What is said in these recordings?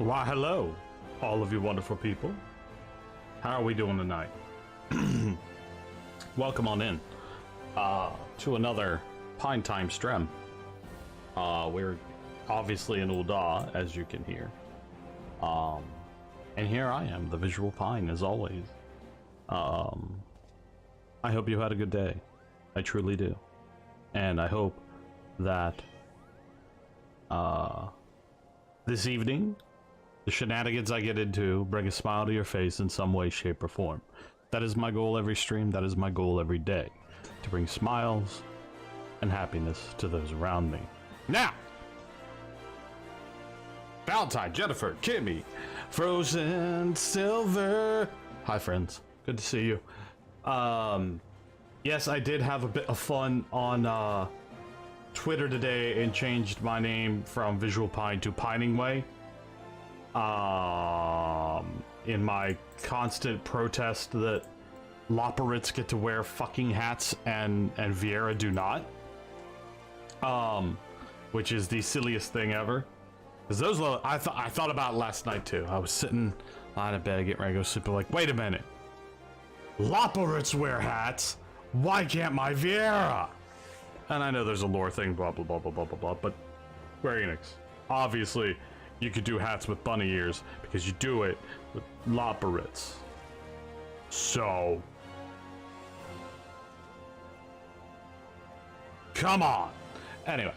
Why, hello, all of you wonderful people. How are we doing tonight? Welcome on in to another Pine Time stream. We're obviously in Ul'dah, as you can hear. And here I am, the Visual Pine, as always. I hope you had a good day. I truly do. And I hope that this evening, the shenanigans I get into bring a smile to your face in some way, shape, or form. That is my goal every stream. That is my goal every day. To bring smiles and happiness to those around me. Now! Valentine, Jennifer, Kimmy, Frozen Silver. Hi, friends. Good to see you. Yes, I did have a bit of fun on Twitter today and changed my name from Visual Pine to Pining Way. In my constant protest that Loporits get to wear fucking hats and Vieira do not. Which is the silliest thing ever. Because those, I thought about it last night too. I was sitting lying in bed getting ready to go sleep, like, wait a minute. Loporits wear hats. Why can't my Vieira? And I know there's a lore thing, blah, blah, blah, blah, blah, blah, blah, but Square Enix. Obviously, you could do hats with bunny ears because you do it with Loporits. So, come on. Anyway,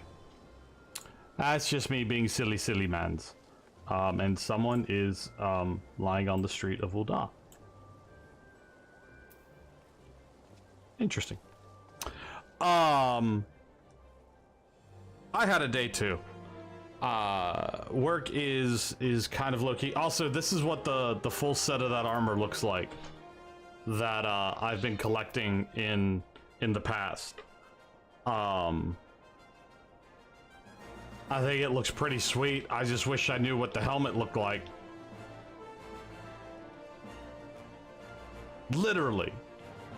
that's just me being silly, silly mans. And someone is lying on the street of Ul'dah. Interesting. I had a day too. Work is kind of low-key. Also, this is what the full set of that armor looks like that I've been collecting in the past. I think it looks pretty sweet. I just wish I knew what the helmet looked like. Literally.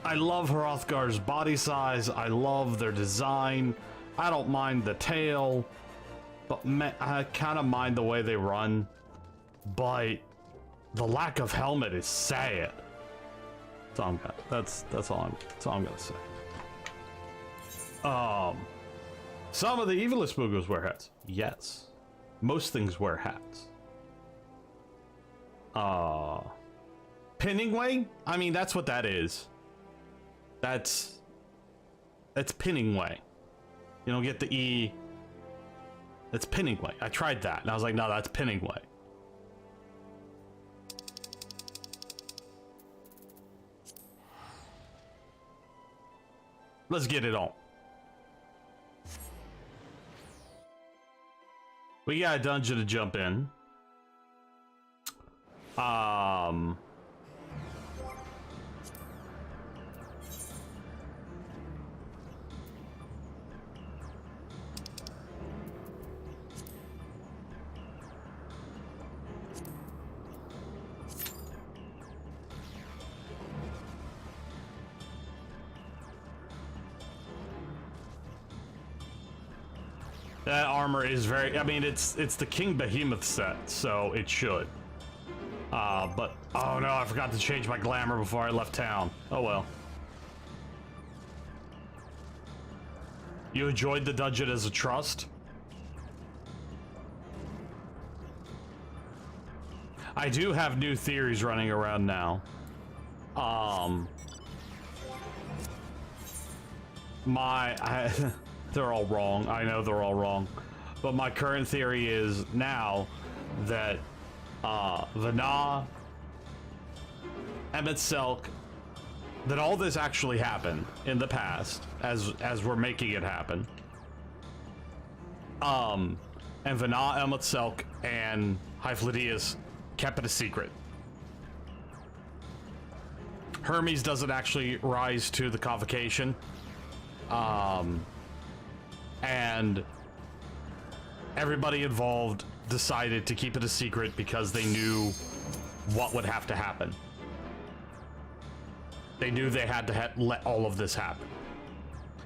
I love Hrothgar's body size. I love their design. I don't mind the tail. But I kind of mind the way they run. But the lack of helmet is sad. That's all I'm gonna say. Some of the evilest Boogos wear hats. Yes. Most things wear hats. Pinning way? I mean, that's what that is. That's pinning way. You don't get the E. That's pinning way. I tried that, and I was like, no, that's pinning way. Let's get it on. We got a dungeon to jump in. That armor is very, I mean, it's the King Behemoth set, so it should. But, oh no, I forgot to change my glamour before I left town. Oh well. You enjoyed the dungeon as a trust? I do have new theories running around now. They're all wrong. I know they're all wrong. But my current theory is now that Vana, Emet-Selch, that all this actually happened in the past as we're making it happen. And Vana, Emet-Selch, and Hyfledius kept it a secret. Hermes doesn't actually rise to the convocation. And everybody involved decided to keep it a secret because they knew what would have to happen. They knew they had to let all of this happen.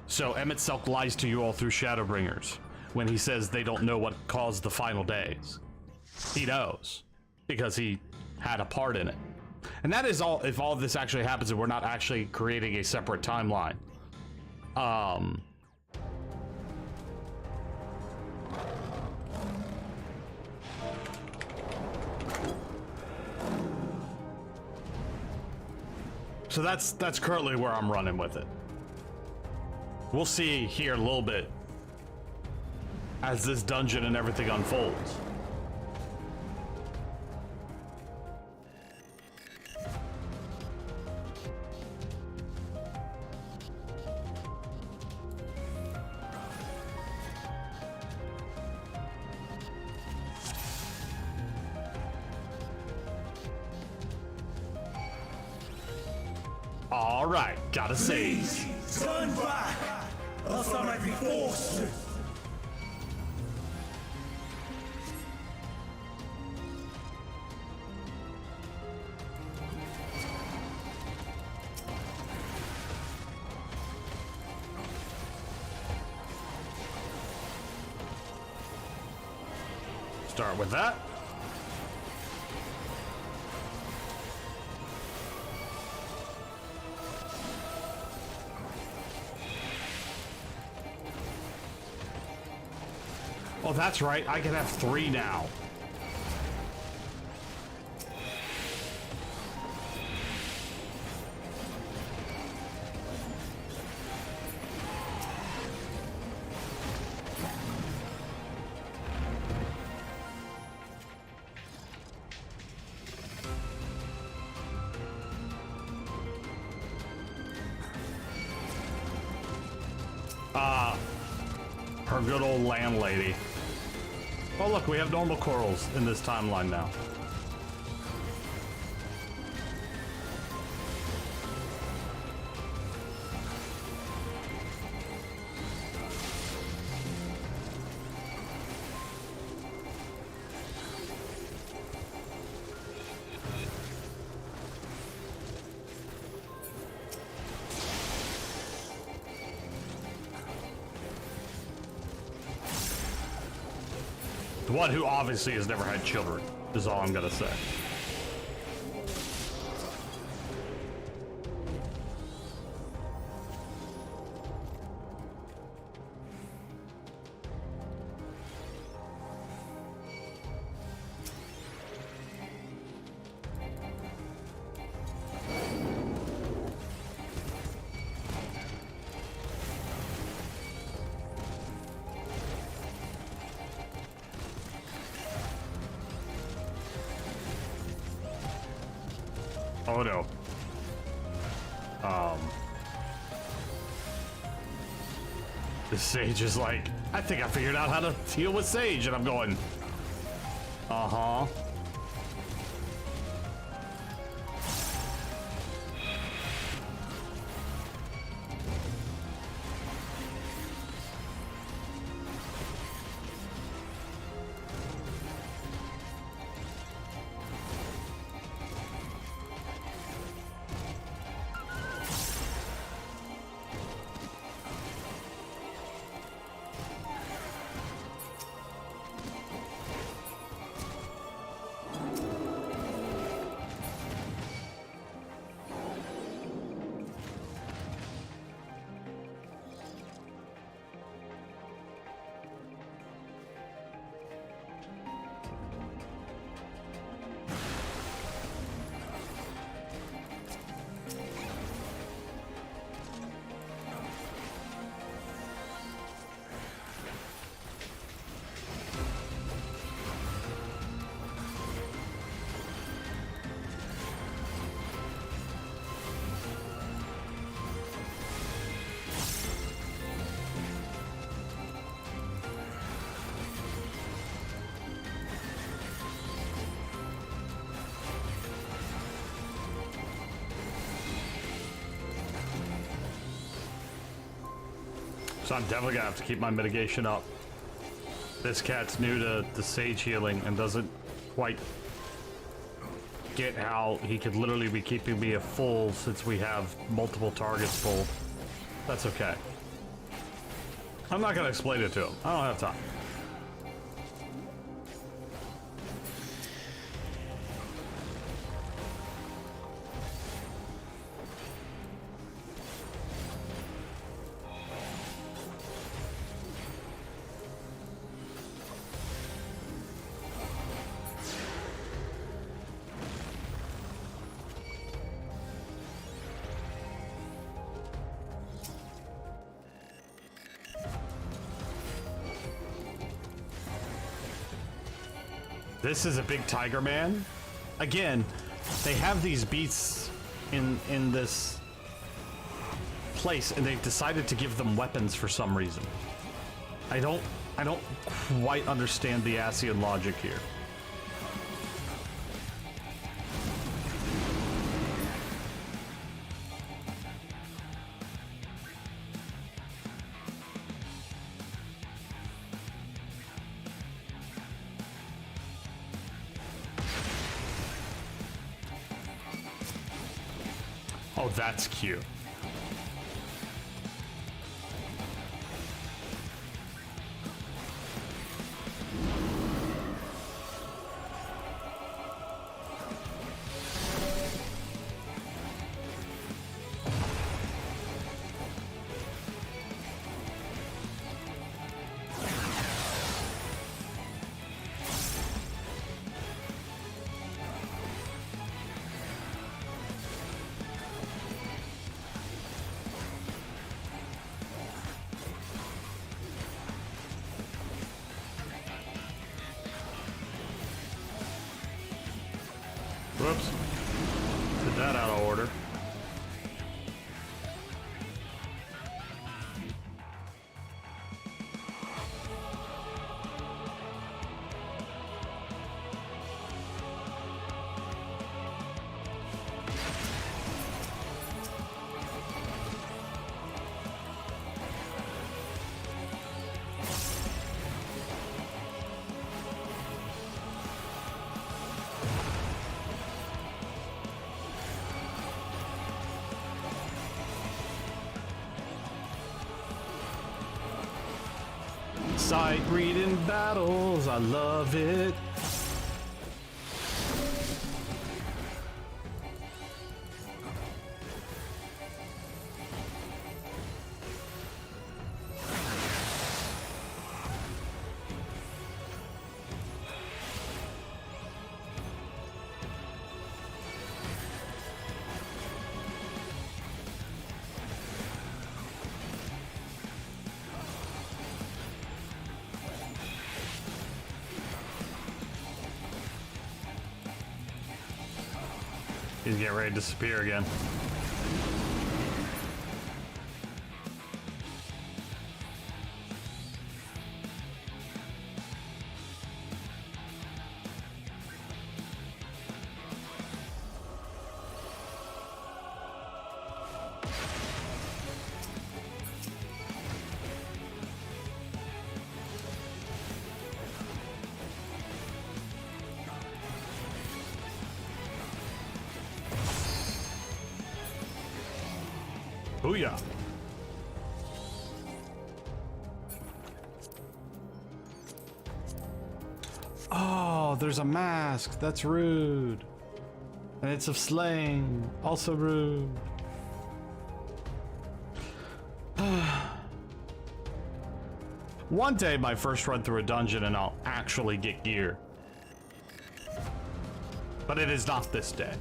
So Emet-Selch lies to you all through Shadowbringers when he says they don't know what caused the final days. He knows. because he had a part in it. And that is all, if all of this actually happens and we're not actually creating a separate timeline. So that's currently where I'm running with it. We'll see here a little bit as this dungeon and everything unfolds. All right, gotta save. Please, turn back, else I might be forced to. Start with that. Oh, that's right. I can have 3 now. Her good old landlady. Oh look, we have normal corals in this timeline now. The one who obviously has never had children is all I'm gonna say. Oh no. This sage is like, I think I figured out how to deal with sage, and I'm going, uh-huh. So I'm definitely gonna have to keep my mitigation up. This cat's new to the sage healing and doesn't quite get how he could literally be keeping me at full since we have multiple targets pulled. That's okay. I'm not gonna explain it to him. I don't have time. This is a big tiger man. Again, they have these beasts in this place, and they've decided to give them weapons for some reason. I don't quite understand the Asian logic here. Oh, that's cute. Whoops. Did that out of order. Sight reading battles, I love it. He's getting ready to disappear again. Booyah. Oh, there's a mask. That's rude. And it's of slaying. Also rude. One day, my first run through a dungeon, and I'll actually get gear. But it is not this day.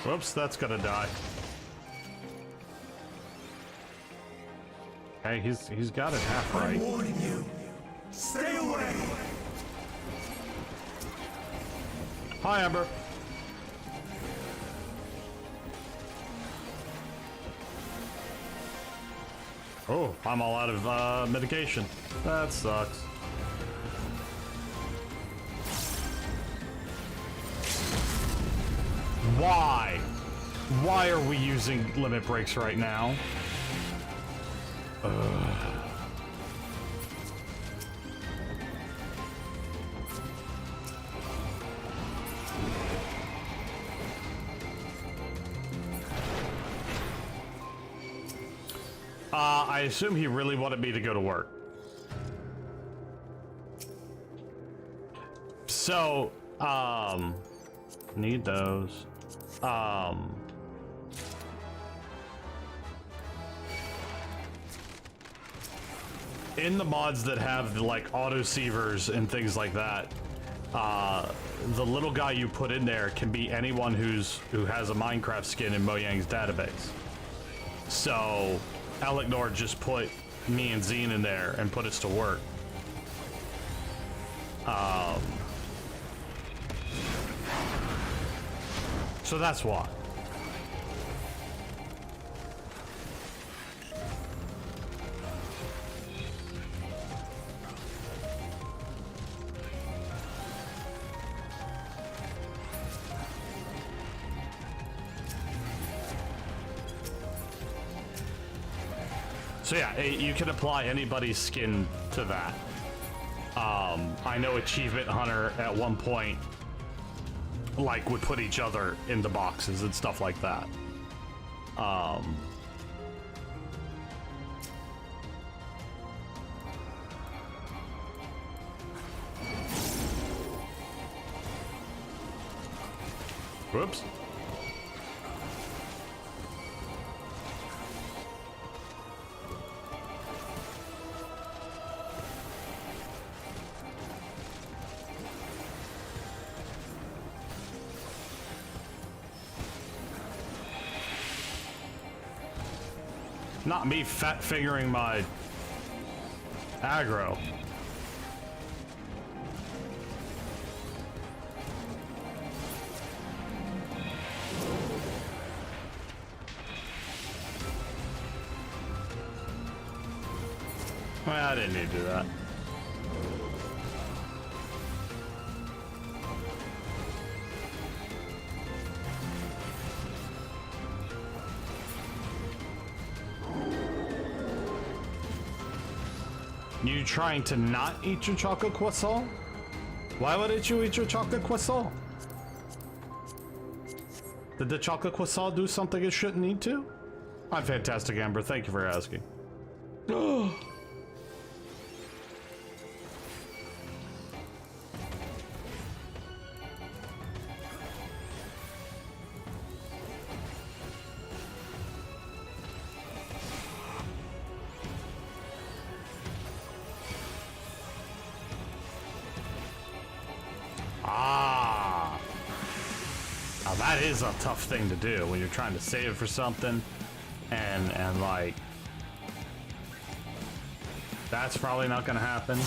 Whoops, that's gonna die. Hey, he's got it half right. I'm warning you. Stay away. Hi, Amber. Oh, I'm all out of medication. That sucks. Why? Why are we using limit breaks right now? I assume he really wanted me to go to work. So, need those. In the mods that have like auto-sievers and things like that, the little guy you put in there can be anyone who has a Minecraft skin in Mojang's database. So, Elecnor just put me and Zine in there and put us to work. So that's why. So yeah, you can apply anybody's skin to that. I know Achievement Hunter at one point like would put each other into boxes and stuff like that. Whoops. Not me fat fingering my aggro. Well, I didn't need to do that. You trying to not eat your chocolate croissant? Why wouldn't you eat your chocolate croissant? Did the chocolate croissant do something it shouldn't need to? I'm fantastic, Amber. Thank you for asking. That is a tough thing to do when you're trying to save for something and like that's probably not gonna happen.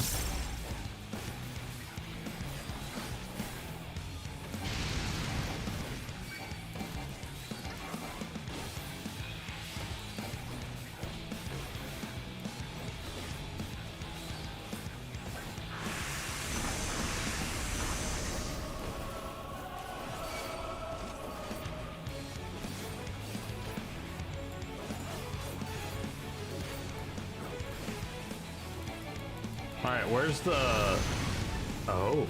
Alright, where's the... Oh.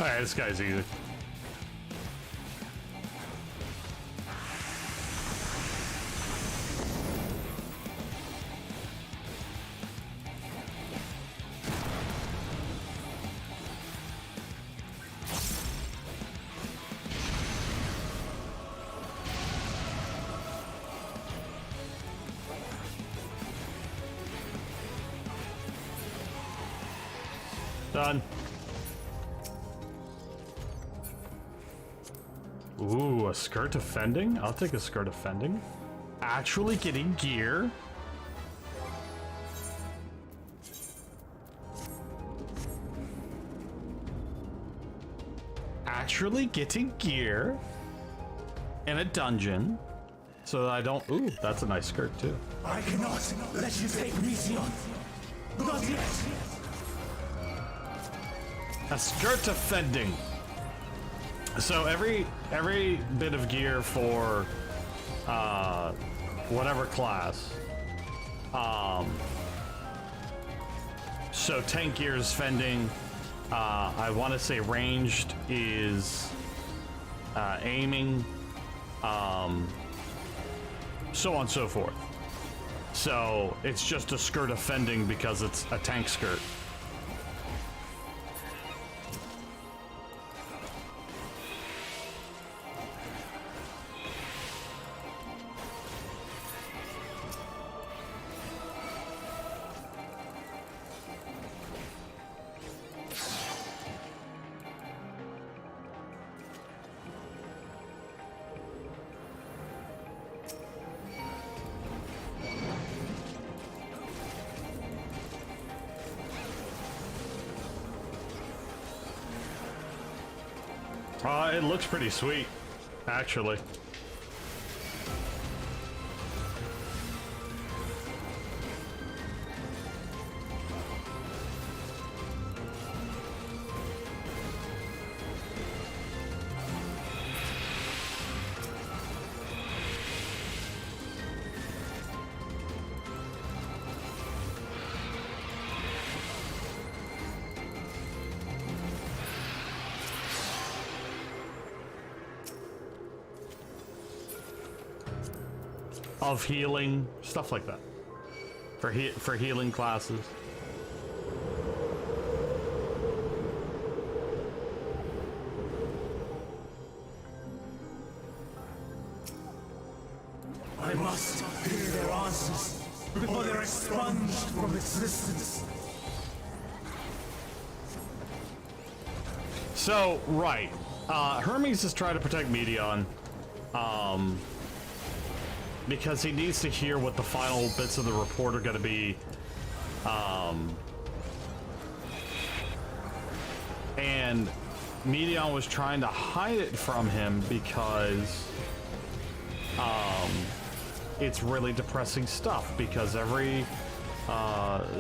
Alright, this guy's easy. Done. Ooh, a skirt of fending? I'll take a skirt of fending. Actually getting gear. Actually getting gear in a dungeon. So that I don't. Ooh, that's a nice skirt too. I cannot let you take Mission. Not yet. A skirt of fending. So every bit of gear for whatever class. So tank gear is fending. I want to say ranged is aiming. So on and so forth. So it's just a skirt of fending because it's a tank skirt. It looks pretty sweet, actually. Of healing, stuff like that. For healing classes. I must hear their answers before they're expunged from existence. So, right. Hermes is trying to protect Medion. Because he needs to hear what the final bits of the report are going to be. And Medion was trying to hide it from him because it's really depressing stuff. Because every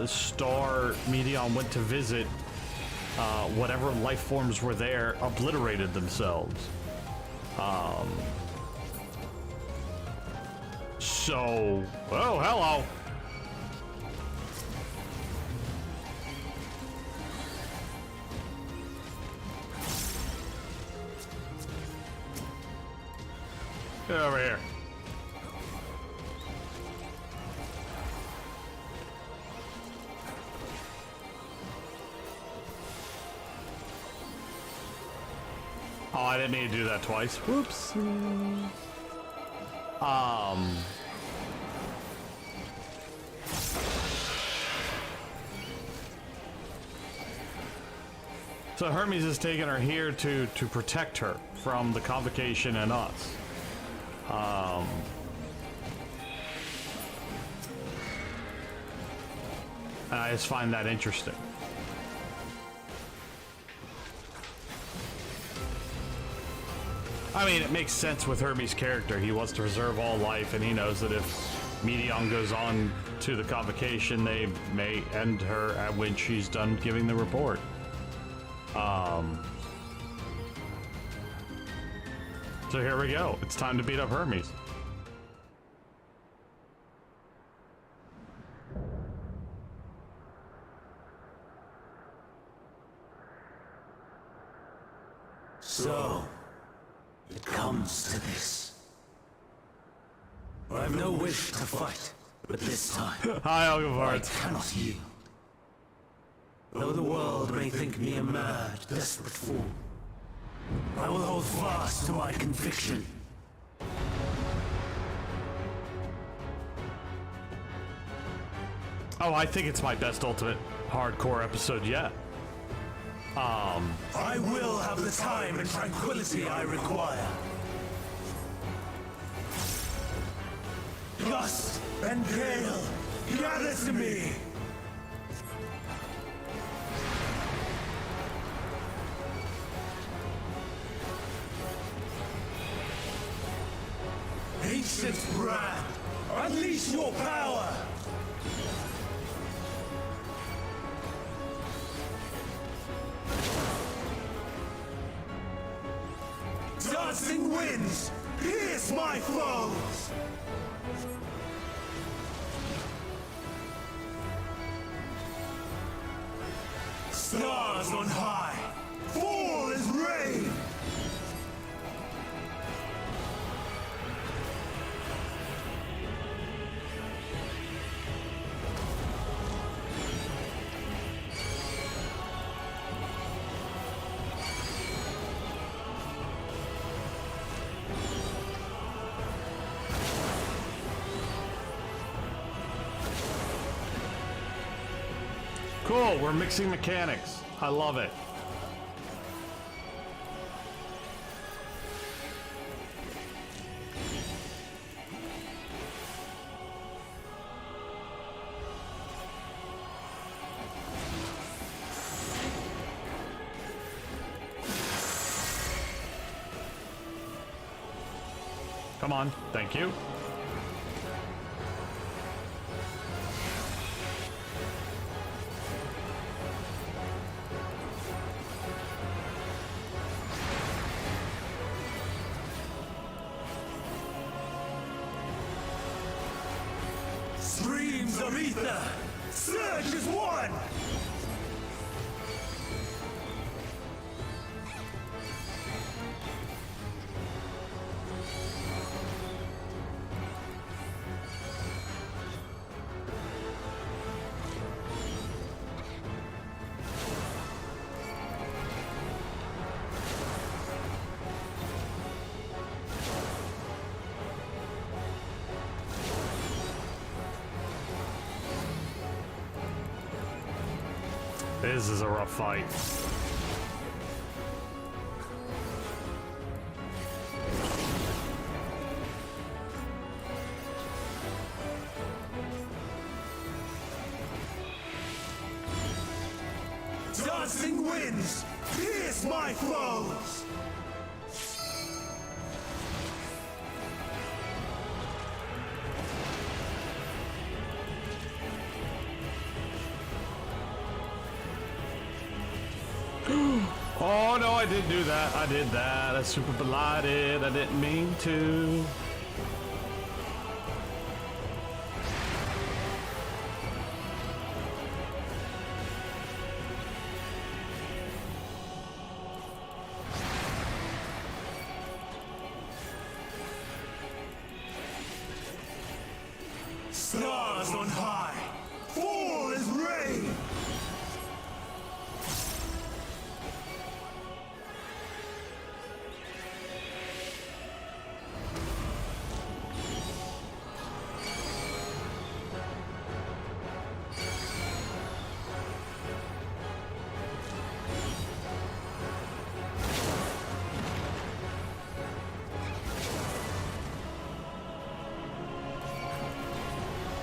star Medion went to visit, whatever life forms were there obliterated themselves. So, oh, hello. Get over here. Oh, I didn't mean to do that twice. Whoops. So Hermes has taken her here to protect her from the convocation and us. And I just find that interesting. I mean, it makes sense with Hermes' character. He wants to preserve all life, and he knows that if Medion goes on to the convocation, they may end her when she's done giving the report. So here we go. It's time to beat up Hermes. So, it comes to this. I have no wish to fight, but this time, Hi, I Algavards. cannot yield. Though the world may think me a mad, desperate fool, I will hold fast to my conviction. Oh, I think it's my best ultimate hardcore episode yet. I will have the time and tranquility I require. Gust and gale, gather to me! Ancient brand, unleash your power! Dancing winds, pierce my foes! Stars on high, fall as rain! Cool, we're mixing mechanics. I love it. Come on, thank you. Streams of ether, surge as one! This is a rough fight. Dancing winds, pierce my foes! Oh no, I didn't do that. I did that. I super belighted. I didn't mean to. Stars on high, fall as rain!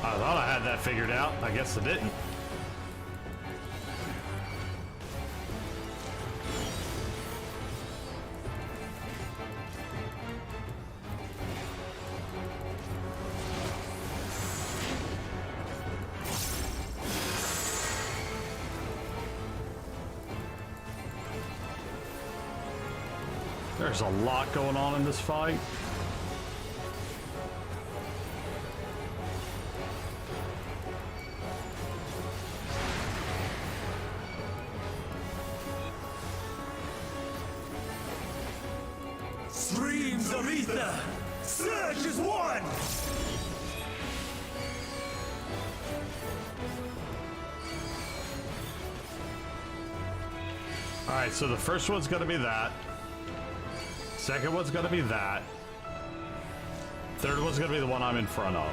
I thought I had that figured out. I guess I didn't. There's a lot going on in this fight. Streams of ether! Surge as one! Alright, so the first one's gonna be that. Second one's gonna be that. Third one's gonna be the one I'm in front of.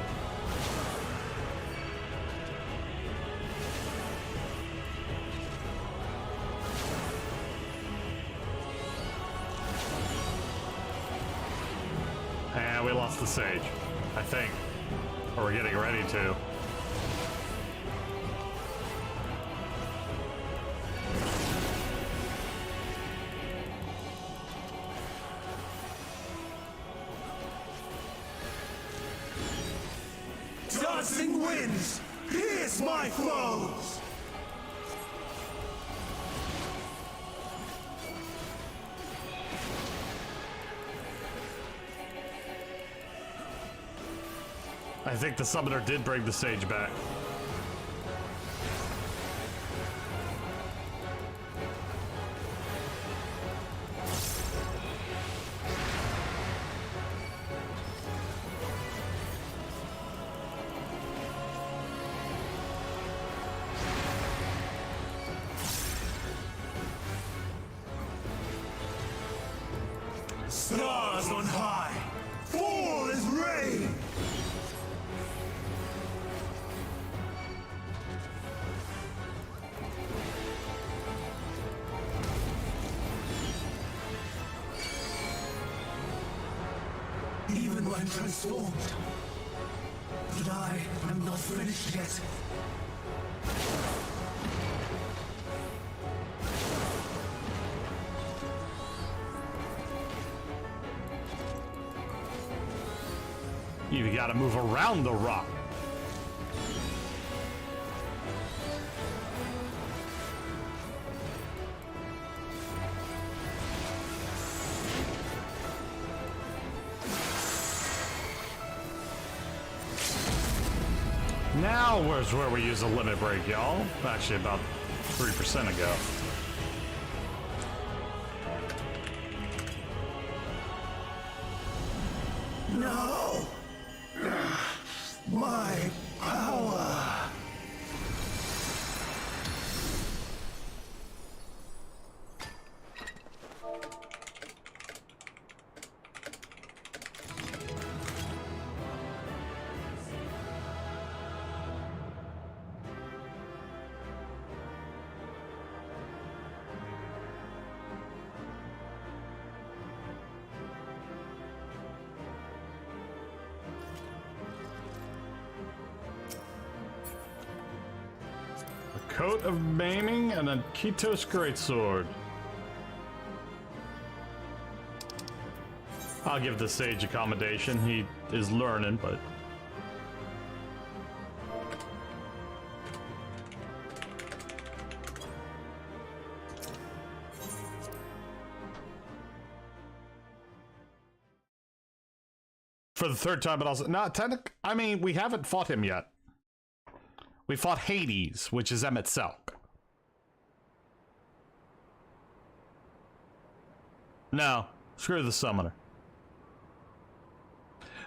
And we lost the sage, I think. Or we're getting ready to. Dancing winds, pierce my foes! I think the summoner did bring the sage back. Stars on high, fall as rain! Even when transformed, but I am not finished yet. You gotta move around the rock. Now where's where we use a limit break, y'all? Actually, about 3% ago. No! My power! Coat of maiming and a Kitos greatsword. I'll give the sage accommodation. He is learning, but for the third time, but also not I mean, we haven't fought him yet. We fought Hades, which is Emmett Selk. No, screw the summoner.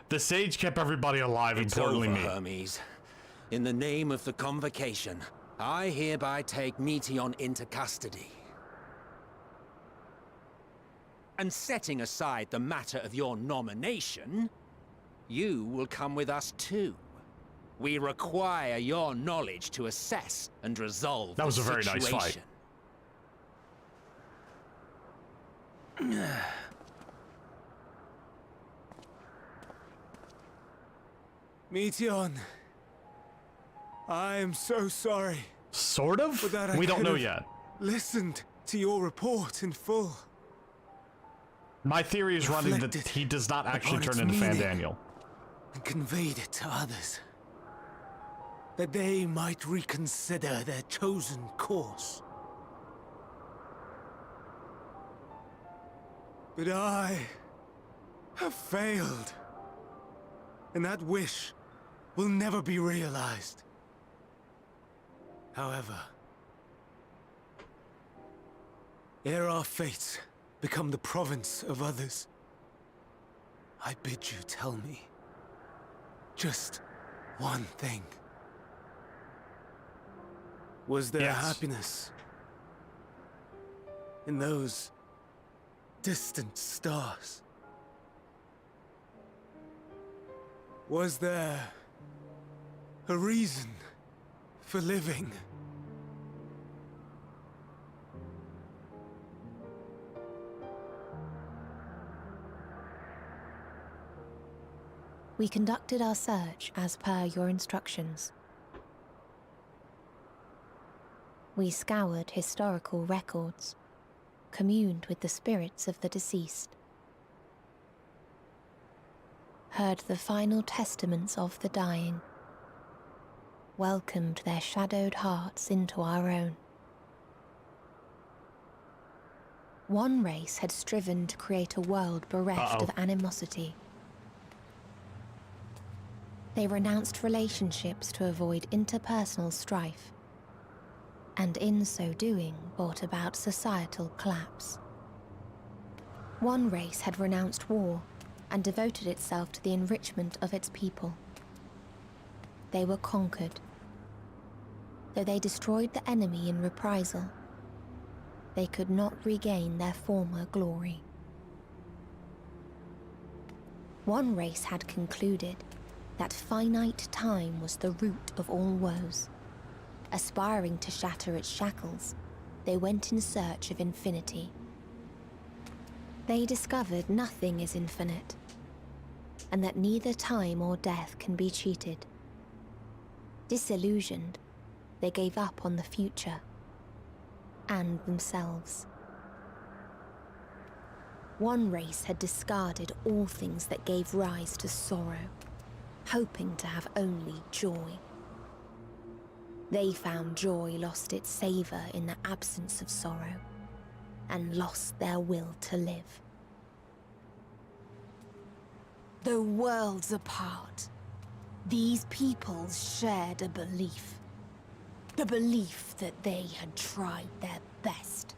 The sage kept everybody alive, importantly me. Hermes. In the name of the Convocation, I hereby take Meteon into custody. And setting aside the matter of your nomination, you will come with us too. We require your knowledge to assess and resolve that was the a very situation. nice fight. Meteon, I am so sorry. Sort of? For that I We don't know could've yet. Listened to your report in full. My theory is running that Reflected he does not actually upon turn its into Fan meaning. Daniel. And conveyed it to others. That they might reconsider their chosen course. But I have failed. And that wish will never be realized. However, ere our fates become the province of others, I bid you tell me just one thing. Was there Yes. happiness in those distant stars? Was there a reason for living? We conducted our search as per your instructions. We scoured historical records, communed with the spirits of the deceased, heard the final testaments of the dying, welcomed their shadowed hearts into our own. One race had striven to create a world bereft of animosity. They renounced relationships to avoid interpersonal strife, and in so doing brought about societal collapse. One race had renounced war and devoted itself to the enrichment of its people. They were conquered. Though they destroyed the enemy in reprisal, they could not regain their former glory. One race had concluded that finite time was the root of all woes. Aspiring to shatter its shackles, they went in search of infinity. They discovered nothing is infinite, and that neither time or death can be cheated. Disillusioned, they gave up on the future and themselves. One race had discarded all things that gave rise to sorrow, hoping to have only joy. They found joy lost its savor in the absence of sorrow, and lost their will to live. Though worlds apart, these peoples shared a belief. The belief that they had tried their best.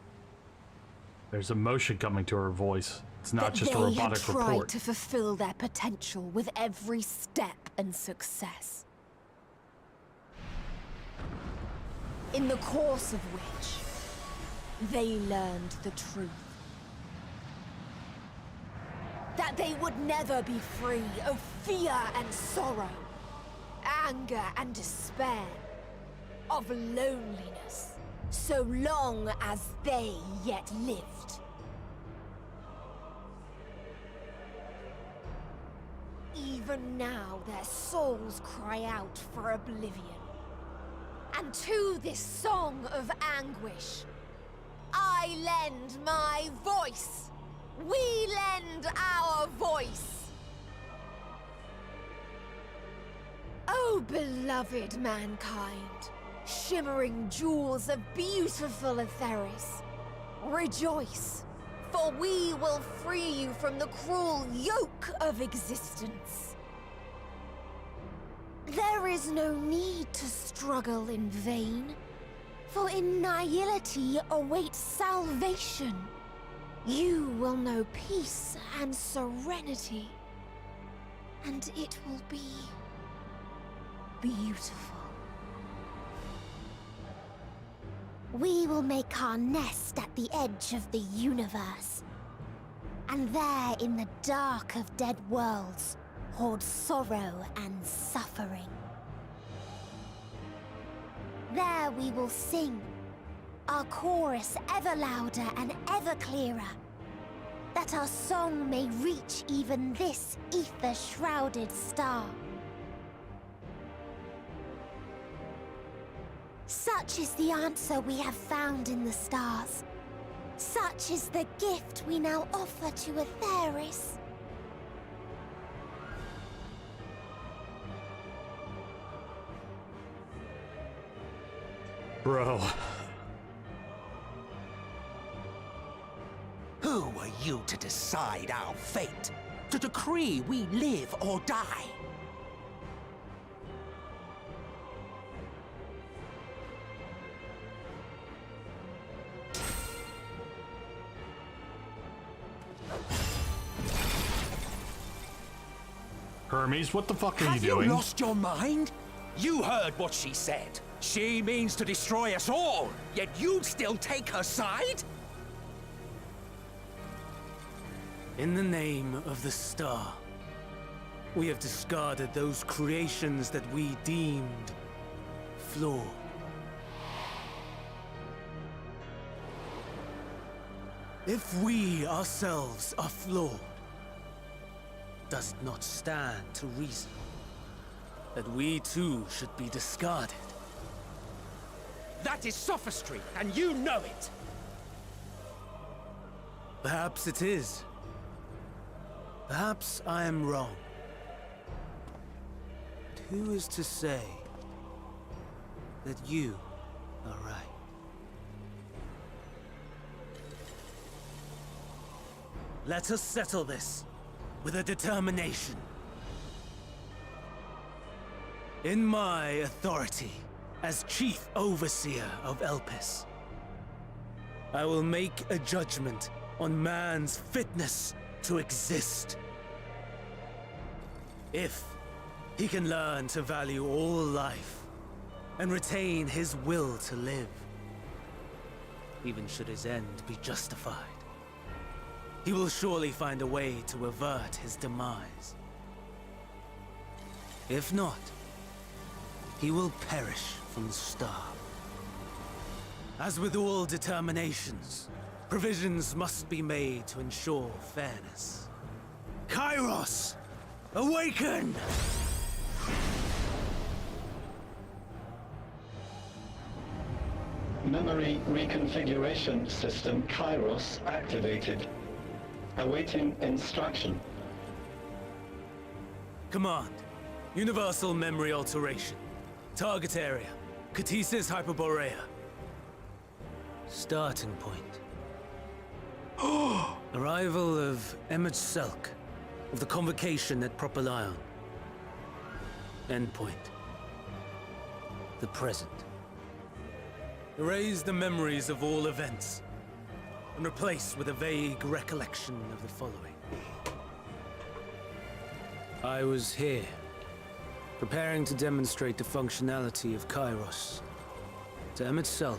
There's emotion coming to her voice. It's not just a robotic They had tried report. to fulfill their potential with every step and success. In the course of which, they learned the truth. That they would never be free of fear and sorrow, anger and despair, of loneliness, so long as they yet lived. Even now their souls cry out for oblivion. And to this song of anguish, I lend my voice. We lend our voice. Oh, beloved mankind, shimmering jewels of beautiful Etheris, rejoice, for we will free you from the cruel yoke of existence. There is no need to struggle in vain, for in nihility awaits salvation. You will know peace and serenity, and it will be beautiful. We will make our nest at the edge of the universe, and there in the dark of dead worlds hoard sorrow and suffering. There we will sing, our chorus ever louder and ever clearer, that our song may reach even this ether-shrouded star. Such is the answer we have found in the stars. Such is the gift we now offer to Etheris. Bro. Who are you to decide our fate? To decree we live or die? Hermes, what the fuck are Have you doing? you lost your mind? You heard what she said. She means to destroy us all, yet you'd still take her side? In the name of the star, we have discarded those creations that we deemed flawed. If we ourselves are flawed, does it not stand to reason that we too should be discarded? That is sophistry, and you know it. Perhaps it is. Perhaps I am wrong. But who is to say that you are right? Let us settle this with a determination. In my authority as Chief Overseer of Elpis, I will make a judgment on man's fitness to exist. If he can learn to value all life and retain his will to live, even should his end be justified, he will surely find a way to avert his demise. If not, he will perish from the start. As with all determinations, provisions must be made to ensure fairness. Kairos! Awaken! Memory reconfiguration system Kairos activated. Awaiting instruction. Command. Universal memory alteration. Target area. Catesis Hyperborea. Starting point. Arrival of MSQ of the convocation at Propylion. Endpoint. The present. Erase the memories of all events and replace with a vague recollection of the following. I was here, preparing to demonstrate the functionality of Kairos to MSQ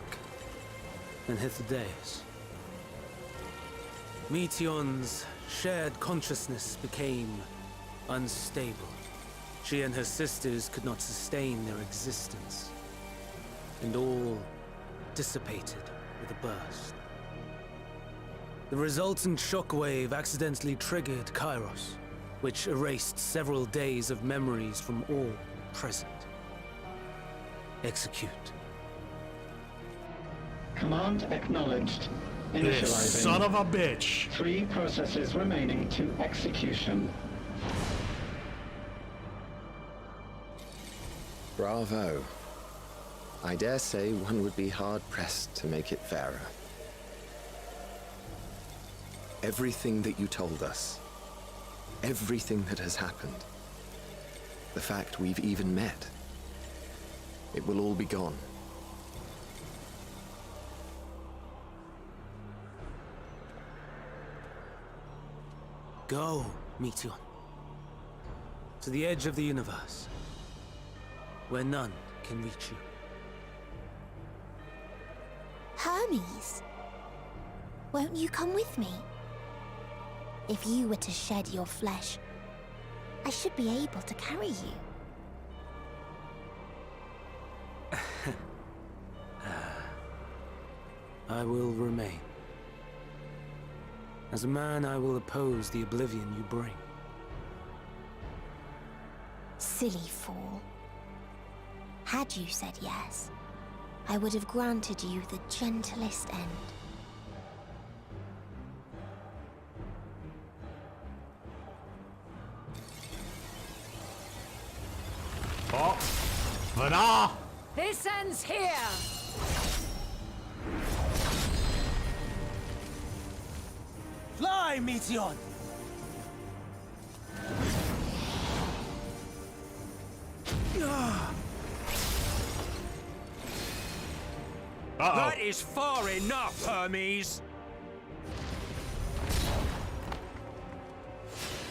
and Hithodeus. Meteion's shared consciousness became unstable. She and her sisters could not sustain their existence, and all dissipated with a burst. The resultant shockwave accidentally triggered Kairos, which erased several days of memories from all present. Execute. Command acknowledged. This Initializing. son of a bitch. 3 processes remaining to execution. Bravo. I dare say one would be hard-pressed to make it fairer. Everything that you told us, everything that has happened, the fact we've even met, it will all be gone. Go, Meteion. To the edge of the universe, where none can reach you. Hermes, won't you come with me? If you were to shed your flesh, I should be able to carry you. I will remain. As a man, I will oppose the oblivion you bring. Silly fool. Had you said yes, I would have granted you the gentlest end. Oh, Vana! This ends here! Fly, Meteion! That is far enough, Hermes!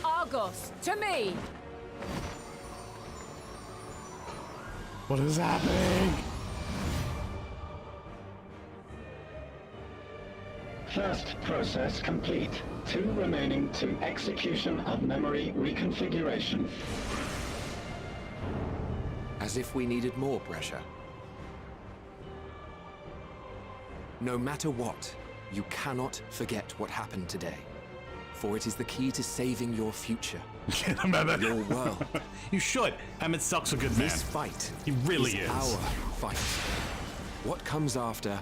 Argos, to me! What is happening? First process complete. 2 remaining to execution of memory reconfiguration. As if we needed more pressure. No matter what, you cannot forget what happened today. For it is the key to saving your future. Get him, Emmett. Your world. You should. Emmett Suck's a good man. This fight He really is. our fight. What comes after,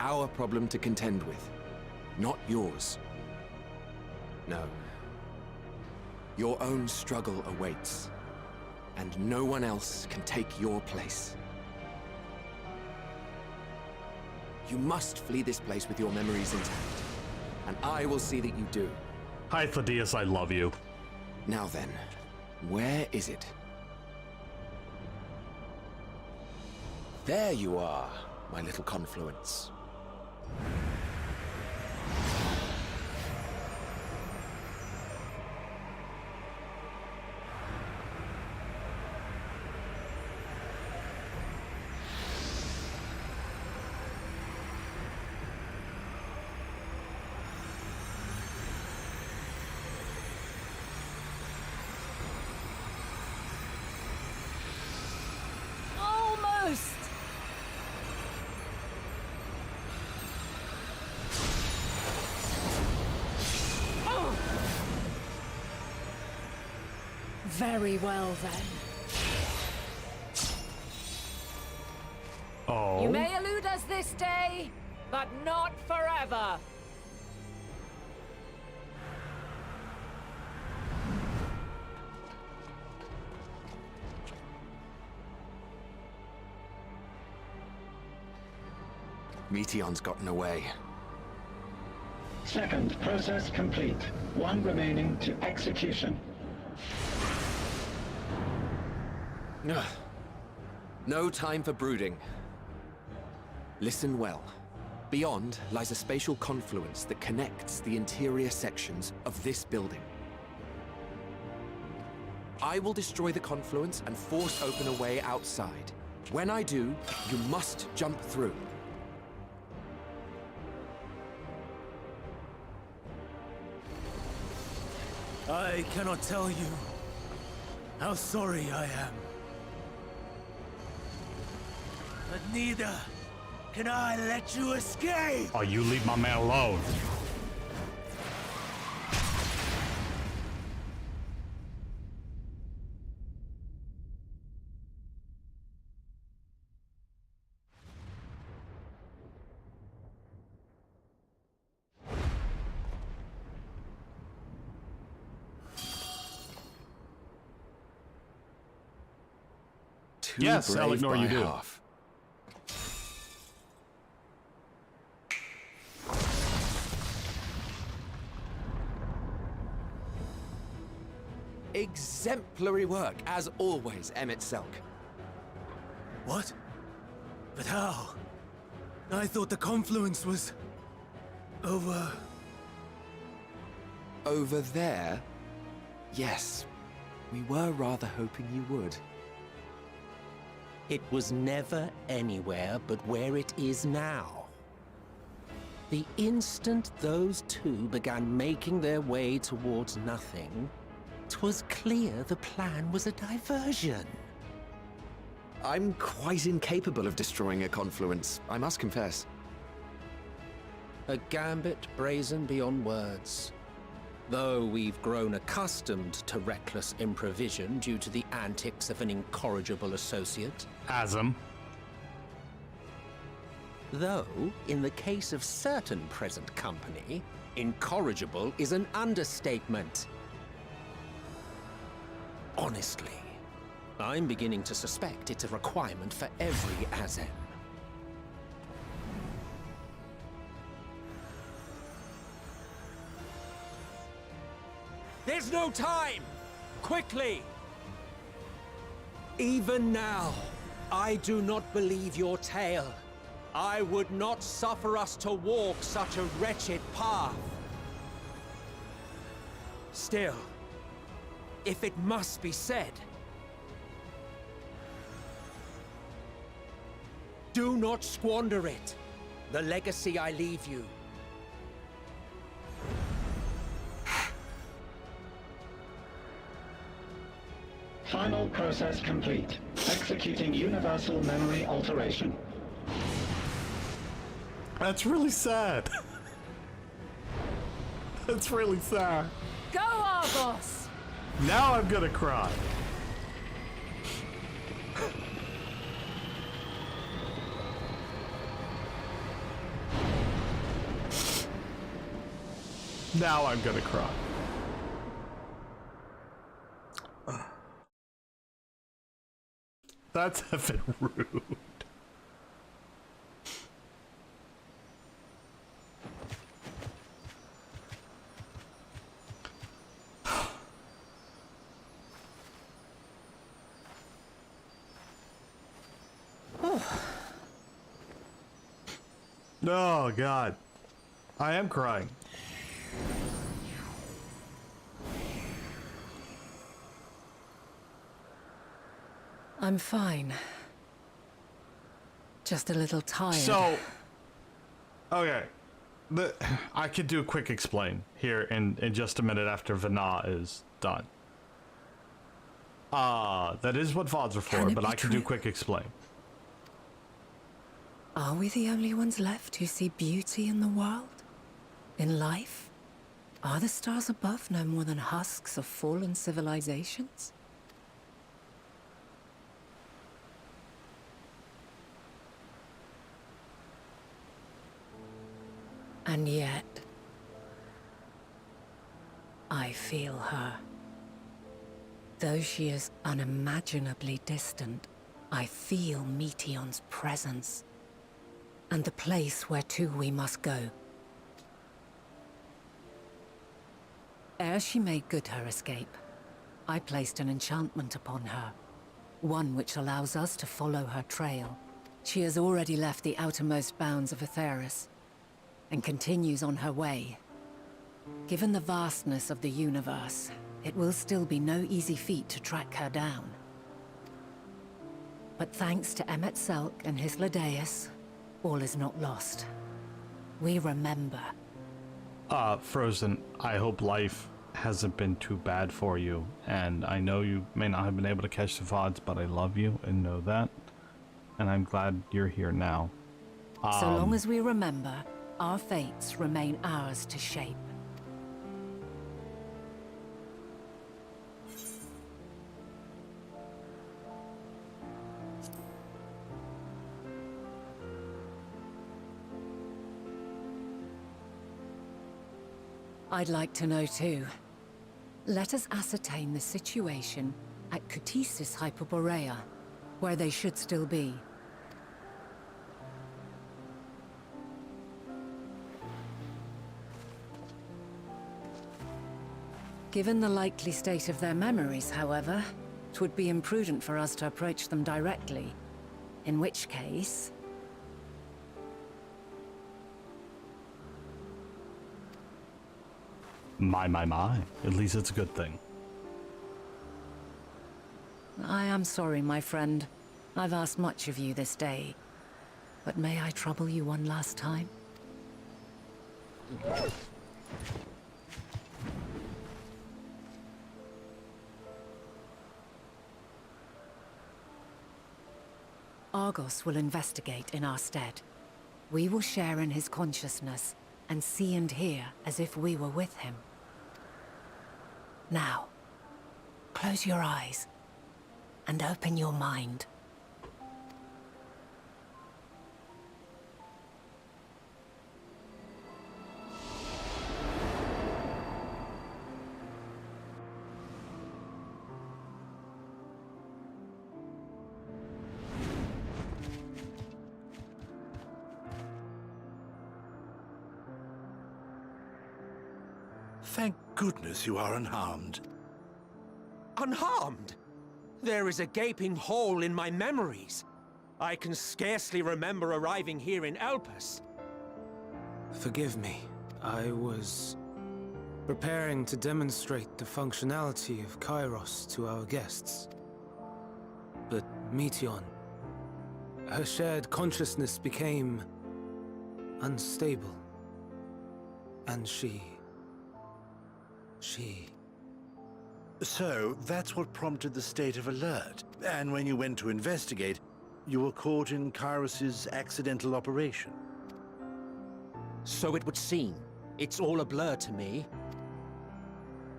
our problem to contend with. Not yours. No. Your own struggle awaits. And no one else can take your place. You must flee this place with your memories intact. And I will see that you do. Hi, Thaddeus, I love you. Now then, where is it? There you are, my little confluence. Almost! Oh. Very well then. Oh. You may elude us this day, but not forever. Meteon's gotten away. Second process complete. 1 remaining to execution. Ugh. No time for brooding. Listen well. Beyond lies a spatial confluence that connects the interior sections of this building. I will destroy the confluence and force open a way outside. When I do, you must jump through. I cannot tell you how sorry I am. But neither can I let you escape! Oh, you leave my man alone. Too Yes, I'll brave ignore by you do. half. Exemplary work, as always, Emmett Selk. What? But how? I thought the confluence was... over... Over there? Yes. We were rather hoping you would. It was never anywhere but where it is now. The instant those two began making their way towards nothing, 'twas clear the plan was a diversion. I'm quite incapable of destroying a confluence, I must confess. A gambit brazen beyond words. Though we've grown accustomed to reckless improvision due to the antics of an incorrigible associate. Asm. Though, in the case of certain present company, incorrigible is an understatement. Honestly, I'm beginning to suspect it's a requirement for every Azem. There's no time! Quickly! Even now, I do not believe your tale. I would not suffer us to walk such a wretched path. Still, if it must be said. Do not squander it. The legacy I leave you. Final process complete. Executing universal memory alteration. That's really sad. That's really sad. Go, Argos! Now I'm gonna cry. Now I'm gonna cry. That's effing rude. Oh, God. I am crying. I'm fine. Just a little tired. So, okay. I could do a quick explain here in just a minute after Vana is done. That is what VODs are for, but I can do quick explain. Are we the only ones left who see beauty in the world? In life? Are the stars above no more than husks of fallen civilizations? And yet, I feel her. Though she is unimaginably distant, I feel Meteion's presence, and the place where to we must go. Ere she made good her escape, I placed an enchantment upon her, one which allows us to follow her trail. She has already left the outermost bounds of Aetheris, and continues on her way. Given the vastness of the universe, it will still be no easy feat to track her down. But thanks to Emet-Selch and his Ladeus, all is not lost. We remember. Frozen, I hope life hasn't been too bad for you, and I know you may not have been able to catch the VODs, but I love you and know that, and I'm glad you're here now. So long as we remember, our fates remain ours to shape. I'd like to know too. Let us ascertain the situation at Kutisis Hyperborea, where they should still be. Given the likely state of their memories, however, it would be imprudent for us to approach them directly. In which case... My. At least it's a good thing. I am sorry, my friend. I've asked much of you this day. But may I trouble you one last time? Argos will investigate in our stead. We will share in his consciousness and see and hear as if we were with him. Now, close your eyes and open your mind. Thank goodness you are unharmed. Unharmed? There is a gaping hole in my memories. I can scarcely remember arriving here in Elpis. Forgive me. I was preparing to demonstrate the functionality of Kairos to our guests. But Meteon, her shared consciousness became unstable. And she... So, that's what prompted the state of alert. And when you went to investigate, you were caught in Kairos's accidental operation. So it would seem. It's all a blur to me.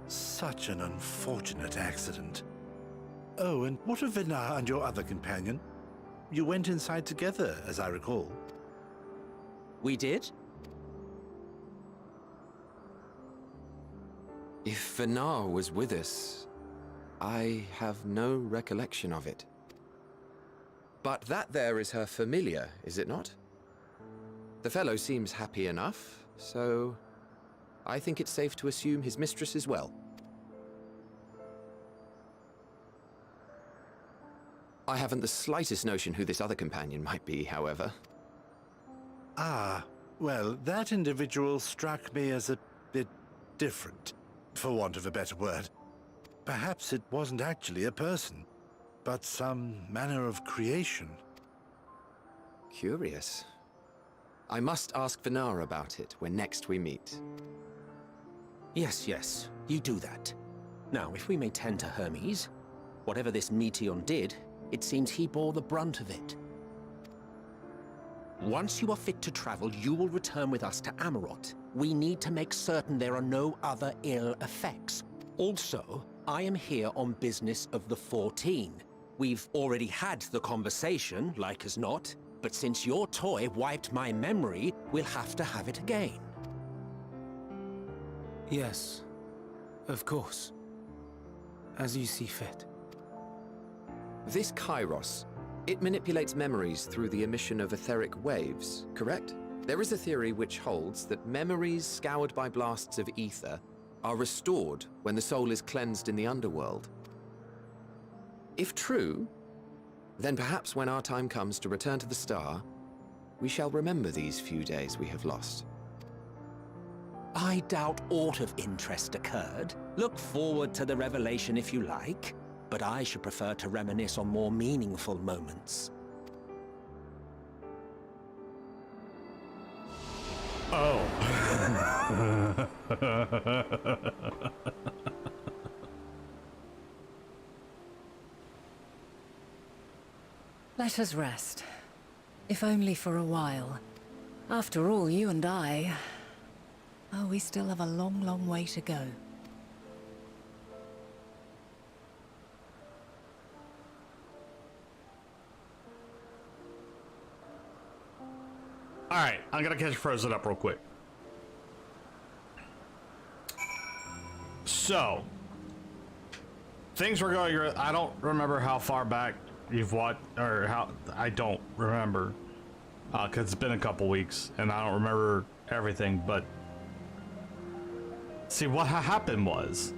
Such an unfortunate accident. Oh, and what of Vinar and your other companion? You went inside together, as I recall. We did? If Vinar was with us, I have no recollection of it. But that there is her familiar, is it not? The fellow seems happy enough, so I think it's safe to assume his mistress as well. I haven't the slightest notion who this other companion might be, however. Ah, well, that individual struck me as a bit different, for want of a better word. Perhaps it wasn't actually a person, but some manner of creation. Curious. I must ask Vinar about it when next we meet. Yes, you do that. Now, if we may tend to Hermes, whatever this Meteon did, it seems he bore the brunt of it. Once you are fit to travel, you will return with us to Amarot. We need to make certain there are no other ill effects. Also, I am here on business of the 14. We've already had the conversation, like as not, but since your toy wiped my memory, we'll have to have it again. Yes, of course. As you see fit. This Kairos, it manipulates memories through the emission of etheric waves, correct? There is a theory which holds that memories scoured by blasts of ether are restored when the soul is cleansed in the underworld. If true, then perhaps when our time comes to return to the star, we shall remember these few days we have lost. I doubt aught of interest occurred. Look forward to the revelation if you like, but I should prefer to reminisce on more meaningful moments. Oh. Let us rest. If only for a while. After all, you and I... Oh, we still have a long, long way to go. Alright, I'm gonna catch Frozen up real quick. So, things were going... I don't remember how far back you've watched, or how... I don't remember. Because it's been a couple weeks, and I don't remember everything, but... See, what happened was...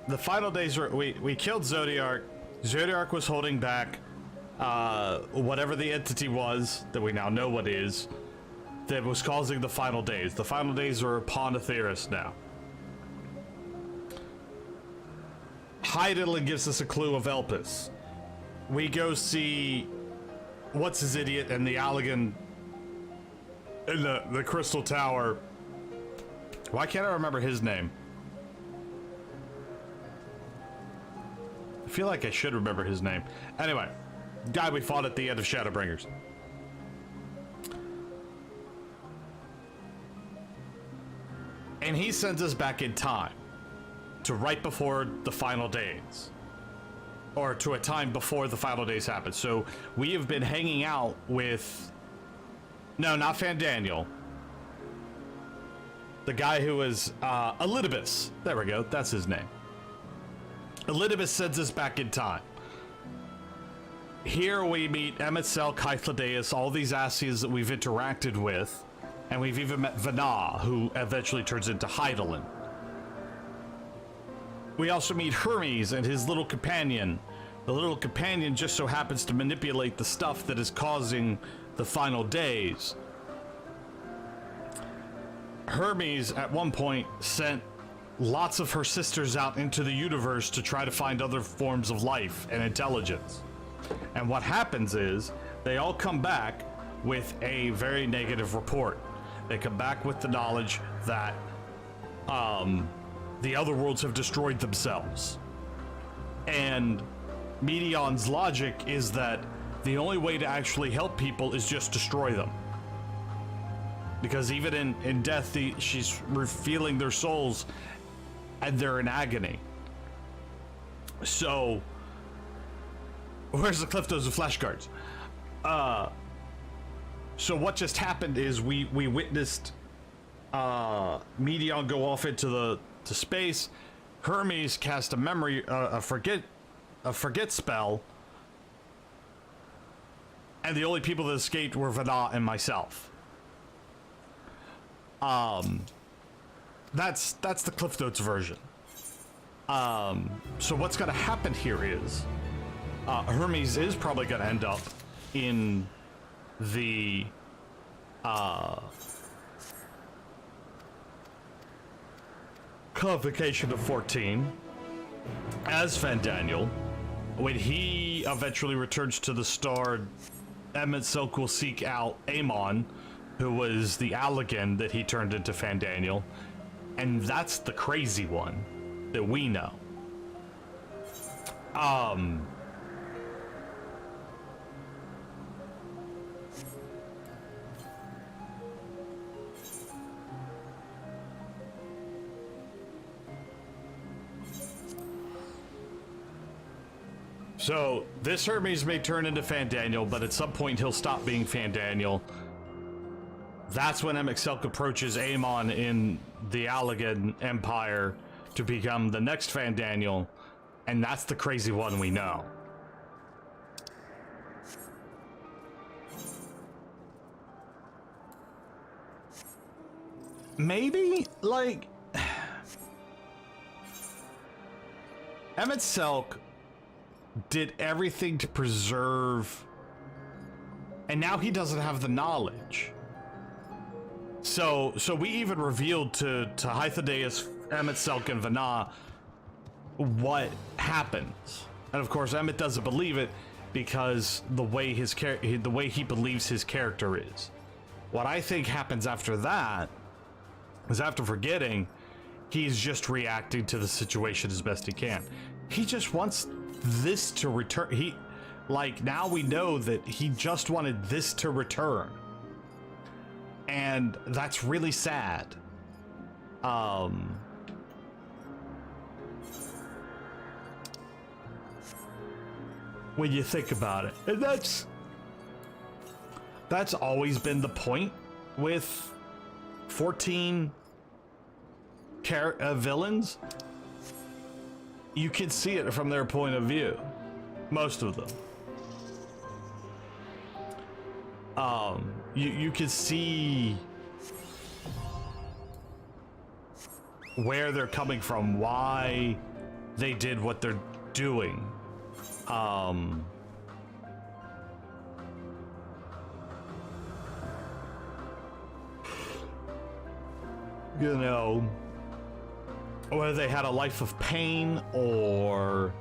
The final days were... We killed Zodiark. Zodiark was holding back... whatever the entity was, that we now know what is, that was causing the final days. The final days are upon Aetheris now. Hydaelyn gives us a clue of Elpis. We go see what's his idiot and the Allegan in the Crystal Tower. Why can't I remember his name? I feel like I should remember his name. Anyway, guy we fought at the end of Shadowbringers. And he sends us back in time to right before the final days, or to a time before the final days happen. So we have been hanging out with, no, not Fandaniel, the guy who was Elidibus. There we go, that's his name. Elidibus sends us back in time. Here we meet Emet-Sel, Kythlodaeus, all these Asias that we've interacted with, and we've even met Vinar, who eventually turns into Hydaelyn. We also meet Hermes and his little companion. The little companion just so happens to manipulate the stuff that is causing the final days. Hermes at one point sent lots of her sisters out into the universe to try to find other forms of life and intelligence. And what happens is they all come back with a very negative report. They come back with the knowledge that the other worlds have destroyed themselves. And Medion's logic is that the only way to actually help people is just destroy them. Because even in death, she's feeling their souls and they're in agony. So, where's the Cliff Notes of flashcards? So what just happened is we witnessed Medion go off into space. Hermes cast a forget spell, and the only people that escaped were Vana and myself. That's the Cliff Notes version. So what's gonna happen here is Hermes is probably gonna end up in the Convocation of 14 as Fandaniel. When he eventually returns to the star, Emmett Silk will seek out Amon, who was the Allegan that he turned into Fandaniel, and that's the crazy one that we know. So, this Hermes may turn into Fandaniel, but at some point he'll stop being Fandaniel. That's when Emexelk approaches Amon in the Allegan Empire to become the next Fandaniel, and that's the crazy one we know. Maybe, like... Emexelk did everything to preserve, and now he doesn't have the knowledge. So we even revealed to Hythodeus, Emexelk, and Vana what happens, and of course Emmett doesn't believe it because the way he believes his character is. What I think happens after that is, after forgetting, he's just reacting to the situation as best he can. He just wants this to return. Now we know that he just wanted this to return, and that's really sad. When you think about it, and that's always been the point with 14 villains. You can see it from their point of view, most of them. You can see where they're coming from, why they did what they're doing. You know, whether they had a life of pain or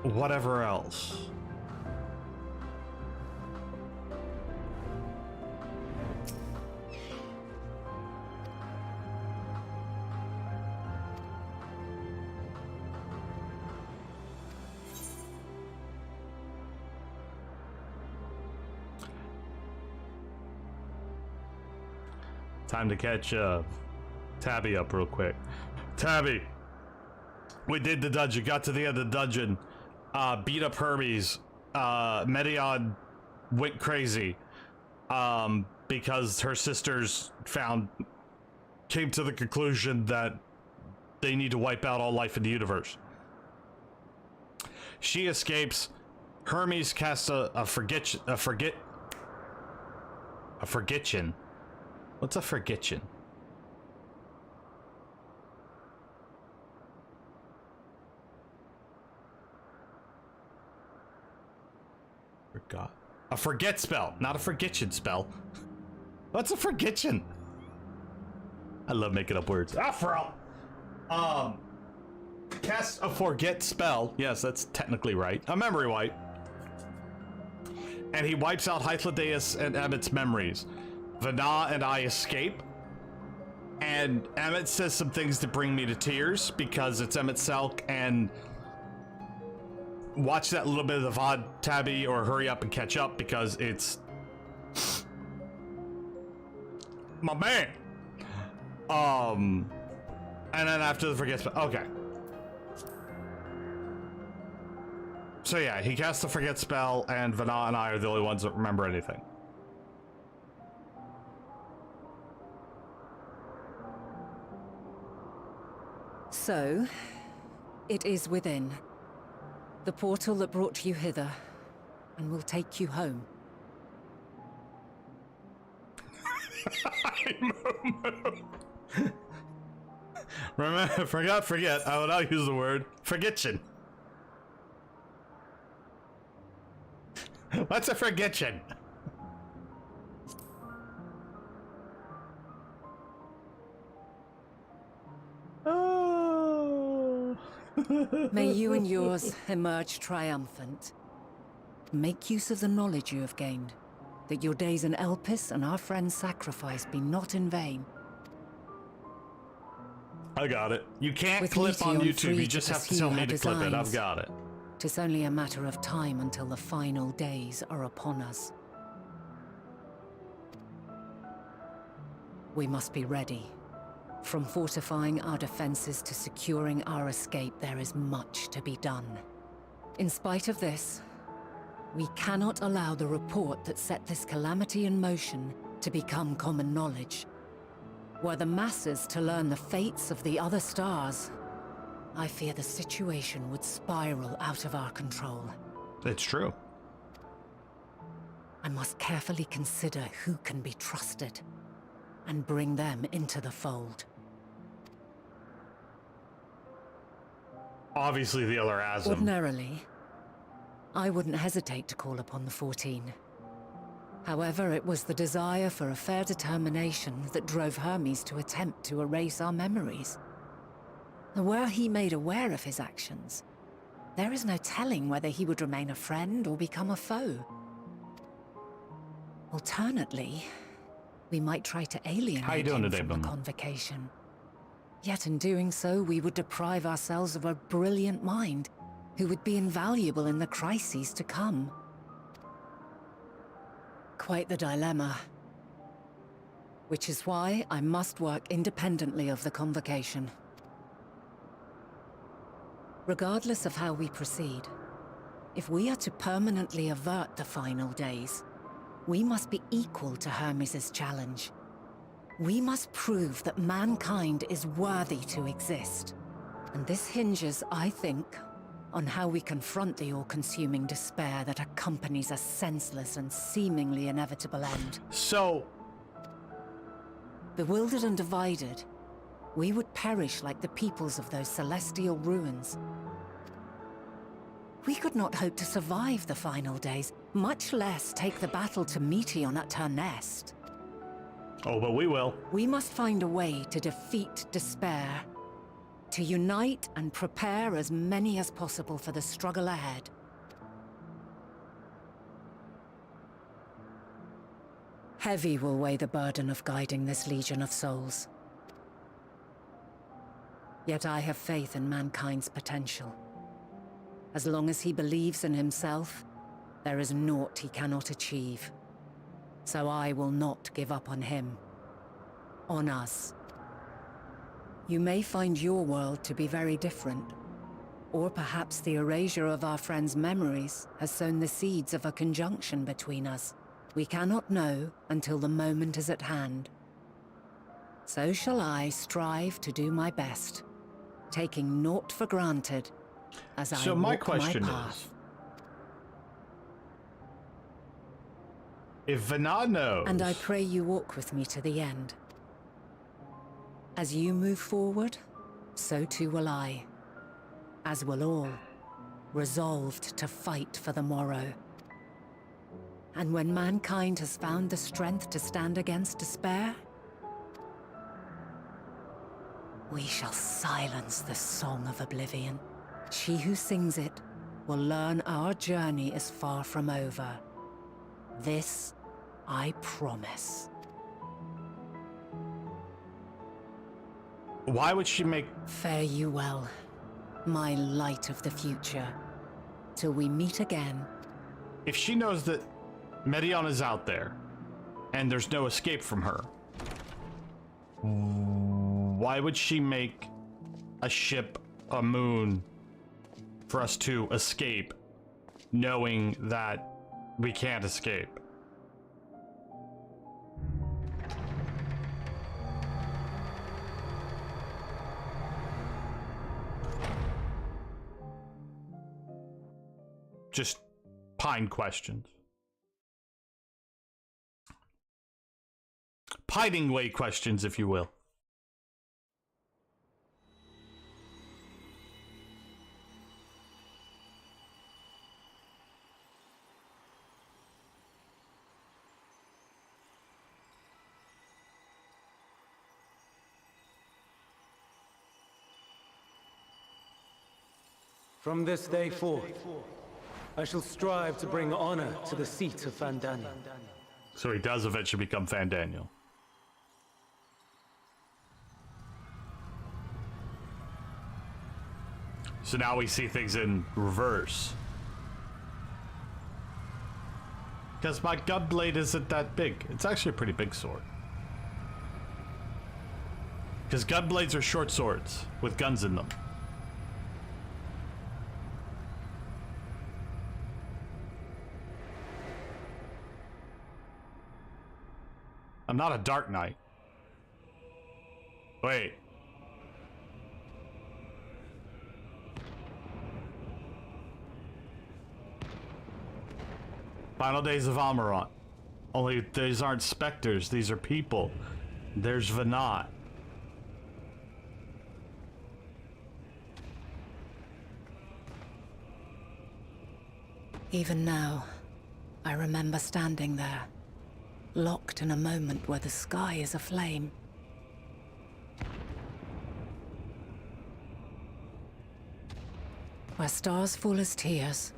whatever else. Time to catch Tabby up real quick. Tabby, we did the dungeon, got to the end of the dungeon, beat up Hermes. Medion went crazy because her sisters came to the conclusion that they need to wipe out all life in the universe. She escapes. Hermes casts a forgetchen. What's a forgetchen? A forget spell, not a forgetchen spell. What's a forgetchen? I love making up words. Afro! Cast a forget spell. Yes, that's technically right. A memory wipe. And he wipes out Hythlodaeus and Emmett's memories. Vana and I escape. And Emmett says some things that bring me to tears because it's Emmett Selk, and watch that little bit of the VOD, Tabby, or hurry up and catch up because it's my man. And then after the forget spell, okay. So yeah, he casts the forget spell, and Vana and I are the only ones that remember anything. So, it is within. The portal that brought you hither, and will take you home. Remember, forget. I will not use the word forgetchen. What's a forgetchen? Oh. May you and yours emerge triumphant. Make use of the knowledge you have gained, that your days in Elpis and our friend's sacrifice be not in vain. I got it. You can't With clip on Meteon YouTube, free you to just have to pursue tell me her to clip it. I've designs, got it. 'Tis only a matter of time until the final days are upon us. We must be ready. From fortifying our defenses to securing our escape, there is much to be done. In spite of this, we cannot allow the report that set this calamity in motion to become common knowledge. Were the masses to learn the fates of the other stars, I fear the situation would spiral out of our control. It's true. I must carefully consider who can be trusted and bring them into the fold. Obviously the other Asm. Ordinarily, I wouldn't hesitate to call upon the 14. However, it was the desire for a fair determination that drove Hermes to attempt to erase our memories. Were he made aware of his actions, there is no telling whether he would remain a friend or become a foe. Alternately, we might try to alienate him from the convocation. Yet in doing so, we would deprive ourselves of a brilliant mind who would be invaluable in the crises to come. Quite the dilemma. Which is why I must work independently of the convocation. Regardless of how we proceed, if we are to permanently avert the final days, we must be equal to Hermes' challenge. We must prove that mankind is worthy to exist. And this hinges, I think, on how we confront the all-consuming despair that accompanies a senseless and seemingly inevitable end. So, bewildered and divided, we would perish like the peoples of those celestial ruins. We could not hope to survive the final days, much less take the battle to Meteon at her nest. oh, but we will. We must find a way to defeat despair, to unite and prepare as many as possible for the struggle ahead. Heavy will weigh the burden of guiding this legion of souls. Yet I have faith in mankind's potential. As long as he believes in himself, there is naught he cannot achieve. So I will not give up on him. On us. You may find your world to be very different. Or perhaps the erasure of our friend's memories has sown the seeds of a conjunction between us. We cannot know until the moment is at hand. So shall I strive to do my best, taking naught for granted as I So walk my question path. is, if Vana knows... And I pray you walk with me to the end. As you move forward, so too will I. As will all, resolved to fight for the morrow. And when mankind has found the strength to stand against despair, We shall silence the Song of Oblivion. She who sings it will learn our journey is far from over. This I promise. Why would she make... Fare you well, my light of the future. Till we meet again. If she knows that Medion is out there, and there's no escape from her, why would she make a ship, a moon, for us to escape, knowing that we can't escape? Just pine questions. Pining way questions, if you will. From this day forth, I shall strive to bring honor to the seat of Fandaniel. So he does eventually become Fandaniel. So now we see things in reverse. Because my gunblade isn't that big. It's actually a pretty big sword. Because gunblades are short swords with guns in them. I'm not a Dark Knight. Wait. Final days of Amarant. Only these aren't specters, these are people. There's Vanat. Even now, I remember standing there, locked in a moment where the sky is aflame. Where stars fall as tears,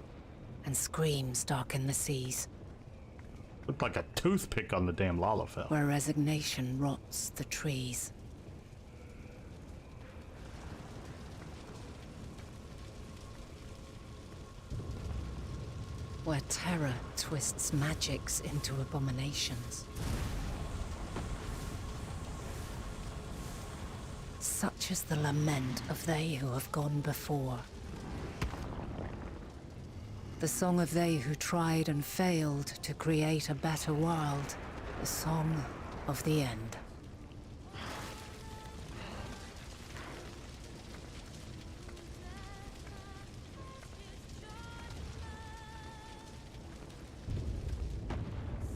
and screams darken the seas. Looked like a toothpick on the damn Lalafell. Where resignation rots the trees. Where terror twists magics into abominations. Such is the lament of they who have gone before. The song of they who tried and failed to create a better world. The song of the end.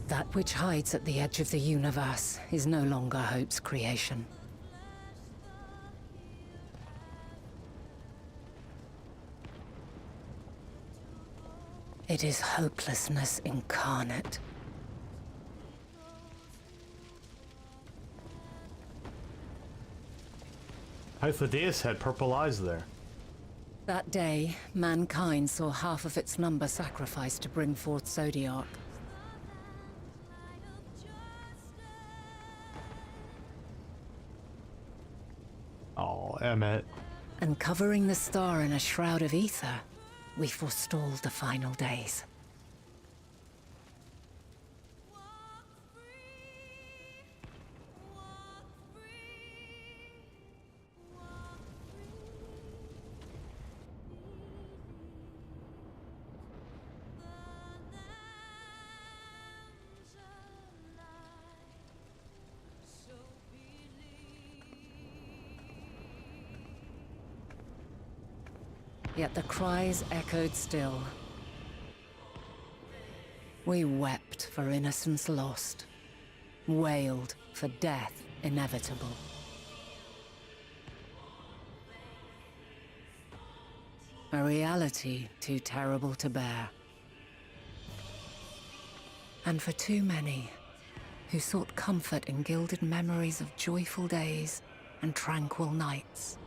That which hides at the edge of the universe is no longer hope's creation. It is hopelessness incarnate. Hythlodeus had purple eyes there. That day, mankind saw half of its number sacrificed to bring forth Zodiark. Oh, Emmett. And covering the star in a shroud of ether, we forestalled the final days. Yet the cries echoed still. We wept for innocence lost, wailed for death inevitable. A reality too terrible to bear. And for too many who sought comfort in gilded memories of joyful days, and tranquil nights.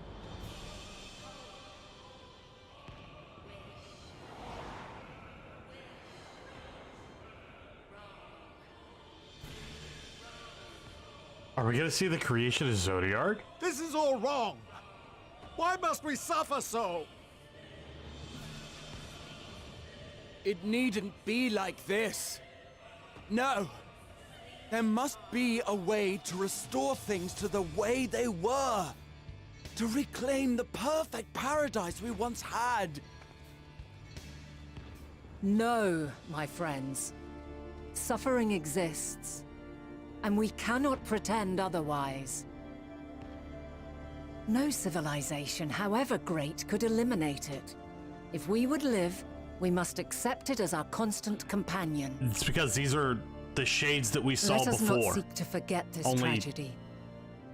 Are we gonna see the creation of Zodiark? This is all wrong. Why must we suffer so? It needn't be like this. No. There must be a way to restore things to the way they were. To reclaim the perfect paradise we once had. No, my friends. Suffering exists, and we cannot pretend otherwise. No civilization, however great, could eliminate it. If we would live, we must accept it as our constant companion. It's because these are the shades that we saw before. Let us before. not seek to forget this Only tragedy.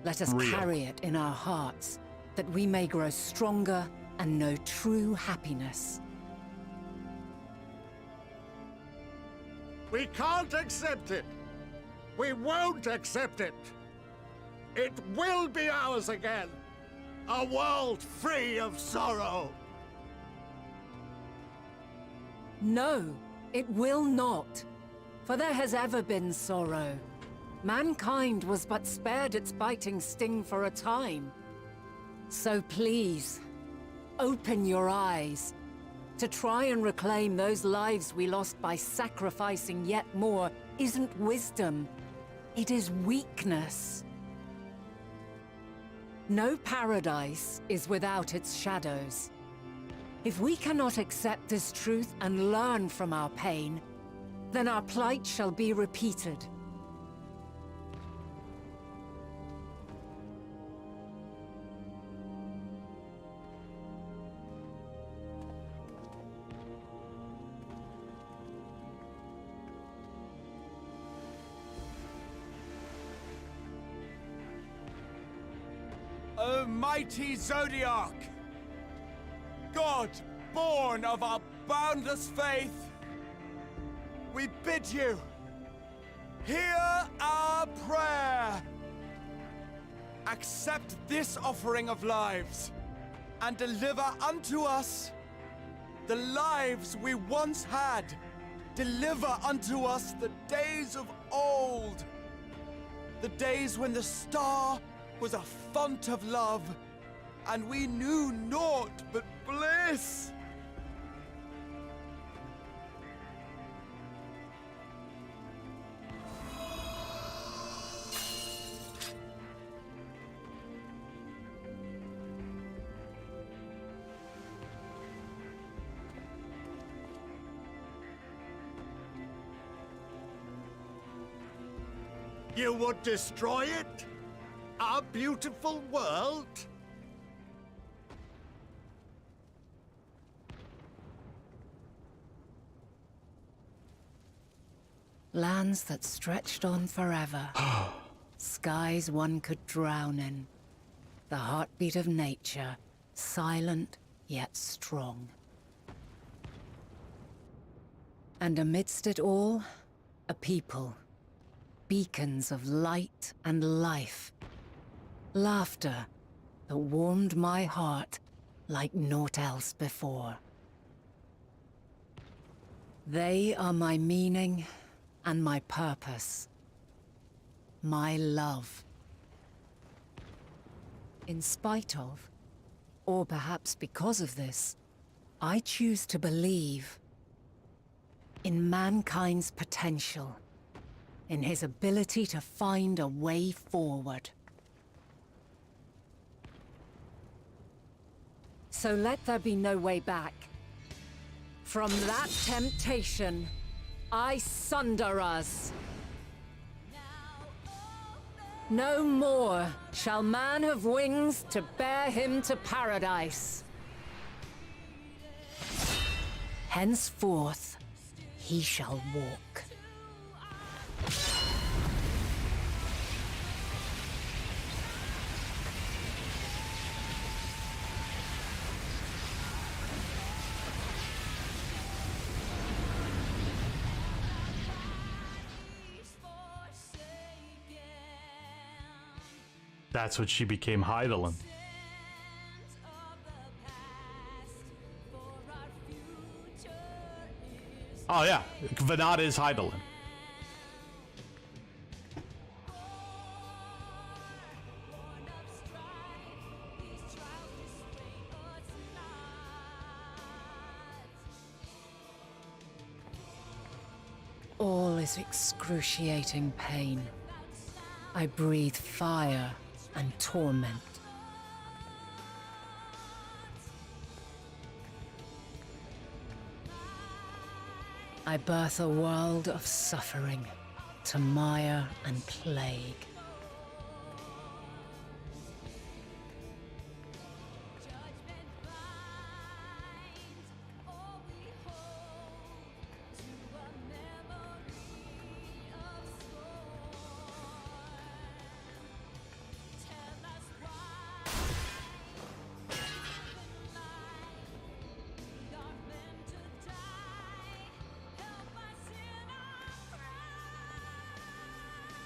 Let us real. carry it in our hearts, that we may grow stronger and know true happiness. We can't accept it. We won't accept it. It will be ours again. A world free of sorrow. No, it will not. For there has ever been sorrow. Mankind was but spared its biting sting for a time. So please, open your eyes. To try and reclaim those lives we lost by sacrificing yet more isn't wisdom. It is weakness. No paradise is without its shadows. If we cannot accept this truth and learn from our pain, then our plight shall be repeated. O mighty Zodiark! God, born of our boundless faith, we bid you, hear our prayer. Accept this offering of lives, and deliver unto us the lives we once had. Deliver unto us the days of old, the days when the star was a font of love, and we knew naught but bliss. You would destroy it? Our beautiful world? Lands that stretched on forever. Skies one could drown in. The heartbeat of nature, silent yet strong. And amidst it all, a people. Beacons of light and life. Laughter that warmed my heart like naught else before. They are my meaning and my purpose. My love. In spite of, or perhaps because of this, I choose to believe in mankind's potential. In his ability to find a way forward. So let there be no way back. From that temptation, I sunder us. No more shall man have wings to bear him to paradise. Henceforth, he shall walk. That's what she became Hydaelyn. Oh yeah, Vanada is Hydaelyn. All is excruciating pain. I breathe fire and torment. I birth a world of suffering to mire and plague.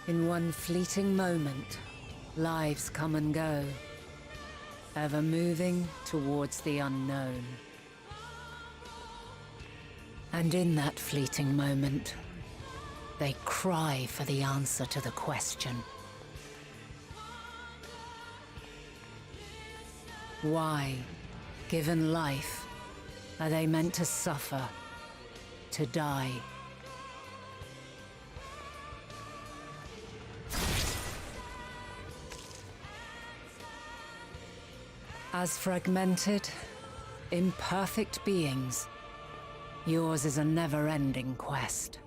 In one fleeting moment, lives come and go, ever moving towards the unknown. And in that fleeting moment, they cry for the answer to the question. Why, given life, are they meant to suffer, to die? As fragmented, imperfect beings, yours is a never-ending quest.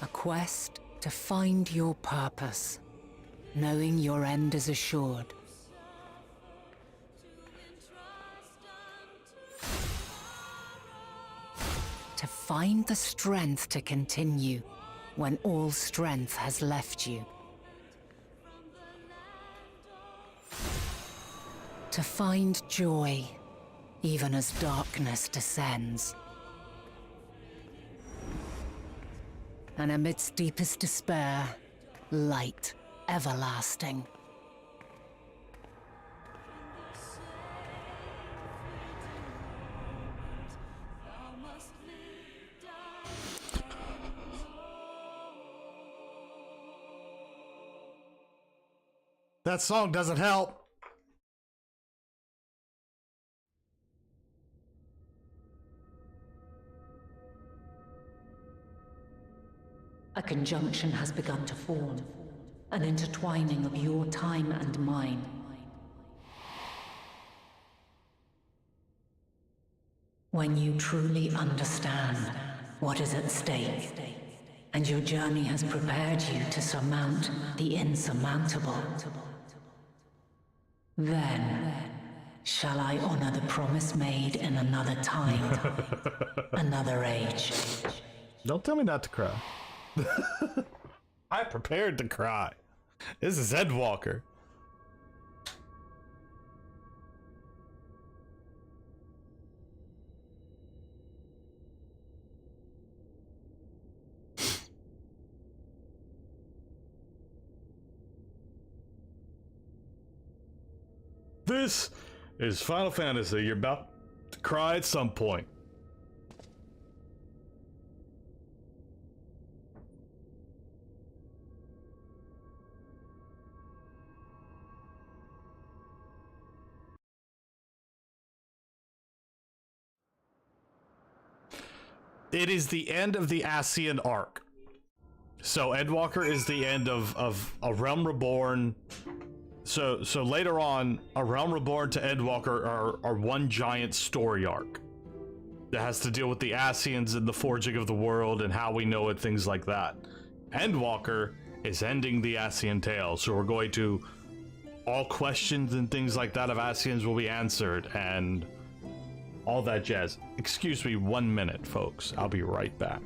A quest to find your purpose, knowing your end is assured. To find the strength to continue when all strength has left you. To find joy even as darkness descends. And amidst deepest despair, light everlasting. That song doesn't help. A conjunction has begun to form, an intertwining of your time and mine. When you truly understand what is at stake, and your journey has prepared you to surmount the insurmountable, then shall I honor the promise made in another time, another age. Don't tell me not to cry. I'm prepared to cry. This is Endwalker. This is Final Fantasy. You're about to cry at some point. It is the end of the Ascian arc. So Endwalker is the end of A Realm Reborn. So later on, A Realm Reborn to Endwalker are one giant story arc that has to deal with the Ascians and the forging of the world and how we know it, things like that. Endwalker is ending the Ascian tale, so we're going to all questions and things like that of Ascians will be answered and all that jazz. Excuse me 1 minute, folks. I'll be right back.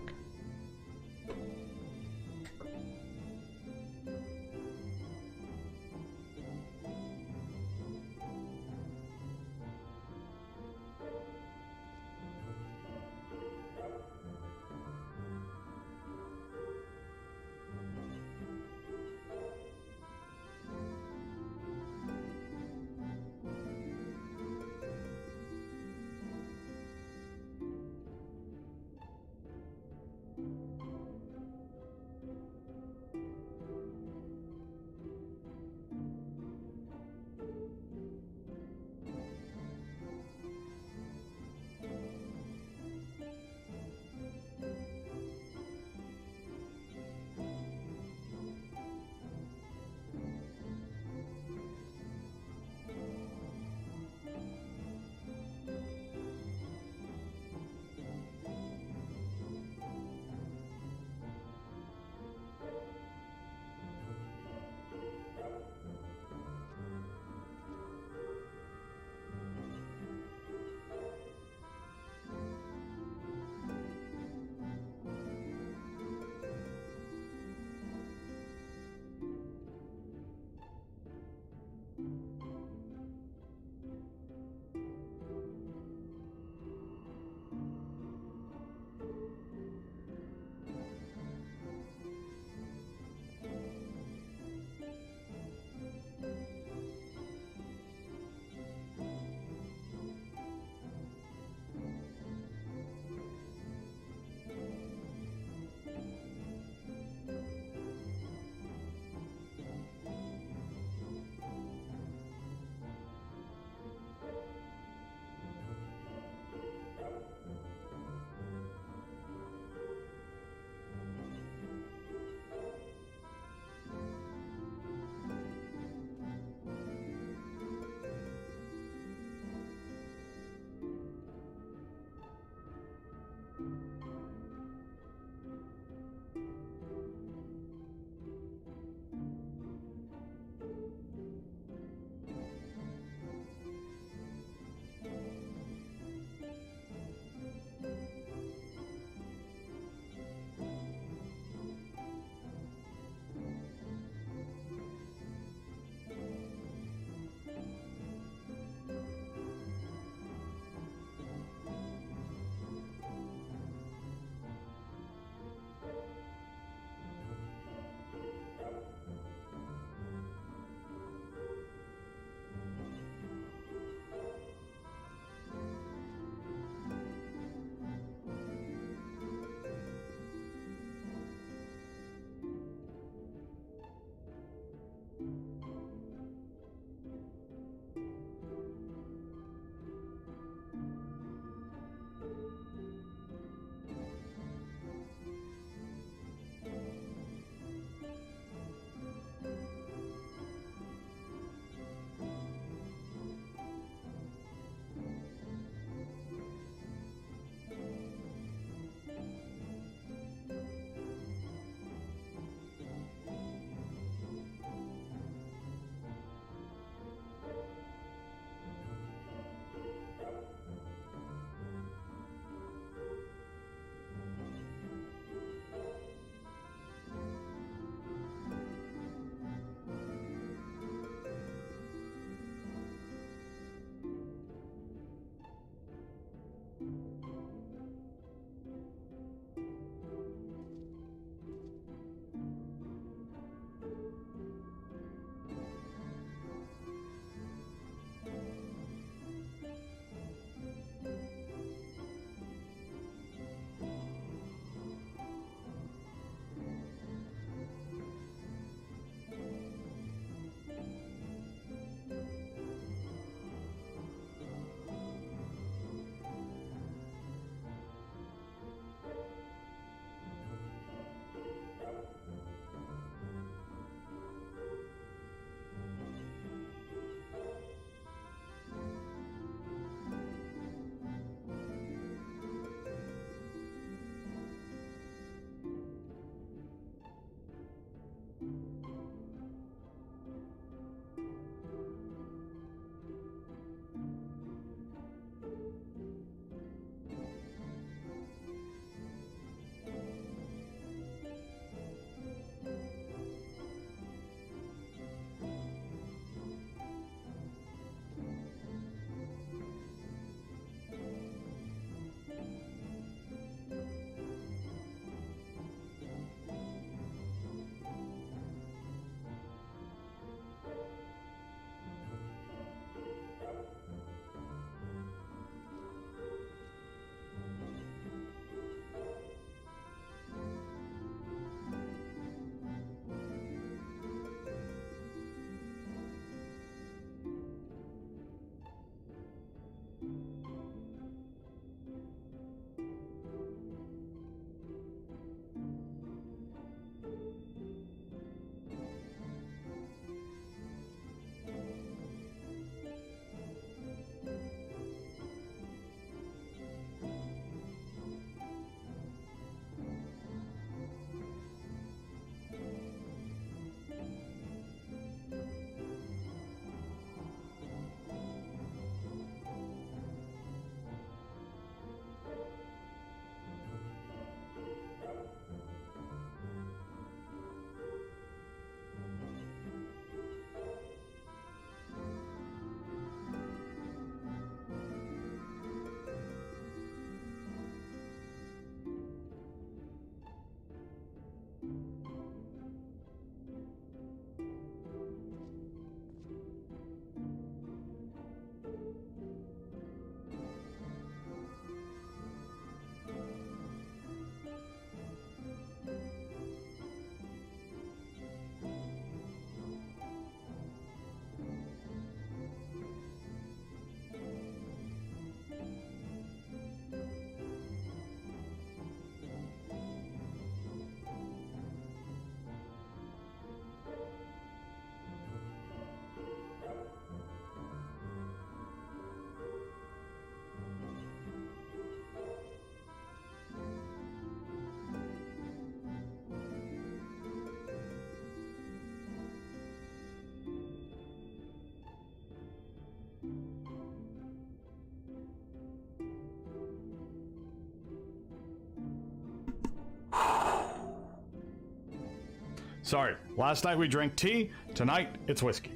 Sorry, last night we drank tea, tonight it's whiskey.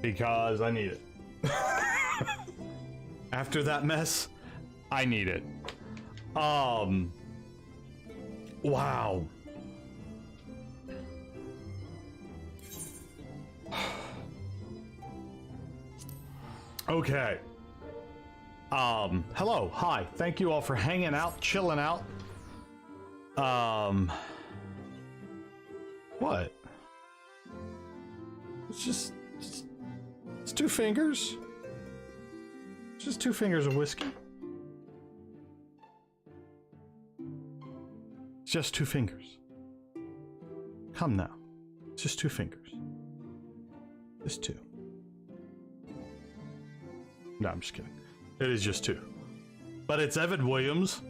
Because I need it. After that mess, I need it. Wow. Okay. Hello, hi. Thank you all for hanging out, chilling out. What? It's it's 2 fingers. Just 2 fingers of whiskey. It's just 2 fingers. Come now. It's just 2 fingers. Just 2. No, I'm just kidding. It is just 2. But it's Evan Williams,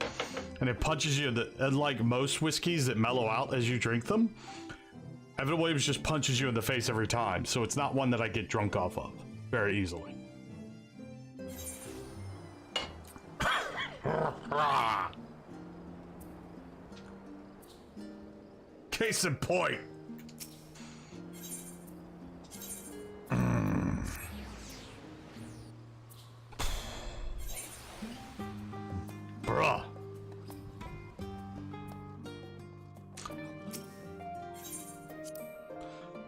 and it punches you, unlike most whiskeys that mellow out as you drink them, Evan Williams just punches you in the face every time, so it's not one that I get drunk off of very easily. Case in point. Bruh.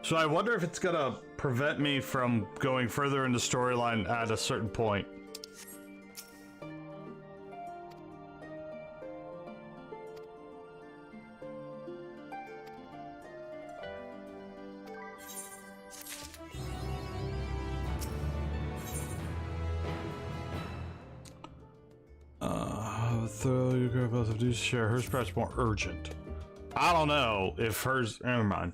So I wonder if it's gonna prevent me from going further in the storyline at a certain point. Do share hers perhaps more urgent. I don't know if hers. Never mind.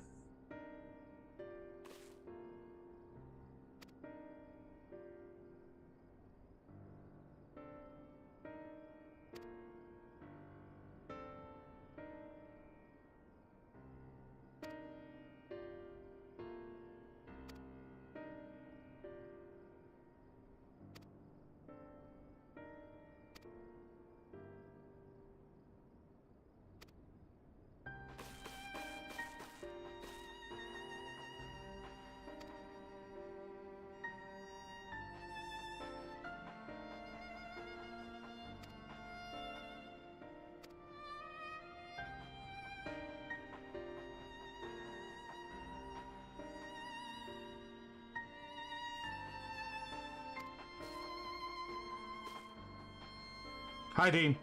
Hi, Dean.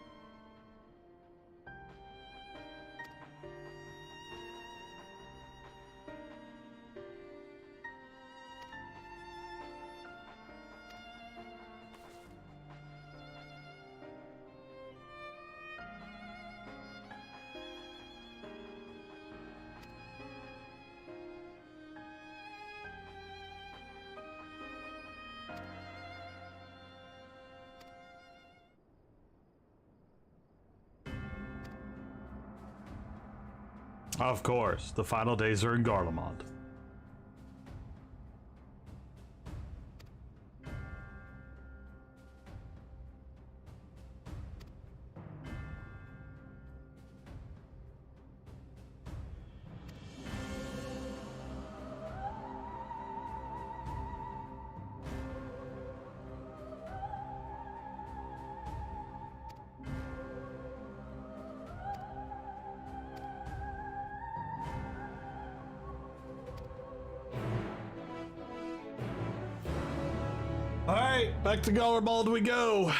Of course, the final days are in Garlemald. Alright, back to Garlemald we go.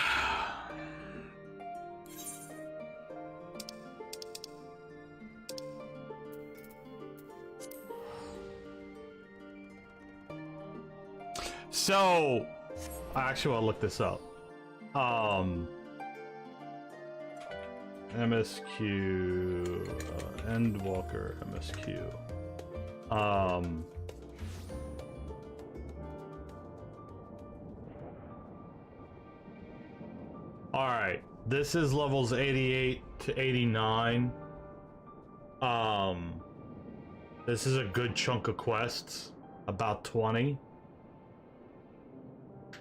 So, I actually want to look this up. MSQ, Endwalker, MSQ. Alright, this is levels 88 to 89. This is a good chunk of quests, about 20.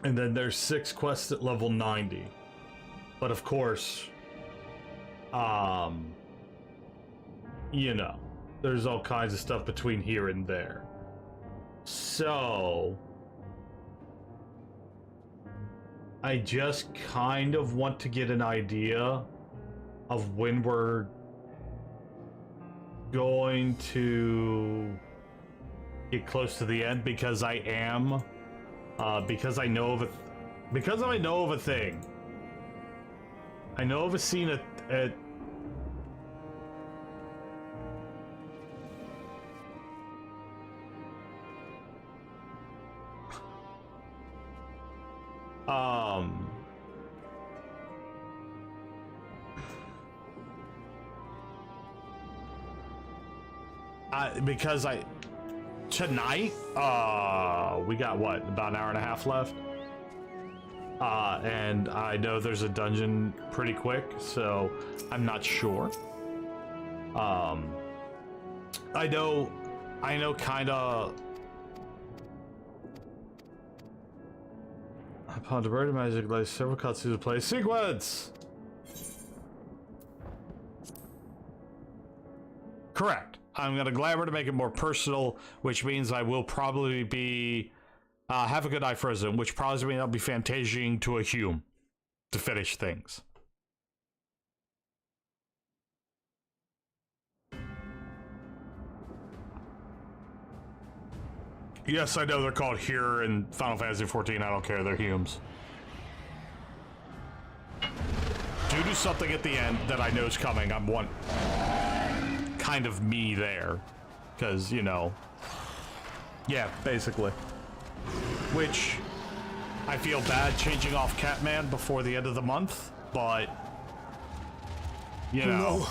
And then there's 6 quests at level 90. But of course, you know, there's all kinds of stuff between here and there. So I just kind of want to get an idea of when we're going to get close to the end, because I am, because I know of a thing. I know of a scene at because tonight, we got what, about an hour and a half left? And I know there's a dungeon pretty quick, so I'm not sure. I know kinda. Upon diverted magic, like several cutscenes to play sequence. Correct. I'm gonna glamour to make it more personal, which means I will probably be have a good eye frozen, which probably means I'll be fantasiaing to a Hume to finish things. Yes, I know they're called here in Final Fantasy XIV. I don't care. They're Humes. Do something at the end that I know is coming. I'm one kind of me there, because, you know, yeah, basically. Which I feel bad changing off Catman before the end of the month, but you know.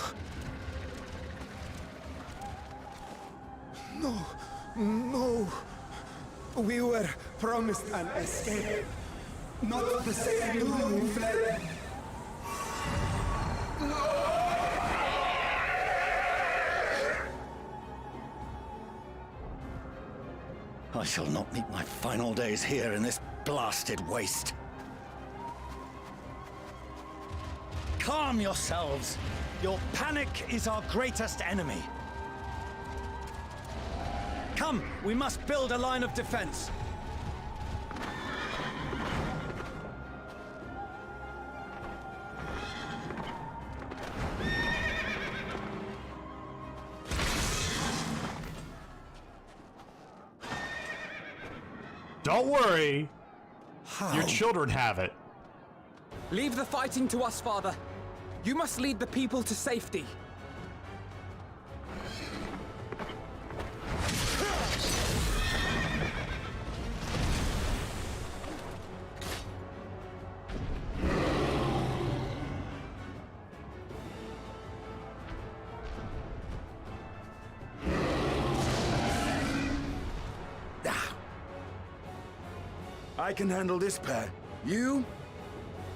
No. We were promised an escape. Not the same room we fled. I shall not meet my final days here in this blasted waste. Calm yourselves. Your panic is our greatest enemy. Come, we must build a line of defense. Don't worry. Your children have it. Leave the fighting to us, Father. You must lead the people to safety. I can handle this pair. You?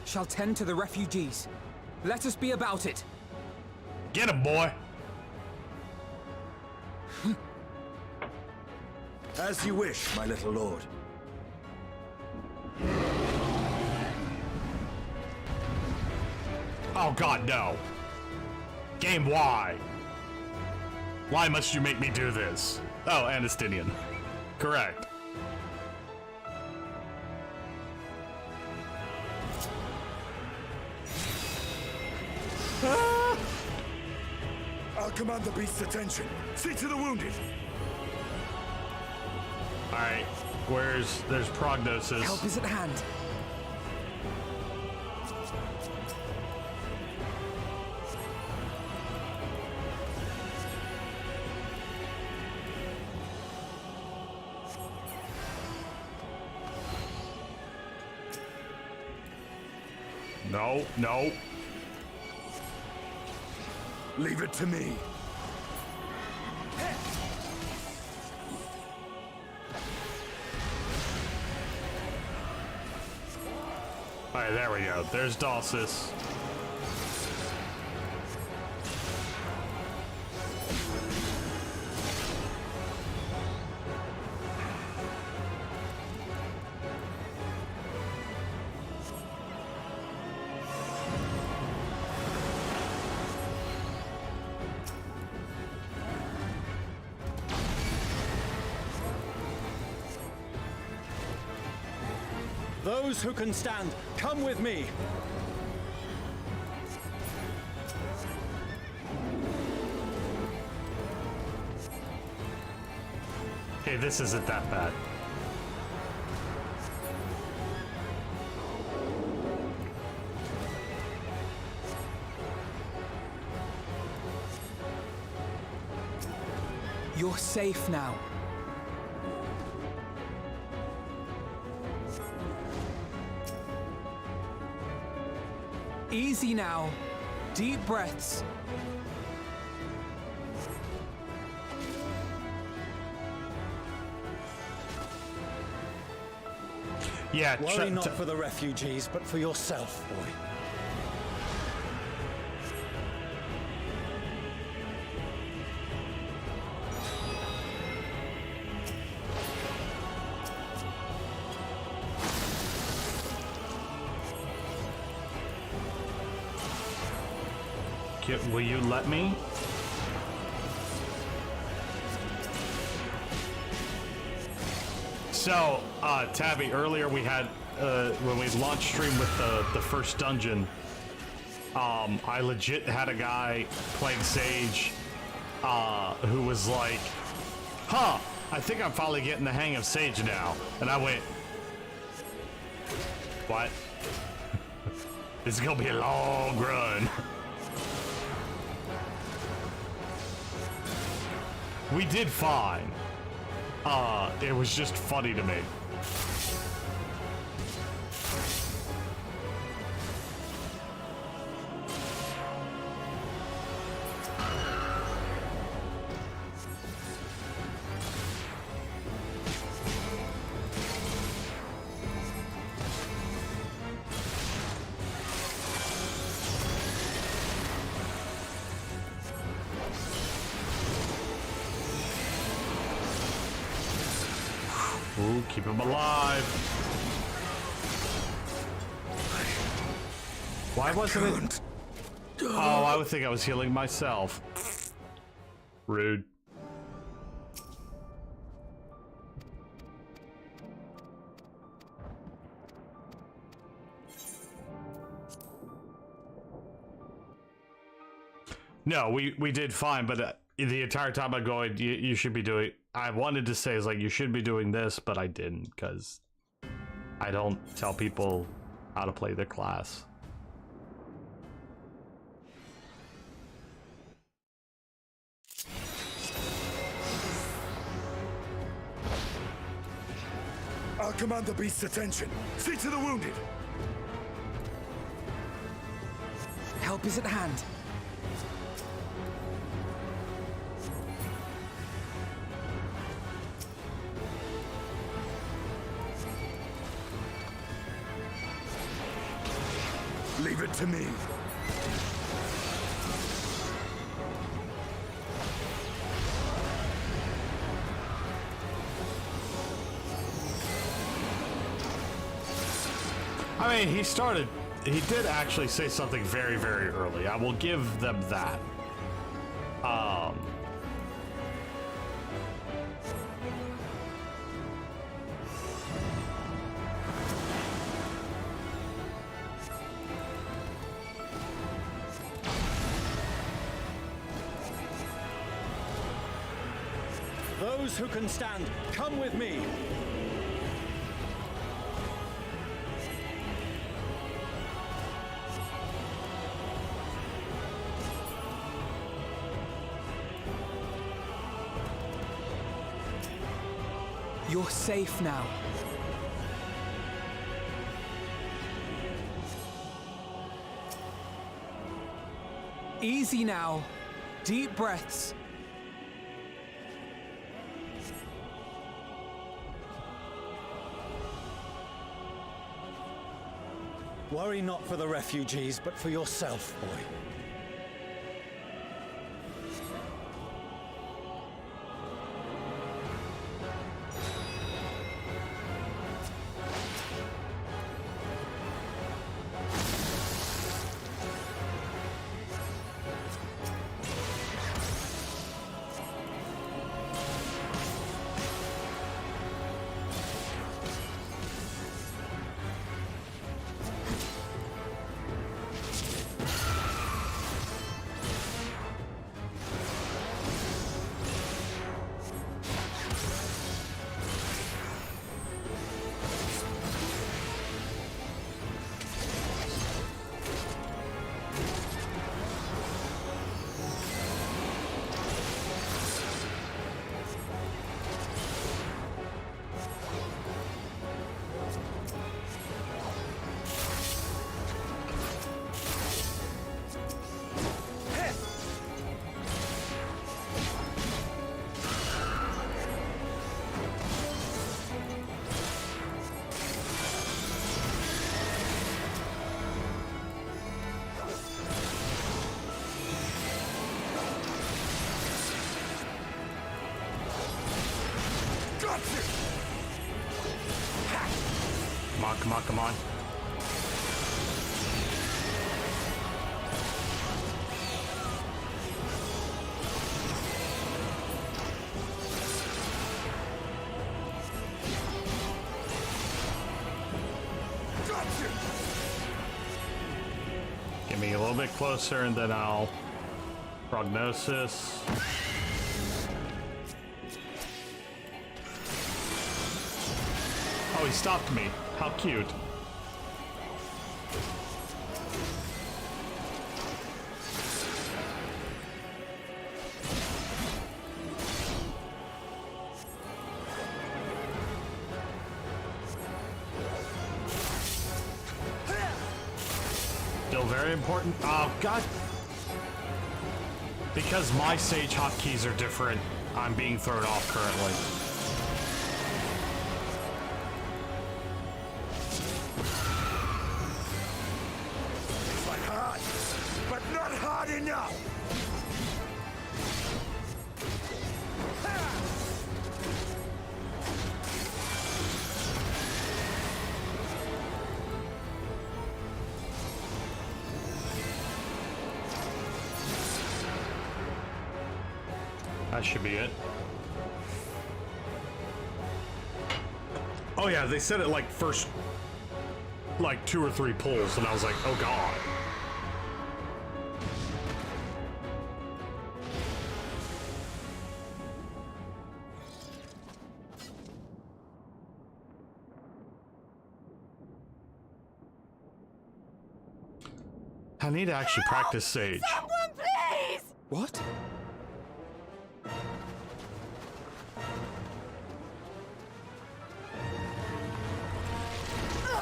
Shall tend to the refugees. Let us be about it. Get him, boy. As you wish, my little lord. Oh God, no. Game, why? Why must you make me do this? Oh, Anastinian. Correct. I'll command the beast's attention. See to the wounded. Alright, there's prognosis. Help is at hand. No. Leave it to me. Alright, there we go. There's Dalsis. Those who can stand, come with me! Okay, this isn't that bad. You're safe now. Easy now. Deep breaths. Yeah, Worry not for the refugees, but for yourself, boy. Will you let me? So, Tabby, earlier we had, when we launched stream with the first dungeon, I legit had a guy playing Sage, who was like, huh, I think I'm finally getting the hang of Sage now. And I went, what? This is gonna be a long run. We did fine. It was just funny to me. Ooh, keep him alive. Why wasn't it? Oh, I would think I was healing myself. Rude. No, we did fine, but the entire time I'm going, you should be doing. I wanted to say is like you should be doing this, but I didn't because I don't tell people how to play their class. I'll command the beast's attention. See to the wounded. Help is at hand. Leave it to me. I mean, he did actually say something very, very early. I will give them that. Those who can stand, come with me. You're safe now. Easy now. Deep breaths. Worry not for the refugees, but for yourself, boy. Come on, come on, come on. Get me a little bit closer and then I'll prognosis. Oh, he stopped me. How cute. Still very important. Oh, God. Because my Sage hotkeys are different, I'm being thrown off currently. But not hard enough! That should be it. Oh yeah, they said it like first, like 2 or 3 pulls, and I was like, oh God. I need to actually practice Sage. Someone, please! What? No.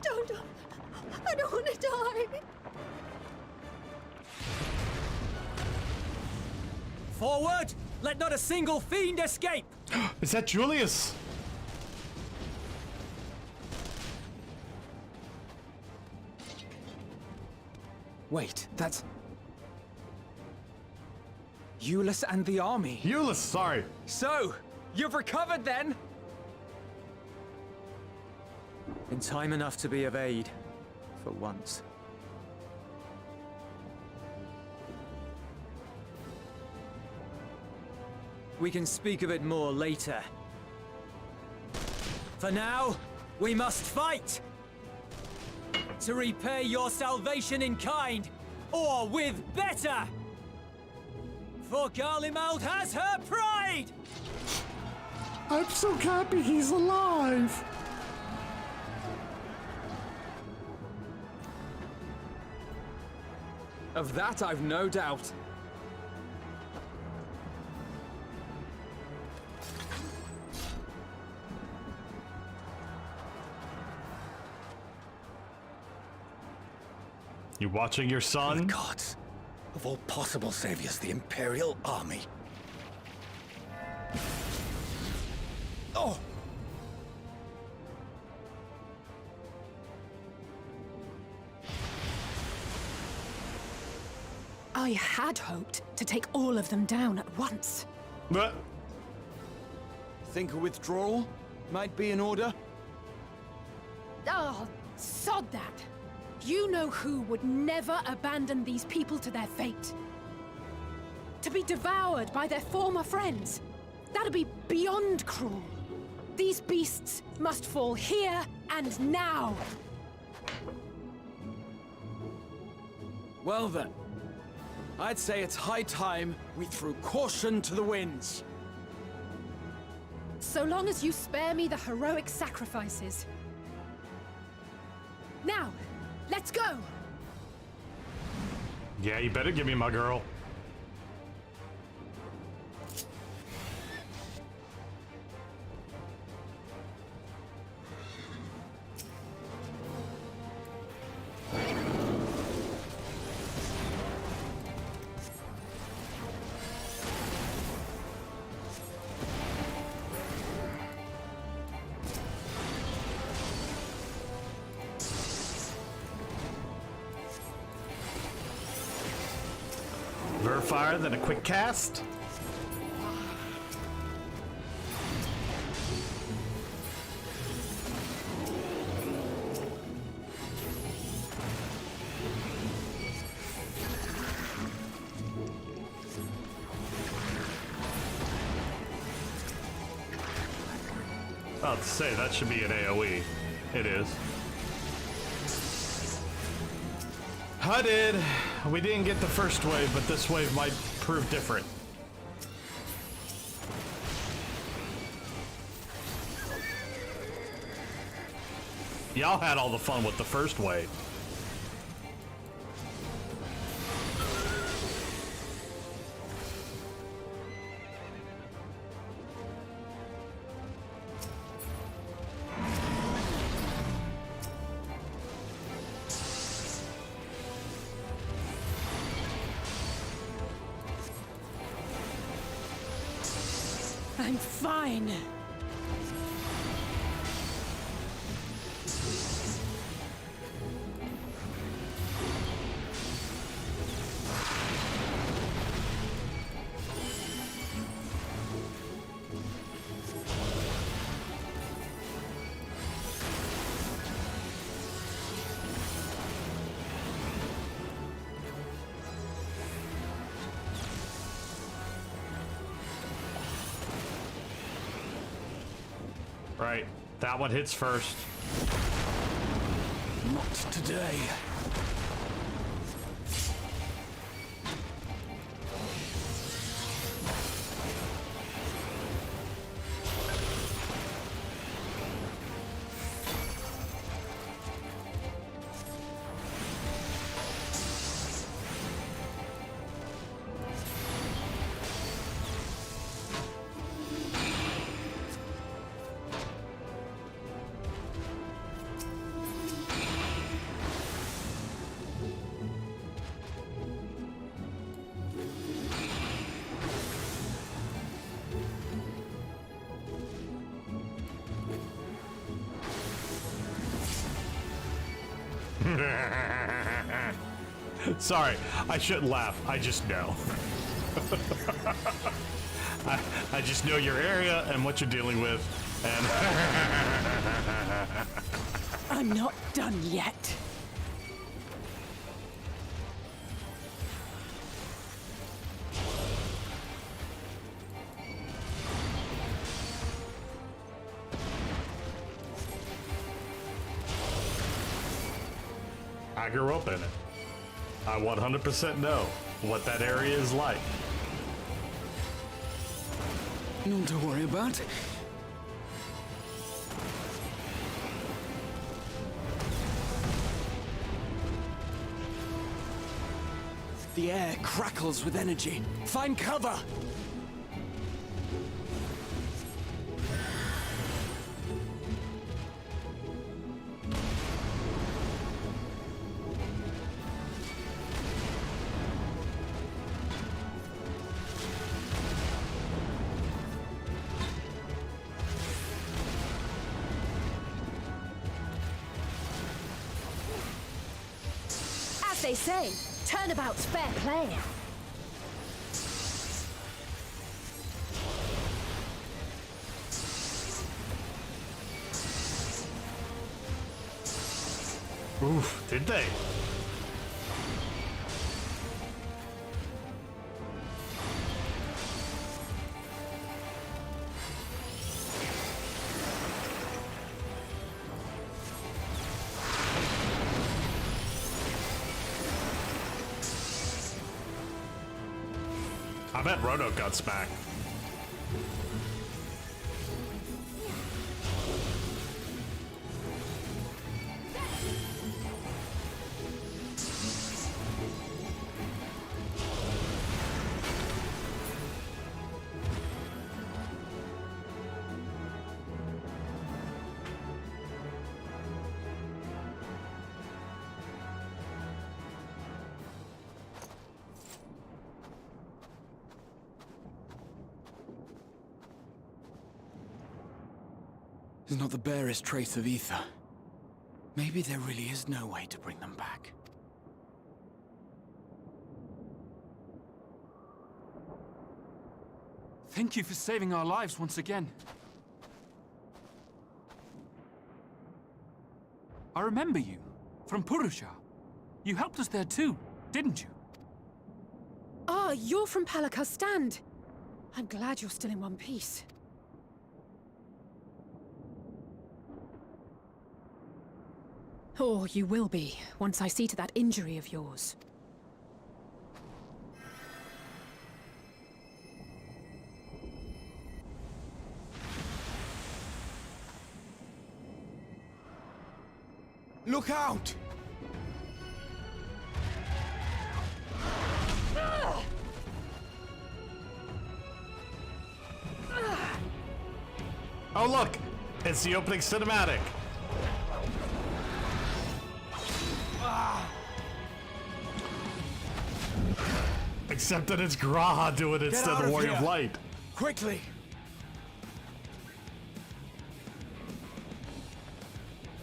Don't. I don't want to die. Forward! Let not a single fiend escape! Is that Julius? Wait, that's... Euless and the army. Euless, sorry. So, you've recovered then? In time enough to be of aid, for once. We can speak of it more later. For now, we must fight! To repay your salvation in kind, or with better! For Garlemald has her pride! I'm so happy he's alive! Of that I've no doubt. You watching your son? The gods. Of all possible saviors, the Imperial Army. Oh! I had hoped to take all of them down at once. What? Think a withdrawal might be in order? Oh, sod that. You know who would never abandon these people to their fate. To be devoured by their former friends. That'd be beyond cruel. These beasts must fall here and now. Well then, I'd say it's high time we threw caution to the winds. So long as you spare me the heroic sacrifices. Now, let's go! Yeah, you better give me my girl. purifier than a quick cast. I'll say that should be an AoE. It is. Hudded. We didn't get the first wave, but this wave might prove different. Y'all had all the fun with the first wave. I'm fine. Right, that one hits first. Not today. Sorry, I shouldn't laugh. I just know. I just know your area and what you're dealing with, and I'm not done yet. I grew up in it. I 100% know what that area is like. None to worry about. The air crackles with energy. Find cover! As they say, turnabout's fair play. Oof, did they? I bet Roto got smacked. There's not the barest trace of ether. Maybe there really is no way to bring them back. Thank you for saving our lives once again. I remember you, from Purusha. You helped us there too, didn't you? Ah, you're from Palaka's stand. I'm glad you're still in one piece. Or you will be, once I see to that injury of yours. Look out! Oh look! It's the opening cinematic! Except that it's Graha doing it instead of the Warrior of Light. Quickly!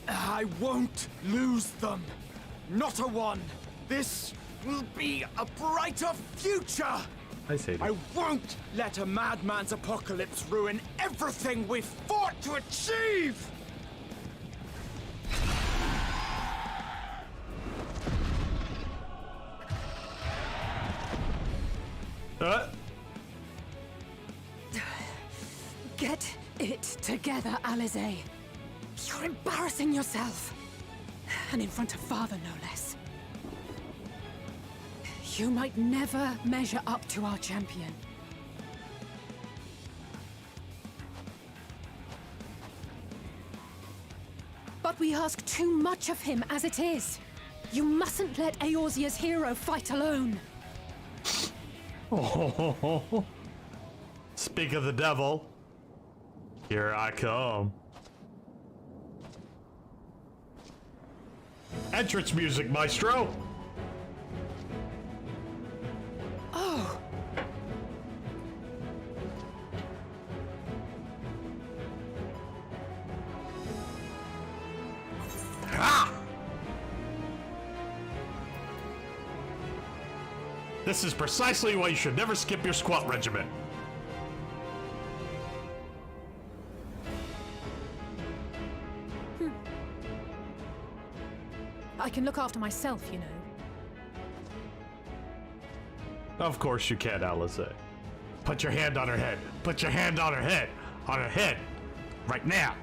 I won't lose them. Not a one. This will be a brighter future. I say. I won't let a madman's apocalypse ruin everything we've fought to achieve. Get it together, Alize. You're embarrassing yourself. And in front of Father, no less. You might never measure up to our champion. But we ask too much of him as it is. You mustn't let Eorzea's hero fight alone. Oh, speak of the devil. Here I come. Entrance music, maestro. Oh. Ah! This is precisely why you should never skip your squat regimen. I can look after myself, you know. Of course you can, Alize. Put your hand on her head. Put your hand on her head. On her head. Right now.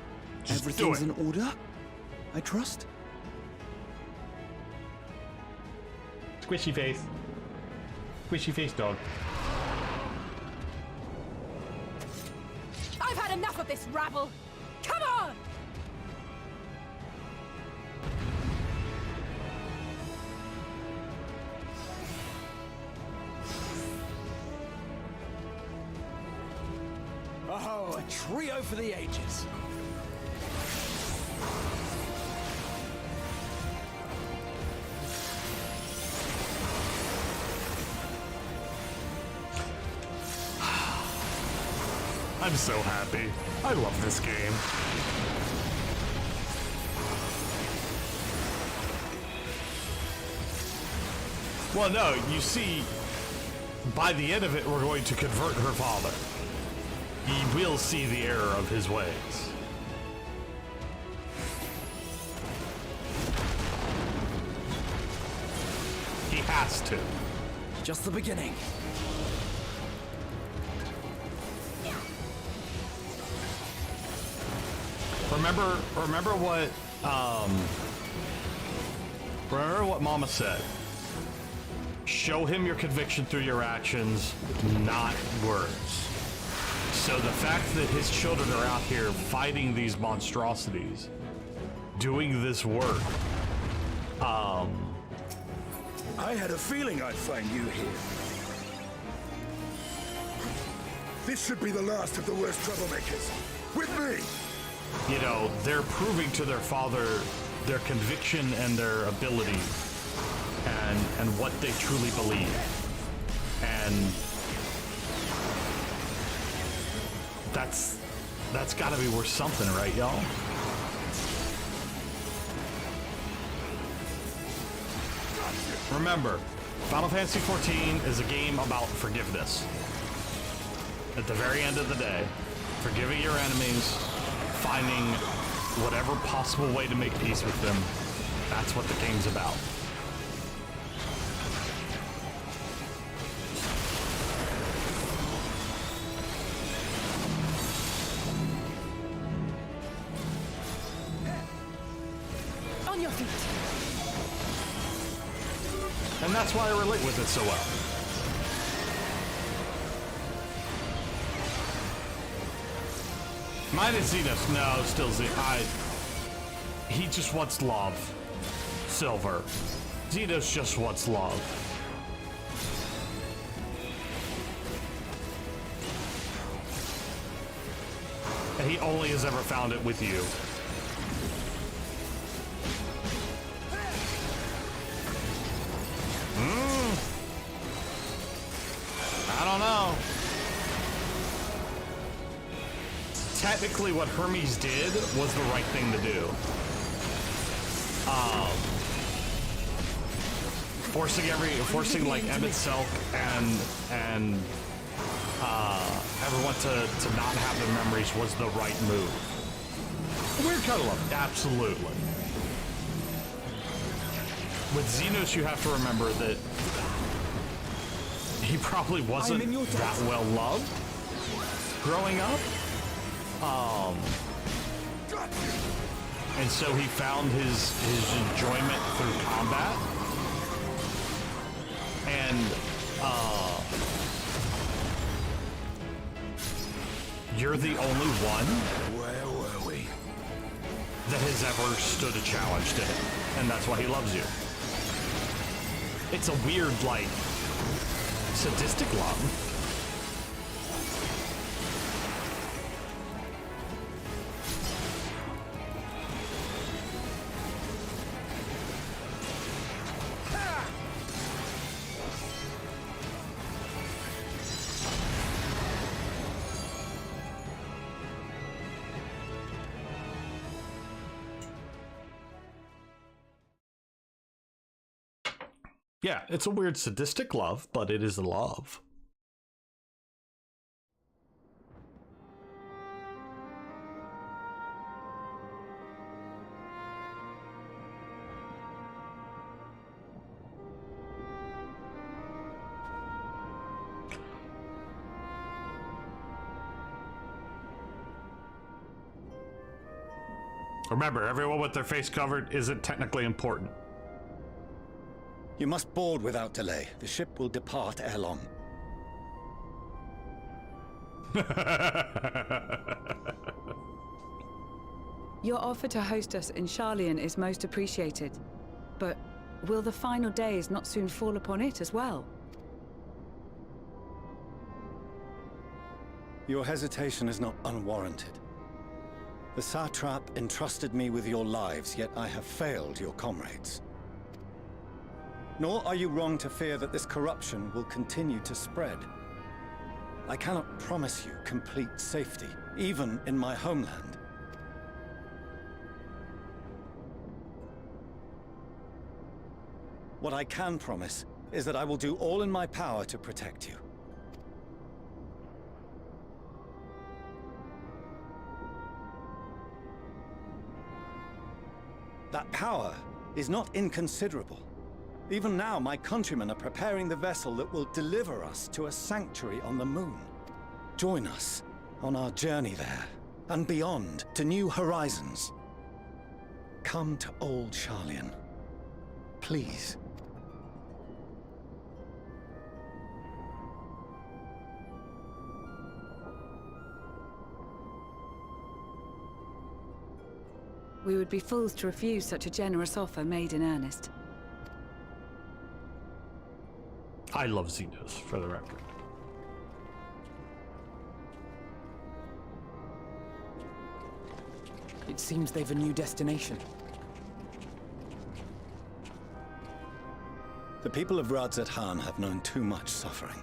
Just Everything's do it. in order? I trust? Squishy face. Squishy face dog. I've had enough of this rabble! Come on! Oh, a trio for the ages. I'm so happy. I love this game. Well, no, you see, by the end of it, we're going to convert her father. He will see the error of his ways. He has to. Just the beginning. Remember what Mama said. Show him your conviction through your actions, not words. So the fact that his children are out here fighting these monstrosities, doing this work, I had a feeling I'd find you here. This should be the last of the worst troublemakers. With me! you know, they're proving to their father their conviction and their ability and what they truly believe. And that's gotta be worth something, right, y'all? Remember, Final Fantasy XIV is a game about forgiveness. At the very end of the day, forgiving your enemies, finding whatever possible way to make peace with them, that's what the game's about. On your feet. And that's why I relate with it so well. Mine is Xenos. No, still he just wants love. Silver. Xenos just wants love. And he only has ever found it with you. I don't know. Technically, what Hermes did was the right thing to do. Forcing like Emmett Silk and everyone to not have their memories was the right move. Weird kind of love, absolutely. With Xenos, you have to remember that he probably wasn't that well loved growing up. And so he found his enjoyment through combat. And you're the only one Where were we? that has ever stood a challenge to him. And that's why he loves you. It's a weird, like, sadistic love. Yeah, it's a weird sadistic love, but it is a love. Remember, everyone with their face covered isn't technically important. You must board without delay. The ship will depart ere long. Your offer to host us in Sharlayan is most appreciated. But will the final days not soon fall upon it as well? Your hesitation is not unwarranted. The satrap entrusted me with your lives, yet I have failed your comrades. Nor are you wrong to fear that this corruption will continue to spread. I cannot promise you complete safety, even in my homeland. What I can promise is that I will do all in my power to protect you. That power is not inconsiderable. Even now, my countrymen are preparing the vessel that will deliver us to a sanctuary on the moon. Join us on our journey there, and beyond, to new horizons. Come to old Sharlayan. Please. We would be fools to refuse such a generous offer made in earnest. I love Xenos, for the record. It seems they've a new destination. The people of Radzat-Han have known too much suffering.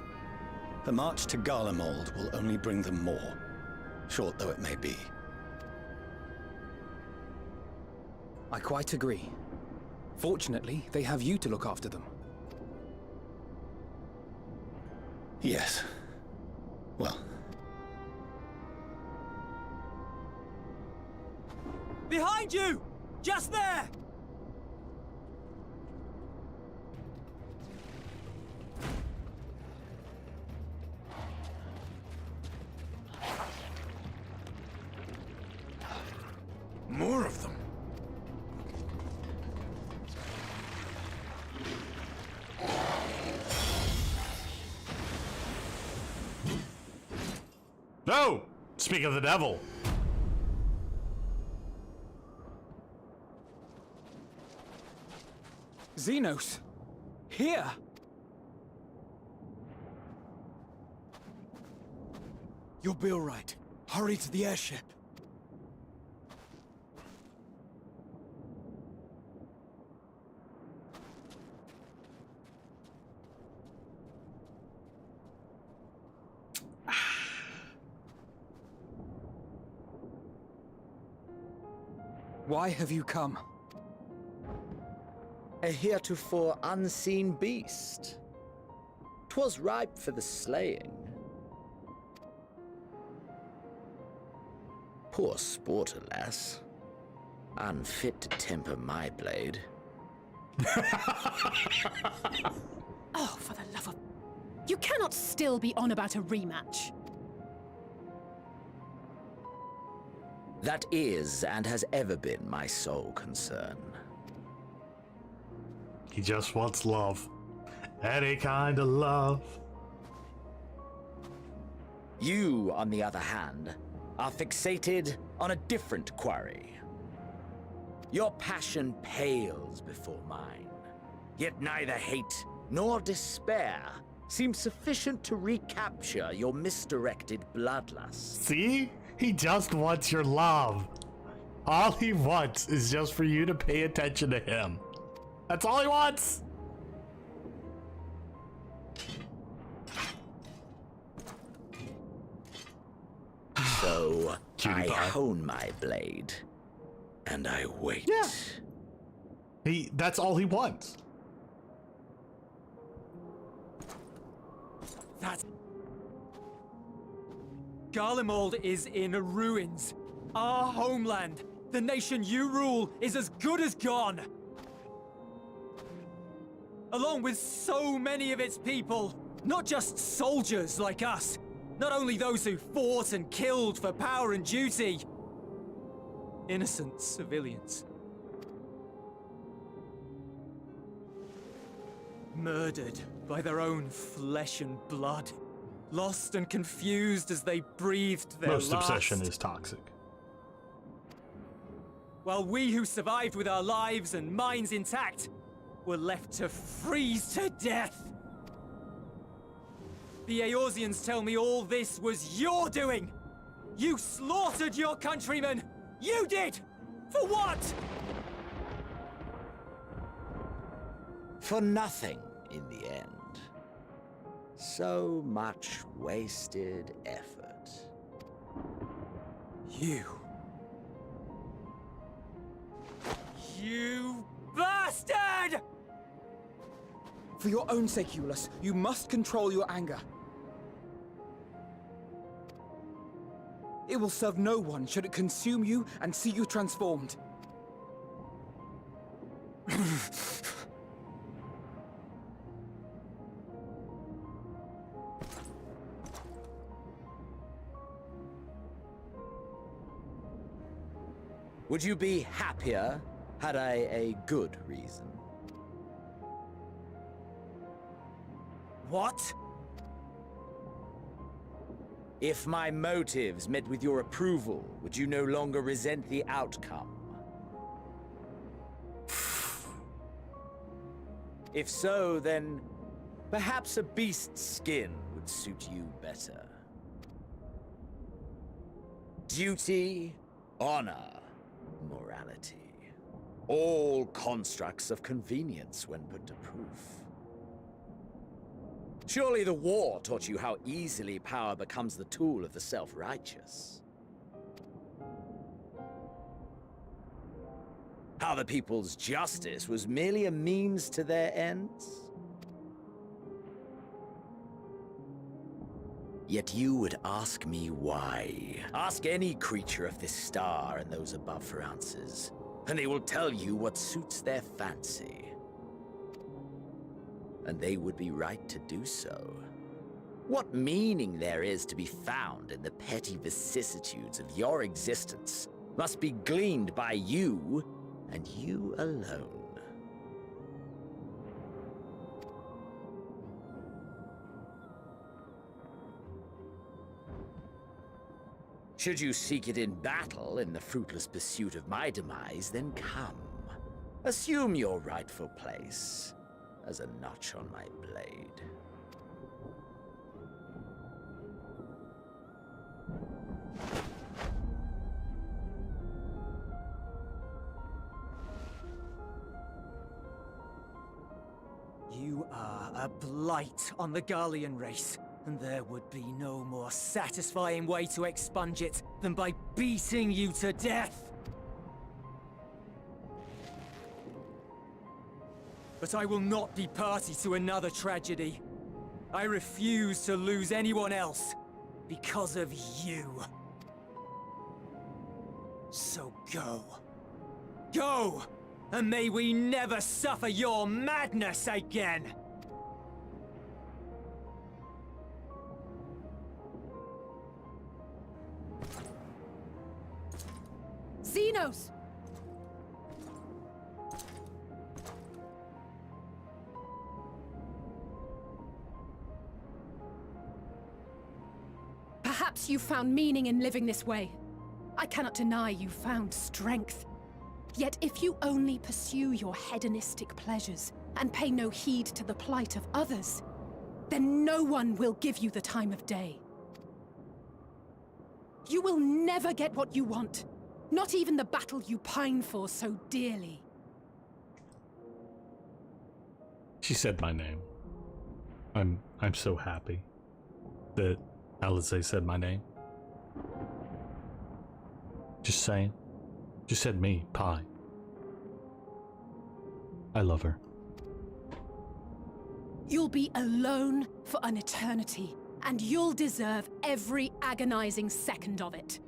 The march to Garlemald will only bring them more, short though it may be. I quite agree. Fortunately, they have you to look after them. Yes. Well, Behind you! Just there! More of them. No! Speak of the devil. Xenos! Here! You'll be all right. Hurry to the airship. Why have you come? A heretofore unseen beast. 'Twas ripe for the slaying. Poor sport, alas. Unfit to temper my blade. Oh, for the love of... You cannot still be on about a rematch. That is and has ever been my sole concern. He just wants love. Any kind of love. You, on the other hand, are fixated on a different quarry. Your passion pales before mine, yet neither hate nor despair seem sufficient to recapture your misdirected bloodlust. See? He just wants your love. All he wants is just for you to pay attention to him. That's all he wants. So I hone my blade, and I wait. Yeah. That's all he wants. That... Garlemald is in ruins. Our homeland, the nation you rule, is as good as gone. Along with so many of its people. Not just soldiers like us. Not only those who fought and killed for power and duty. Innocent civilians. Murdered by their own flesh and blood. Lost and confused as they breathed their Most last. obsession is toxic. While we who survived with our lives and minds intact were left to freeze to death. The Eorzeans tell me all this was your doing! You slaughtered your countrymen! You did! For what? For nothing in the end. So much wasted effort. You bastard! For your own sake, Eulus, you must control your anger. It will serve no one should it consume you and see you transformed. Would you be happier had I a good reason? What? If my motives met with your approval, would you no longer resent the outcome? If so, then perhaps a beast's skin would suit you better. Duty, honor, morality. All constructs of convenience when put to proof. Surely the war taught you how easily power becomes the tool of the self-righteous. How the people's justice was merely a means to their ends. Yet you would ask me why. Ask any creature of this star and those above for answers, and they will tell you what suits their fancy. And they would be right to do so. What meaning there is to be found in the petty vicissitudes of your existence must be gleaned by you, and you alone. Should you seek it in battle in the fruitless pursuit of my demise, then come. Assume your rightful place as a notch on my blade. You are a blight on the Garlean race, and there would be no more satisfying way to expunge it than by beating you to death. But I will not be party to another tragedy. I refuse to lose anyone else because of you. So go. Go! And may we never suffer your madness again! Xenos! Perhaps you found meaning in living this way. I cannot deny you found strength. Yet if you only pursue your hedonistic pleasures and pay no heed to the plight of others, then no one will give you the time of day. You will never get what you want, not even the battle you pine for so dearly. She said my name. I'm so happy that Alize said my name. Just saying. Just said me, Pie. I love her. You'll be alone for an eternity, and you'll deserve every agonizing second of it.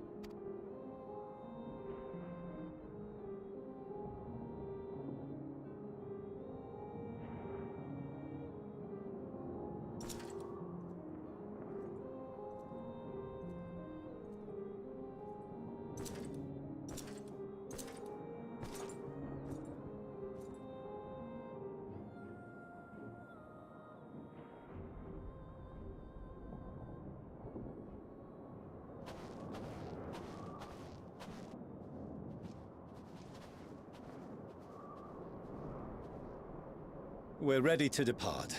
We're ready to depart.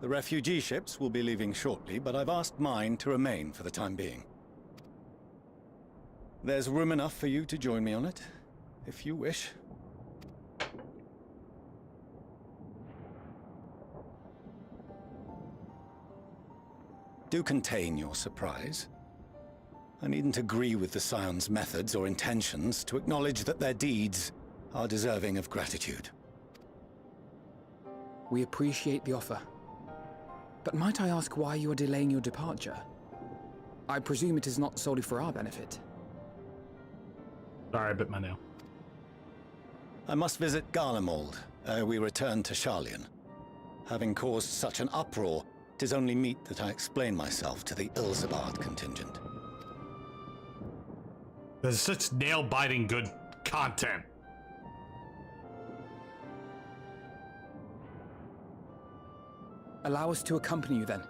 The refugee ships will be leaving shortly, but I've asked mine to remain for the time being. There's room enough for you to join me on it, if you wish. Do contain your surprise. I needn't agree with the Scion's methods or intentions to acknowledge that their deeds are deserving of gratitude. We appreciate the offer. But might I ask why you are delaying your departure? I presume it is not solely for our benefit. Sorry, I bit my nail. I must visit Garlemald ere we return to Sharlayan. Having caused such an uproar, 'tis only meet that I explain myself to the Ilsabard contingent. There's such nail-biting good content. Allow us to accompany you then.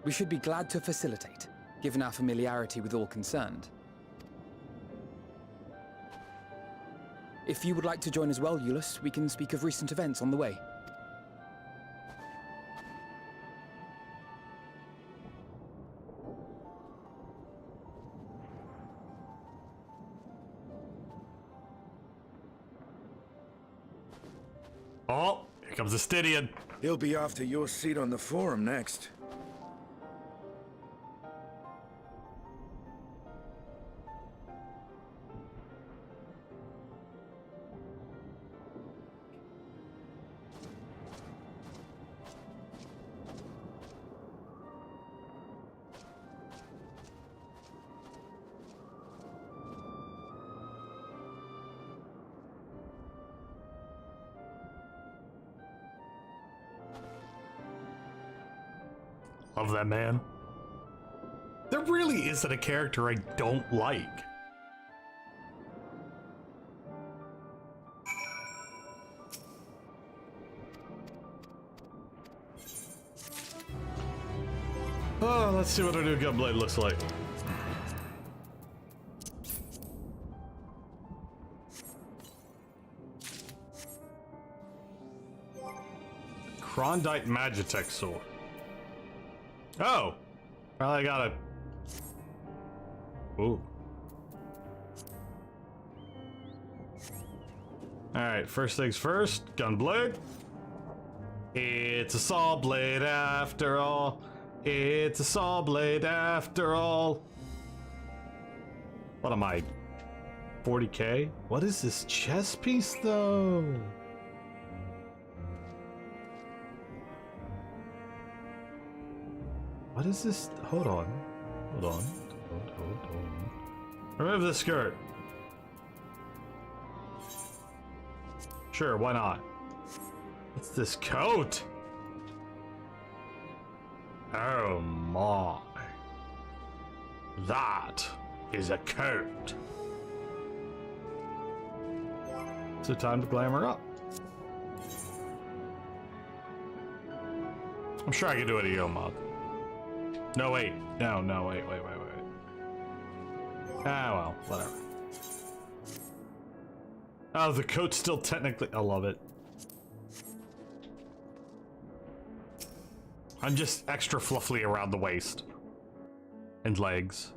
We should be glad to facilitate, given our familiarity with all concerned. If you would like to join as well, Eulus, we can speak of recent events on the way. Oh, here comes the Stydian. He'll be off to your seat on the forum next. Love that man. There really isn't a character I don't like. Oh, let's see what our new gunblade looks like. Krondite Magitech sword. Oh! Well, I got a... Ooh. Alright, first things first. Gunblade. It's a saw blade after all. It's a saw blade after all. What am I? 40k? What is this chess piece though? What is this? Hold on. Hold on. Hold. Remove the skirt. Sure, why not? What's this coat? Oh my. That is a coat. So time to glamour up. I'm sure I can do it a yo mod. No, wait. No, wait. Ah, well, whatever. Oh, the coat's still technically... I love it. I'm just extra fluffy around the waist. And legs.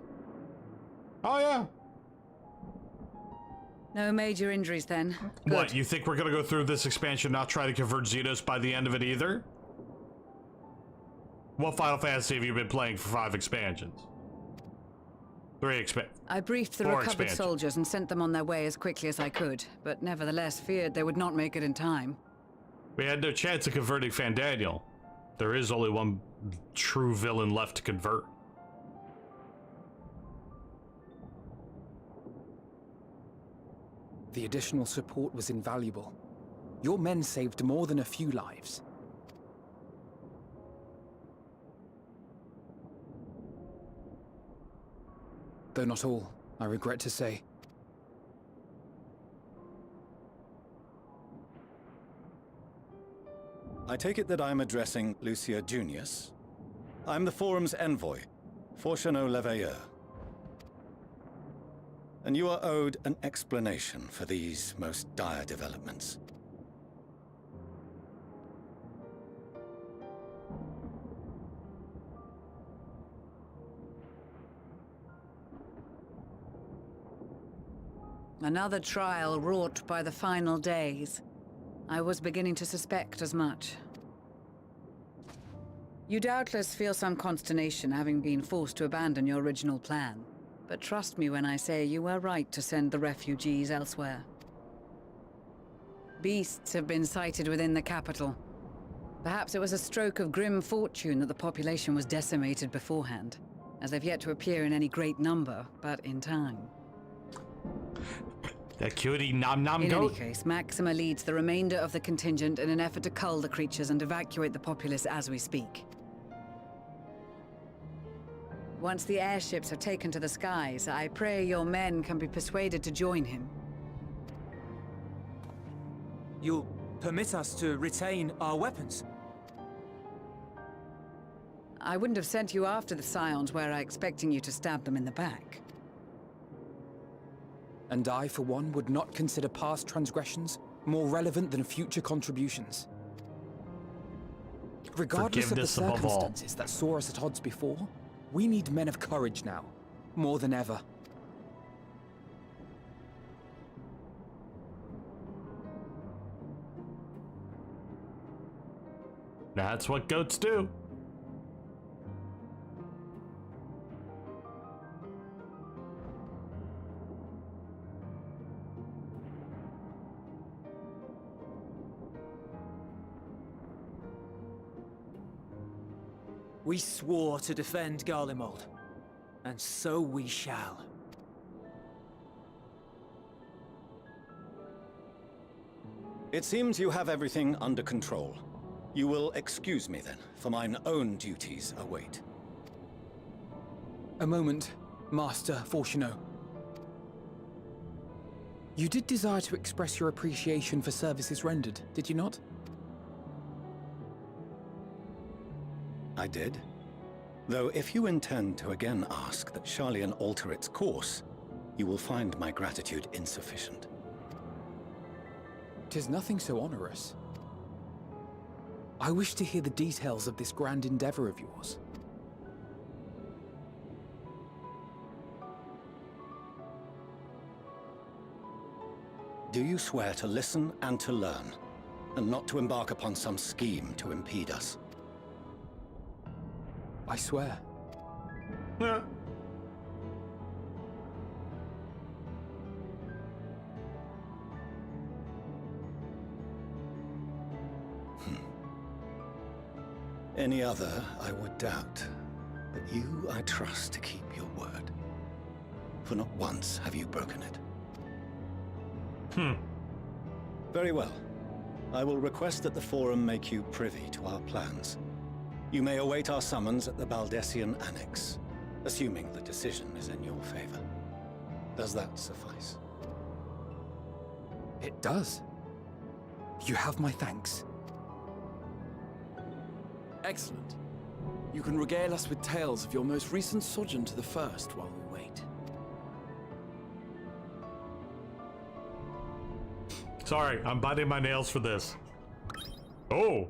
Oh, yeah. No major injuries then. Good. What, you think we're gonna go through this expansion and not try to convert Xenos by the end of it either? What Final Fantasy have you been playing for 5 expansions? 3 expansions. I briefed the recovered soldiers and sent them on their way as quickly as I could, but nevertheless feared they would not make it in time. We had no chance of converting Fandaniel. There is only one true villain left to convert. The additional support was invaluable. Your men saved more than a few lives. Though not all, I regret to say. I take it that I'm addressing Lucia Junius. I'm the Forum's envoy, Fortuneau Leveilleur. And you are owed an explanation for these most dire developments. Another trial wrought by the final days. I was beginning to suspect as much. You doubtless feel some consternation having been forced to abandon your original plan. But trust me when I say you were right to send the refugees elsewhere. Beasts have been sighted within the capital. Perhaps it was a stroke of grim fortune that the population was decimated beforehand, as they've yet to appear in any great number, but in time. That cutie nom-nom goat? In any case, Maxima leads the remainder of the contingent in an effort to cull the creatures and evacuate the populace as we speak. Once the airships are taken to the skies, I pray your men can be persuaded to join him. You'll permit us to retain our weapons? I wouldn't have sent you after the Scions were I expecting you to stab them in the back. And I, for one, would not consider past transgressions more relevant than future contributions. Regardless of the circumstances that saw us at odds before, we need men of courage now, more than ever. That's what goats do. We swore to defend Garlemald, and so we shall. It seems you have everything under control. You will excuse me then, for mine own duties await. A moment, Master Fortuno. You did desire to express your appreciation for services rendered, did you not? I did. Though if you intend to again ask that Charlian alter its course, you will find my gratitude insufficient. 'Tis nothing so onerous. I wish to hear the details of this grand endeavor of yours. Do you swear to listen and to learn, and not to embark upon some scheme to impede us? I swear. Yeah. Any other I would doubt, but you I trust to keep your word. For not once have you broken it. Very well. I will request that the Forum make you privy to our plans. You may await our summons at the Baldessian Annex, assuming the decision is in your favor. Does that suffice? It does. You have my thanks. Excellent. You can regale us with tales of your most recent sojourn to the First while we wait. Sorry, I'm biting my nails for this. Oh!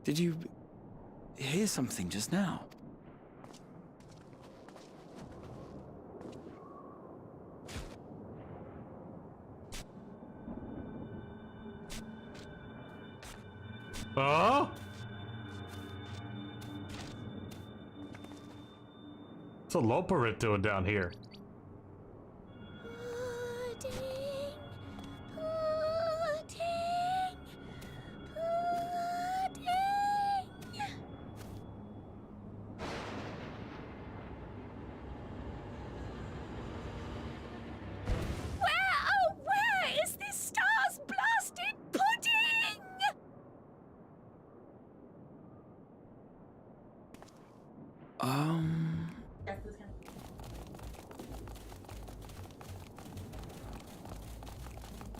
Did you hear something just now? Huh? What's a Loperit doing down here? Where is this star's blasted pudding?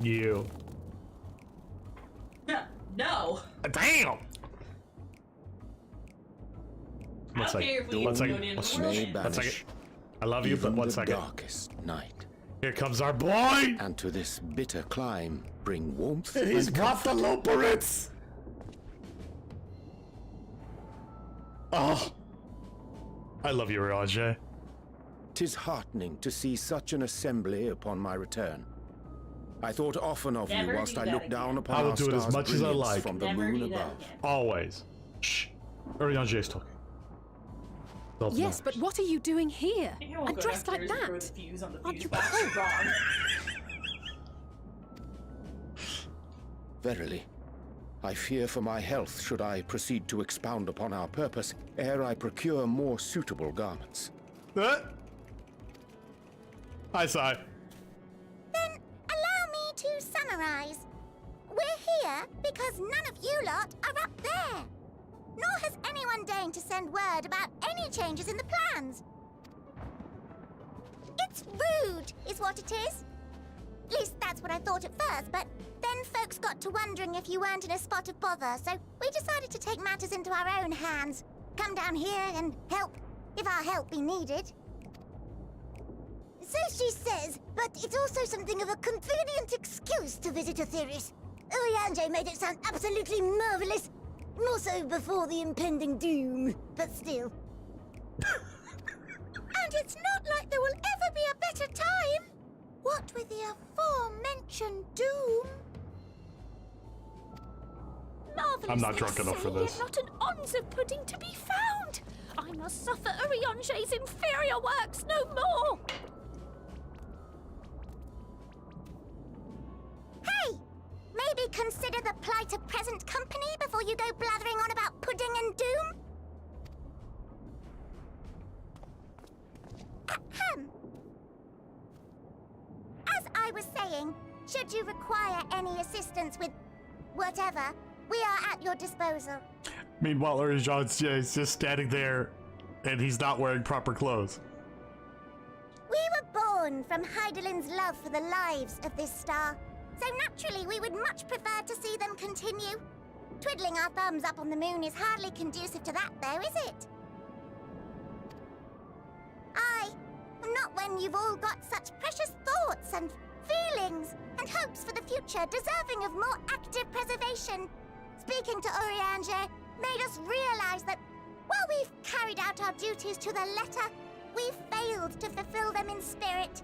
You. No. Damn! One second. care if we One get second. Union One for it. One second. I love you, but Even 1 the second. darkest night. Here comes our boy! And to this bitter clime bring warmth He's and brought the Loperits! Oh. I love you, Roger. 'Tis heartening to see such an assembly upon my return. I thought often of Never you whilst do I that looked down again. upon I will our do it as star's much as I brilliance like. from the Never moon do that above. again. Always. Shh. Ariange's talking. Don't Yes, know. but what are you doing here? You won't And go dressed like downstairs and throw that? the fuse on the Aren't fuse you box. cold? Wrong. Verily, I fear for my health should I proceed to expound upon our purpose ere I procure more suitable garments. Hi, Sai. Then allow me to summarize. We're here because none of you lot are up there. Nor has anyone deigned to send word about any changes in the plans. It's rude, is what it is. At least that's what I thought at first, but then folks got to wondering if you weren't in a spot of bother, so we decided to take matters into our own hands. Come down here and help, if our help be needed. So she says, but it's also something of a convenient excuse to visit Aetheris. Oriange made it sound absolutely marvelous. More so before the impending doom, but still. And it's not like there will ever be a better time. What with the aforementioned doom? Marvelous. I'm not drunk enough for this. Not an ounce of pudding to be found. I must suffer Oriange's inferior works no more. Hey! Maybe consider the plight of present company before you go blathering on about pudding and doom? Ahem. As I was saying, should you require any assistance with whatever, We are at your disposal. Meanwhile, Uriange is just standing there, and he's not wearing proper clothes. We were born from Hydaelyn's love for the lives of this star, so naturally we would much prefer to see them continue. Twiddling our thumbs up on the moon is hardly conducive to that, though, is it? Not when you've all got such precious thoughts and feelings and hopes for the future deserving of more active preservation. Speaking to Uriange made us realize that while we've carried out our duties to the letter, we've failed to fulfill them in spirit.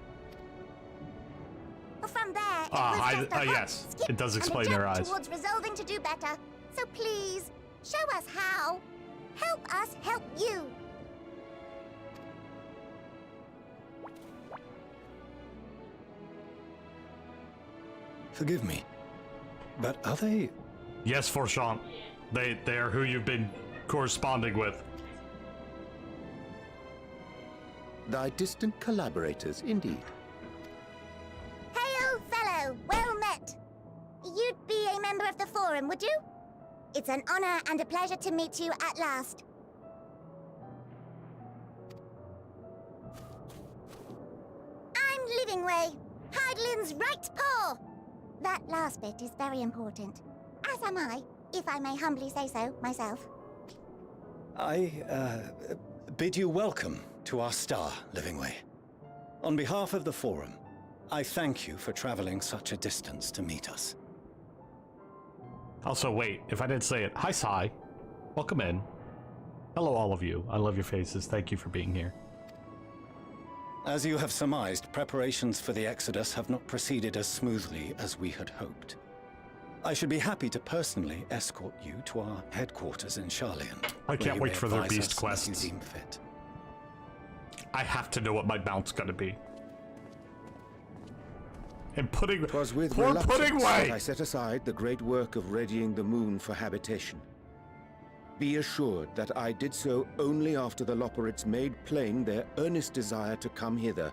From there, it was just a hop, yes, skip, it does and a explain jump their eyes. towards resolving to do better. So please, show us how. Help us help you. Forgive me, but are they... Yes, Forchant. They are who you've been corresponding with. Thy distant collaborators, indeed. Hail, fellow! Well met! You'd be a member of the Forum, would you? It's an honor and a pleasure to meet you at last. I'm Livingway, Hydaelyn's right paw! That last bit is very important. As am I, if I may humbly say so myself. I, bid you welcome to our star, Livingway. On behalf of the Forum, I thank you for traveling such a distance to meet us. Also, wait, if I didn't say it, hi, Sai. Welcome in. Hello, all of you. I love your faces. Thank you for being here. As you have surmised, preparations for the Exodus have not proceeded as smoothly as we had hoped. I should be happy to personally escort you to our headquarters in Sharlayan. I can't wait for their beast quests. quests. You deem fit. I have to know what my mount's gonna be. And Pudding... Twas with poor reluctance Pudding that Way! I set aside the great work of readying the moon for habitation. Be assured that I did so only after the Loperites made plain their earnest desire to come hither,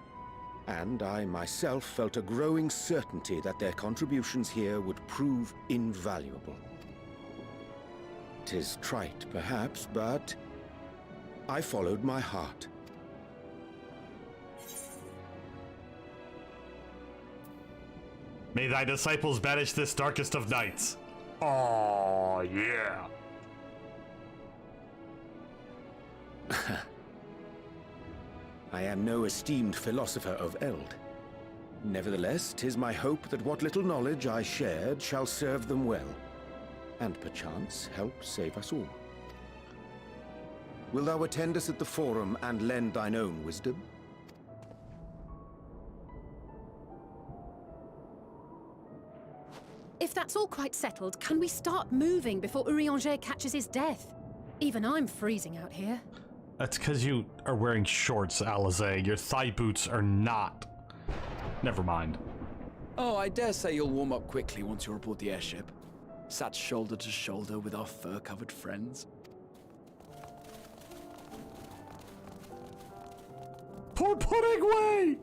and I myself felt a growing certainty that their contributions here would prove invaluable. 'Tis trite, perhaps, but I followed my heart. May thy disciples banish this darkest of nights. Oh, yeah. I am no esteemed philosopher of Eld. Nevertheless, 'tis my hope that what little knowledge I shared shall serve them well, and perchance help save us all. Will thou attend us at the Forum and lend thine own wisdom? If that's all quite settled, can we start moving before Uriange catches his death? Even I'm freezing out here. That's because you are wearing shorts, Alize. Your thigh boots are not. Never mind. Oh, I dare say you'll warm up quickly once you're aboard the airship. Sat shoulder to shoulder with our fur-covered friends. Poor Pudding Way!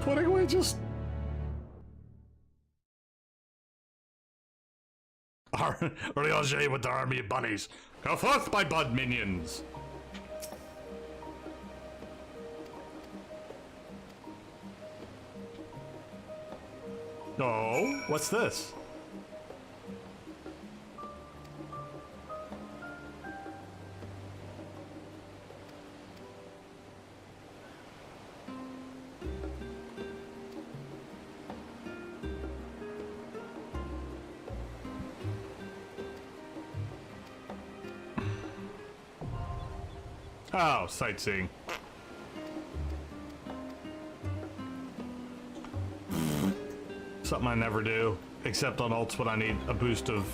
Pudding Way just... Uriange with the army of bunnies. Go forth, my bud minions! Oh, what's this? Oh, sightseeing. Something I never do, except on ults when I need a boost of...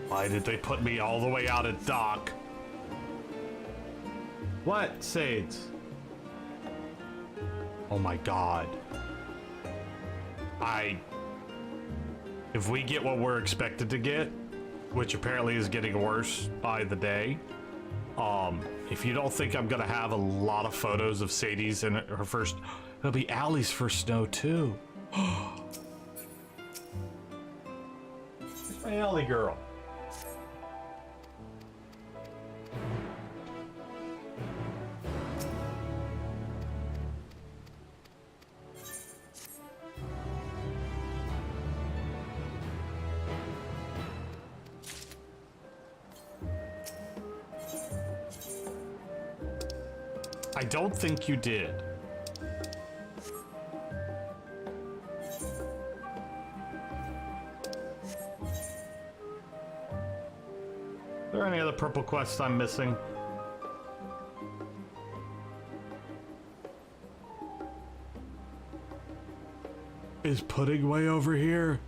Why did they put me all the way out at dock? What, Sades? Oh my god. If we get what we're expected to get, which apparently is getting worse by the day, If you don't think I'm gonna have a lot of photos of Sadie's in her first, it'll be Allie's first snow too. Where's my Allie girl? I don't think you did. Are there any other purple quests I'm missing? Is pudding way over here?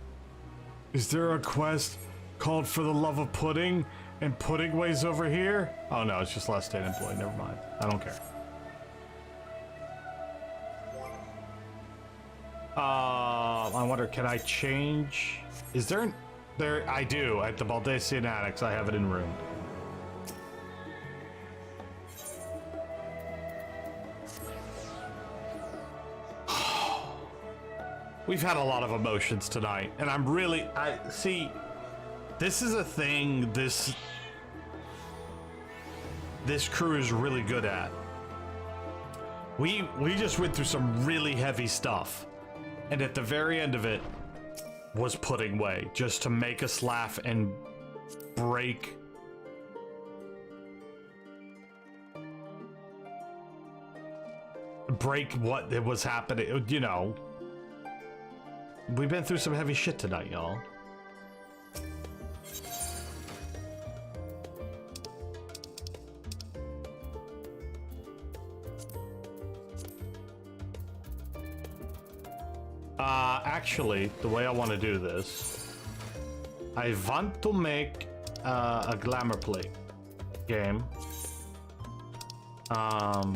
Is there a quest called For the Love of Pudding and pudding way's over here? Oh no, it's just last state employee. Never mind. I don't care. I wonder, can I change? Is there I do. At the Baldacian Annex, I have it in room. We've had a lot of emotions tonight, and I'm really, see, this is a thing this crew is really good at. We just went through some really heavy stuff, and at the very end of it was Pudding Way, just to make us laugh and break what it was happening, you know. We've been through some heavy shit tonight, y'all. Actually, the way I want to do this, I want to make a glamour plate game. I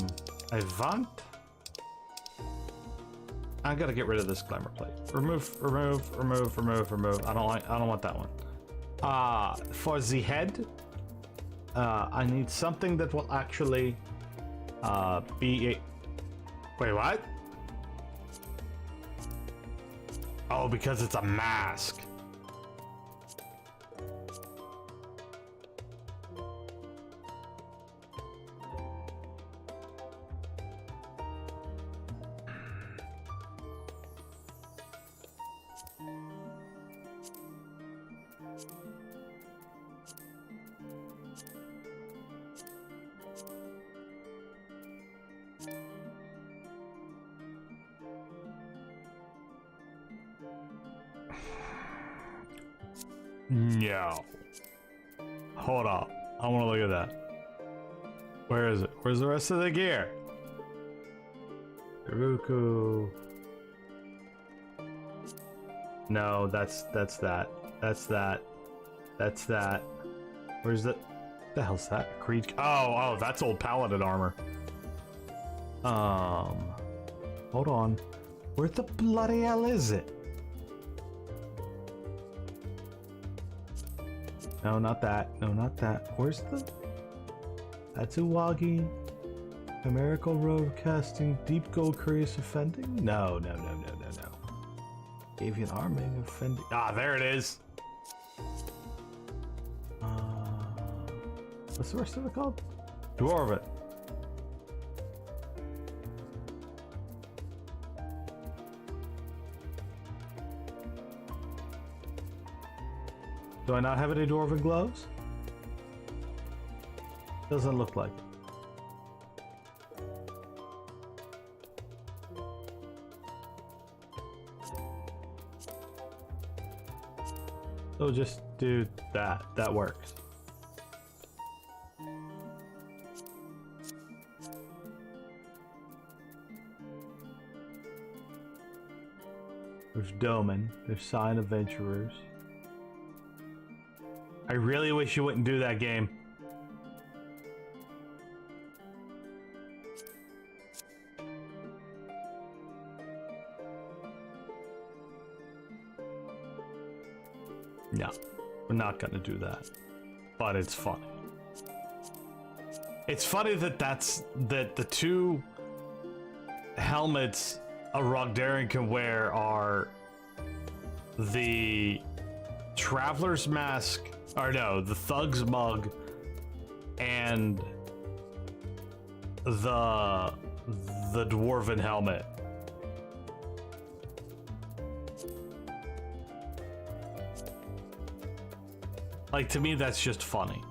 gotta get rid of this glamour plate. Remove. I don't want that one. For the head, I need something that will actually be a. Wait, what? Oh, because it's a mask. No. Hold up. I want to look at that. Where is it? Where's the rest of the gear? Iruku. No, that's that. That's that. That's that. Where's the hell's that? Creed. Oh, that's old paladin armor. Hold on. Where the bloody hell is it? No, not that. No, not that. Where's the... That's Uwagi. Chimerical road casting. Deep gold curious offending? No. Avian arming offending. Ah, there it is. What's the rest of it called? Dwarven. Do I not have any Dwarven gloves? Doesn't look like it. So just do that. That works. There's Doman. There's Sign Adventurers. I really wish you wouldn't do that game. No, we're not gonna do that. But it's funny. It's funny that the two helmets a Rogdarian can wear are the Traveler's Mask, or no, the Thug's Mug, and the Dwarven helmet. Like, to me, that's just funny.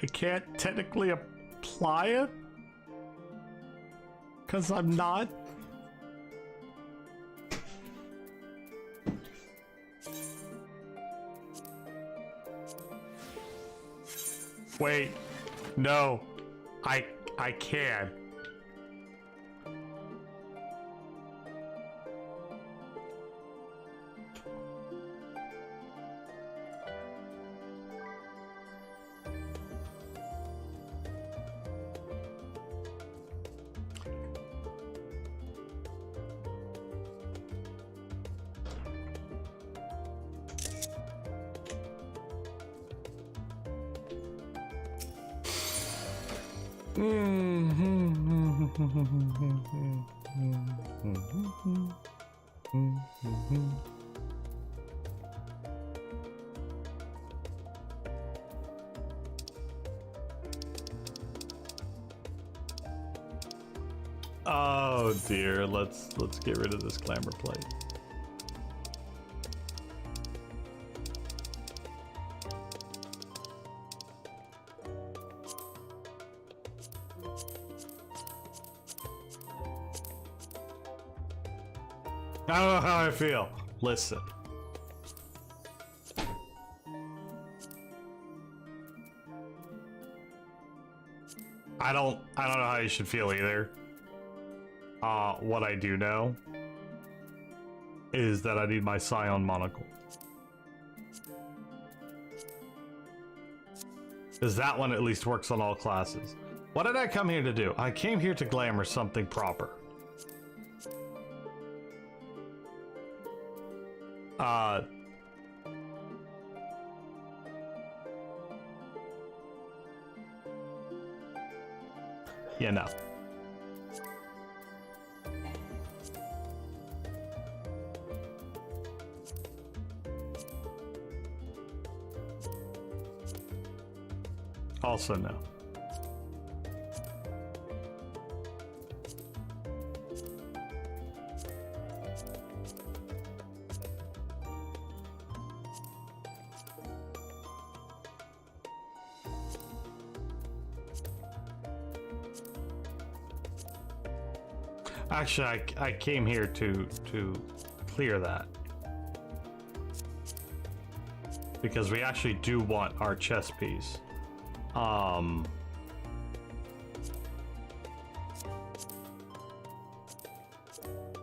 I can't technically apply it because I'm not. Wait, no, I can. Oh dear, let's get rid of this glamour plate. I don't know how I feel. Listen. I don't know how you should feel either. What I do know is that I need my Scion monocle. Because that one at least works on all classes. What did I come here to do? I came here to glamour something proper. Yeah, no. Also no. Actually, I came here to clear that. Because we actually do want our chess piece. I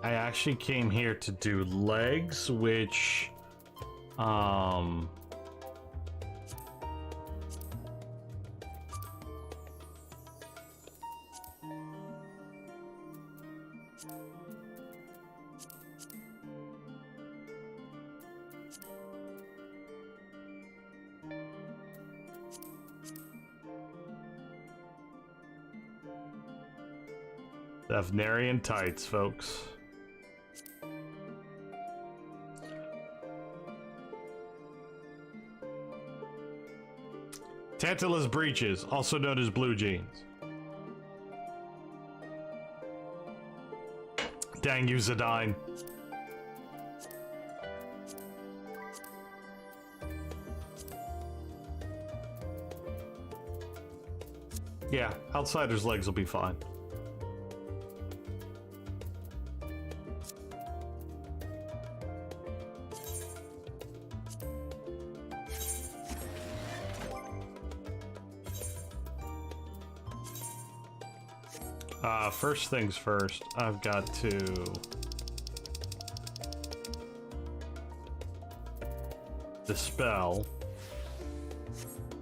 actually came here to do legs, which Thavnarian tights, folks. Tantalus breeches, also known as blue jeans. Dang you, Zidane. Yeah, Outsider's legs will be fine. First things first, I've got to dispel,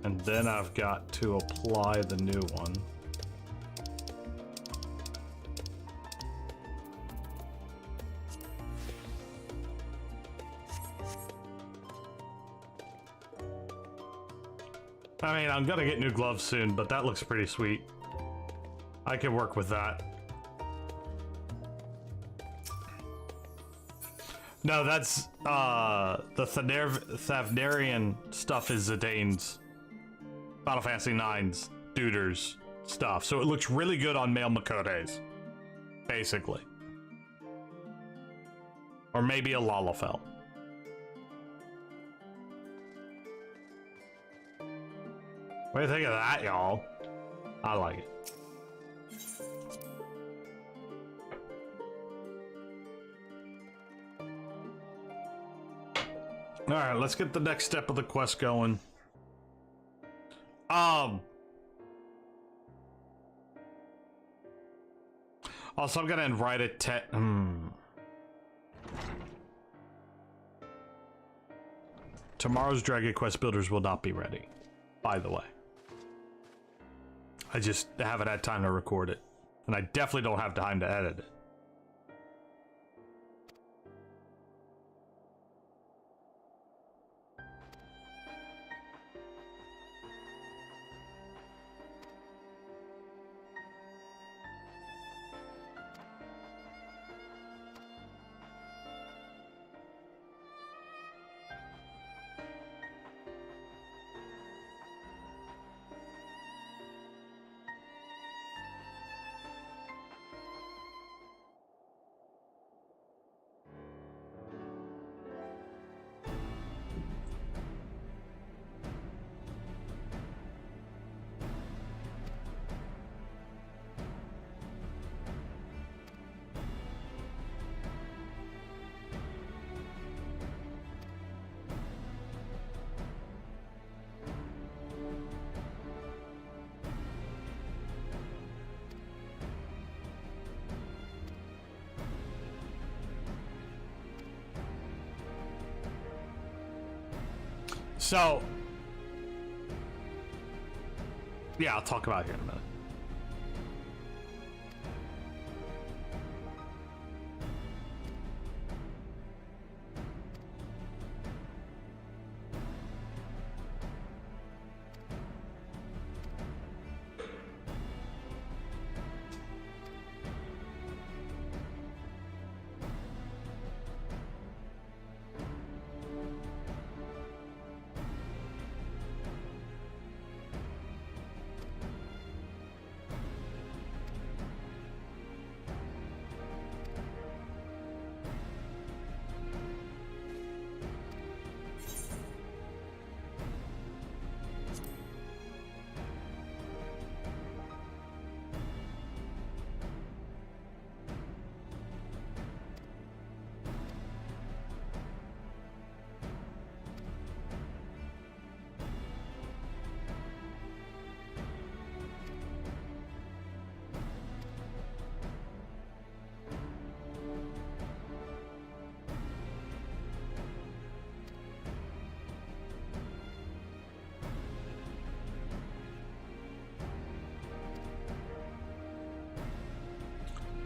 and then I've got to apply the new one. I mean, I'm gonna get new gloves soon, but that looks pretty sweet. I can work with that. No, that's the Thavnarian stuff is Zidane's Final Fantasy IX's Duder's stuff. So it looks really good on male Makotes, basically. Or maybe a Lalafell. What do you think of that, y'all? I like it. Alright, let's get the next step of the quest going. Also, I'm gonna invite it Tomorrow's Dragon Quest builders will not be ready, by the way. I just haven't had time to record it. And I definitely don't have time to edit it. So, yeah, I'll talk about it here in a minute.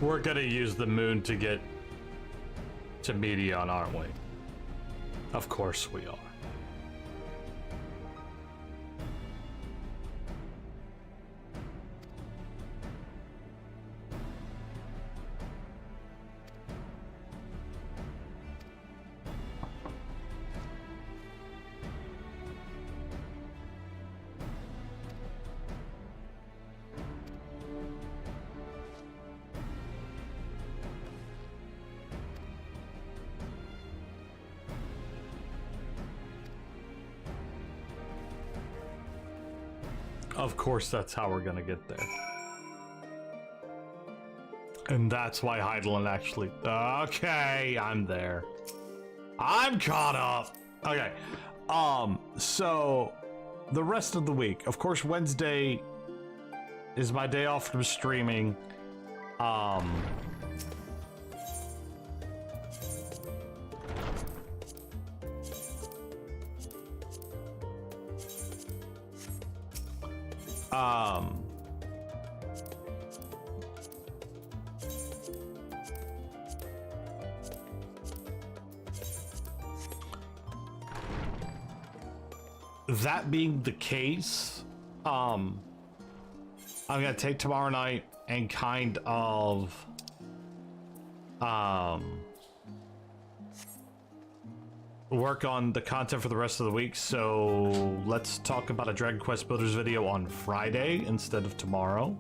We're gonna use the moon to get to Medion, aren't we? Of course we are. Of course, that's how we're gonna get there. And that's why Heidelin actually... Okay, I'm there. I'm caught up! Okay. So... The rest of the week. Of course, Wednesday is my day off from streaming. That being the case, I'm gonna take tomorrow night and kind of work on the content for the rest of the week. So let's talk about a Dragon Quest Builders video on Friday instead of tomorrow.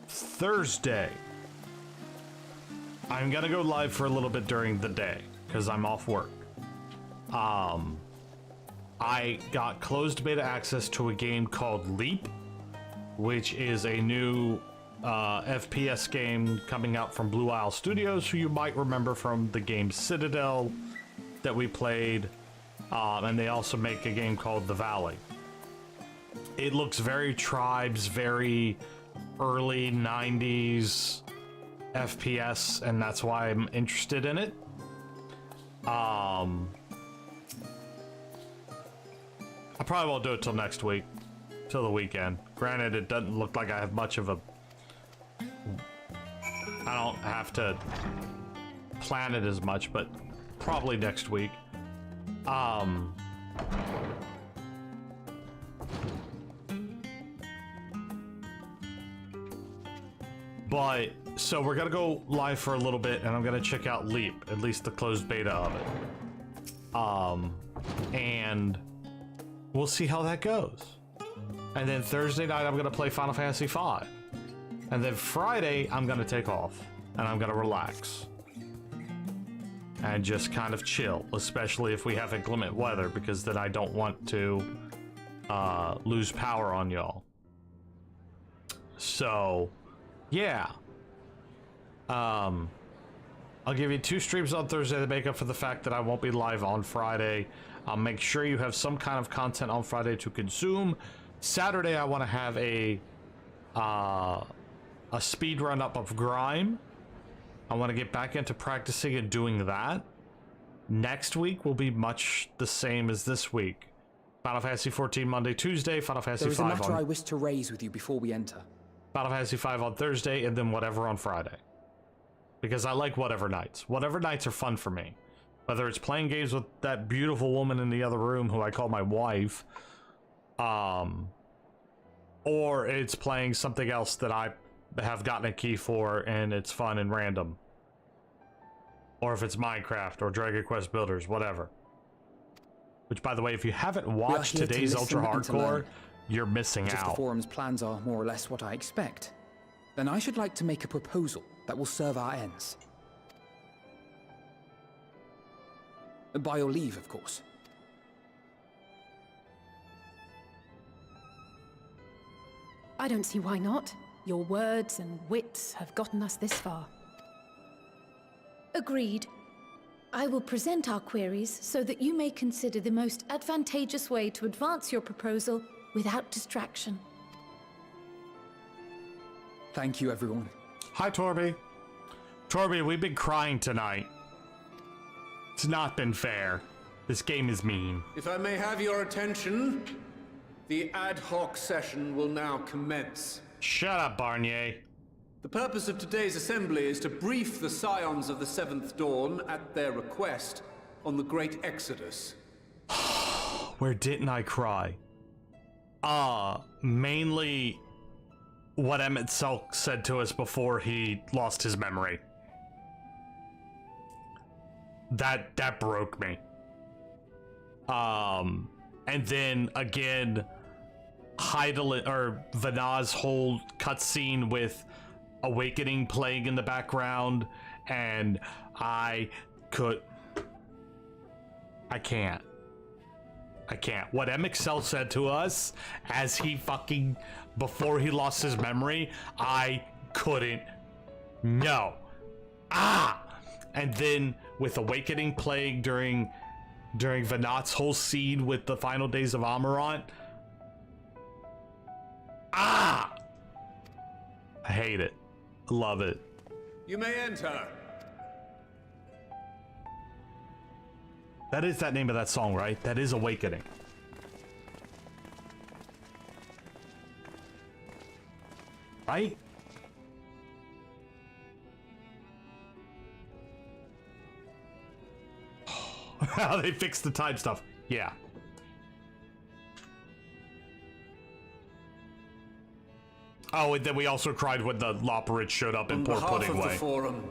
Thursday, I'm gonna go live for a little bit during the day because I'm off work. I got closed beta access to a game called Leap, which is a new FPS game coming out from Blue Isle Studios, who you might remember from the game Citadel that we played, and they also make a game called The Valley. It looks very Tribes, very early 90s FPS, and that's why I'm interested in it. I probably won't do it till next week, till the weekend. Granted, it doesn't look like I have much of a... I don't have to plan it as much, but probably next week. But, so we're gonna go live for a little bit, and I'm gonna check out Leap, at least the closed beta of it. And we'll see how that goes. And then Thursday night, I'm gonna play Final Fantasy V. And then Friday, I'm gonna take off, and I'm gonna relax. And just kind of chill, especially if we have inclement weather, because then I don't want to lose power on y'all. So, yeah. I'll give you 2 streams on Thursday to make up for the fact that I won't be live on Friday. I'll make sure you have some kind of content on Friday to consume. Saturday, I want to have a speed run up of Grime. I want to get back into practicing and doing that. Next week will be much the same as this week. Final Fantasy XIV Monday, Tuesday, Final Fantasy V There is a matter I wish to raise with you before we enter. Final Fantasy V on Thursday, and then whatever on Friday. Because I like whatever nights. Whatever nights are fun for me. Whether it's playing games with that beautiful woman in the other room who I call my wife, or it's playing something else that I have gotten a key for and it's fun and random. Or if it's Minecraft or Dragon Quest Builders, whatever. Which, by the way, if you haven't watched today's Ultra Hardcore, you're missing If out. the forum's plans are more or less what I expect, then I should like to make a proposal that will serve our ends. By your leave, of course. I don't see why not. Your words and wits have gotten us this far. Agreed. I will present our queries so that you may consider the most advantageous way to advance your proposal without distraction. Thank you, everyone. Hi, Torby. Torby, we've been crying tonight. It's not been fair. This game is mean. If I may have your attention, the ad hoc session will now commence. Shut up, Barnier. The purpose of today's assembly is to brief the Scions of the Seventh Dawn, at their request, on the Great Exodus. Where didn't I cry? Mainly what Emmett Selk said to us before he lost his memory. That broke me. And then again, Heidelin or Vanaz's whole cutscene with Awakening playing in the background, and I could. I can't. What MXL said to us as he fucking, before he lost his memory, I couldn't. No. And then with Awakening playing during Venat's whole scene with the final days of Amarant. I hate it. Love it. You may enter. That is that name of that song, right? That is Awakening. Right? How they fixed the time stuff. Yeah. Oh, and then we also cried when the Loporrit showed up in Poor Pudding On behalf of Way. the Forum,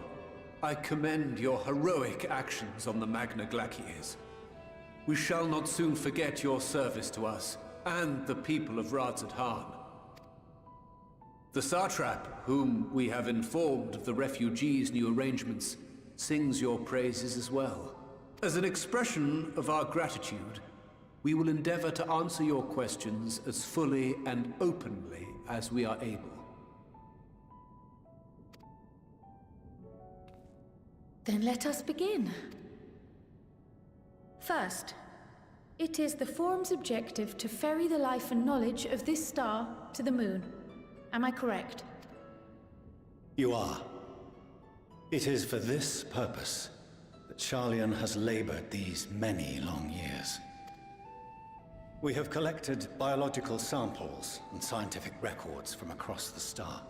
I commend your heroic actions on the Magna Glaciers. We shall not soon forget your service to us and the people of Radzat Han. The Satrap, whom we have informed of the refugees' new arrangements, sings your praises as well. As an expression of our gratitude, we will endeavor to answer your questions as fully and openly as we are able. Then let us begin. First, it is the Forum's objective to ferry the life and knowledge of this star to the moon. Am I correct? You are. It is for this purpose that Sharlayan has labored these many long years. We have collected biological samples and scientific records from across the star.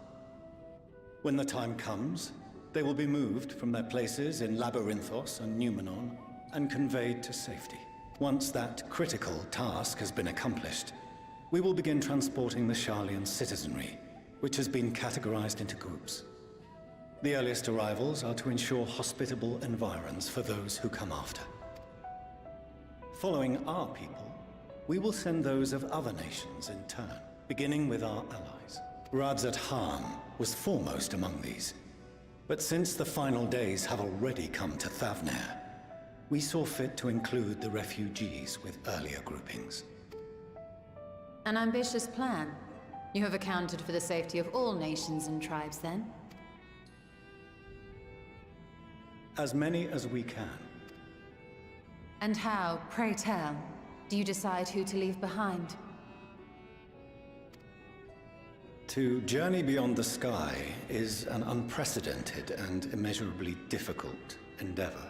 When the time comes, they will be moved from their places in Labyrinthos and Numenon and conveyed to safety. Once that critical task has been accomplished, we will begin transporting the Sharlayan citizenry, which has been categorized into groups. The earliest arrivals are to ensure hospitable environs for those who come after. Following our people, we will send those of other nations in turn, beginning with our allies. Radzat Han was foremost among these. But since the final days have already come to Thavnair, we saw fit to include the refugees with earlier groupings. An ambitious plan. You have accounted for the safety of all nations and tribes, then? As many as we can. And how, pray tell, do you decide who to leave behind? To journey beyond the sky is an unprecedented and immeasurably difficult endeavor.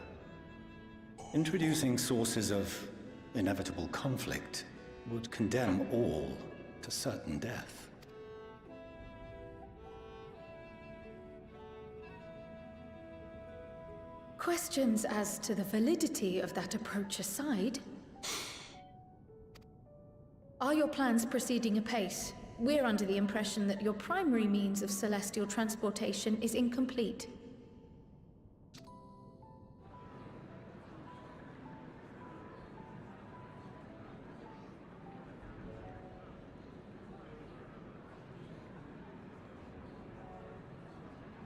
Introducing sources of inevitable conflict would condemn all to certain death. Questions as to the validity of that approach aside, are your plans proceeding apace? We're under the impression that your primary means of celestial transportation is incomplete.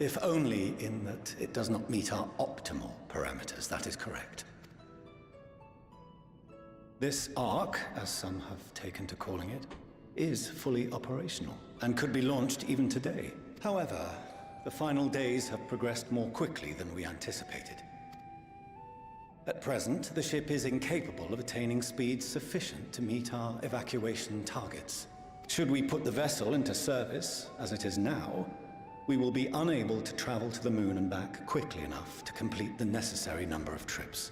If only in that it does not meet our optimal parameters, that is correct. This arc, as some have taken to calling it, is fully operational and could be launched even today. However, the final days have progressed more quickly than we anticipated. At present, the ship is incapable of attaining speeds sufficient to meet our evacuation targets. Should we put the vessel into service, as it is now, we will be unable to travel to the moon and back quickly enough to complete the necessary number of trips.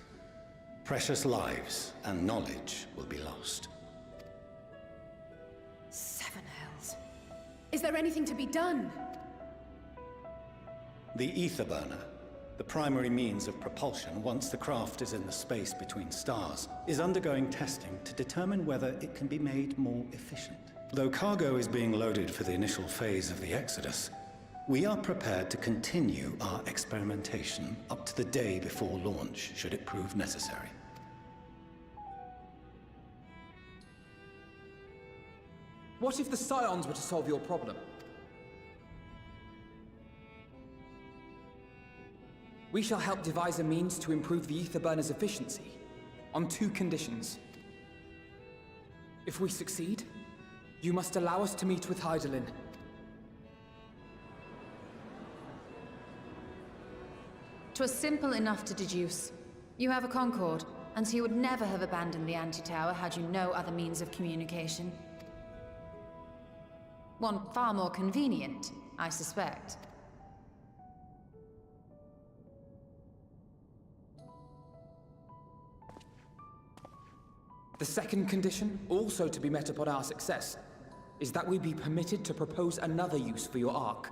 Precious lives and knowledge will be lost. Seven hells. Is there anything to be done? The ether burner, the primary means of propulsion once the craft is in the space between stars, is undergoing testing to determine whether it can be made more efficient. Though cargo is being loaded for the initial phase of the Exodus, we are prepared to continue our experimentation up to the day before launch, should it prove necessary. What if the Scions were to solve your problem? We shall help devise a means to improve the ether burner's efficiency. on 2 conditions. If we succeed, you must allow us to meet with Hydaelyn. "'Twas simple enough to deduce. You have a Concord, and so you would never have abandoned the Anti-Tower had you no other means of communication. One far more convenient, I suspect." The second condition, also to be met upon our success, is that we be permitted to propose another use for your Ark.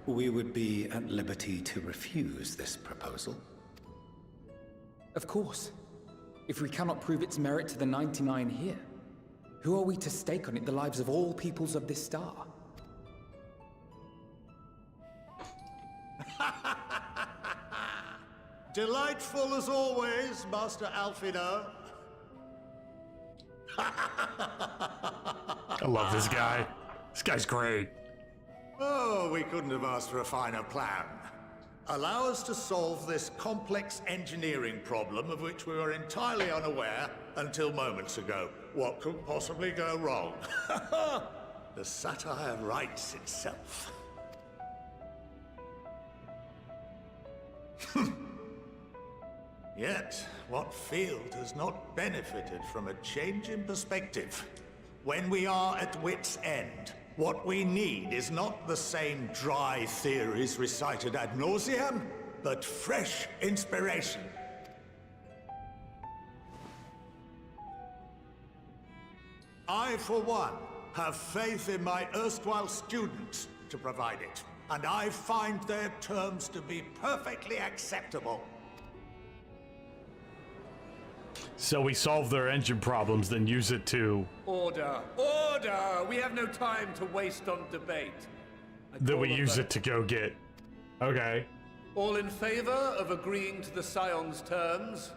We would be at liberty to refuse this proposal. Of course. If we cannot prove its merit to the 99 here, who are we to stake on it the lives of all peoples of this star? Delightful as always, Master Alfino. I love this guy. This guy's great. Oh, we couldn't have asked for a finer plan. Allow us to solve this complex engineering problem of which we were entirely unaware until moments ago. What could possibly go wrong? The satire writes itself. Yet, what field has not benefited from a change in perspective? When we are at wit's end, what we need is not the same dry theories recited ad nauseam, but fresh inspiration. I, for one, have faith in my erstwhile students to provide it, and I find their terms to be perfectly acceptable. So we solve their engine problems, then use it to... Order! Order! We have no time to waste on debate. Then we use it to go get... Okay. All in favor of agreeing to the Scion's terms?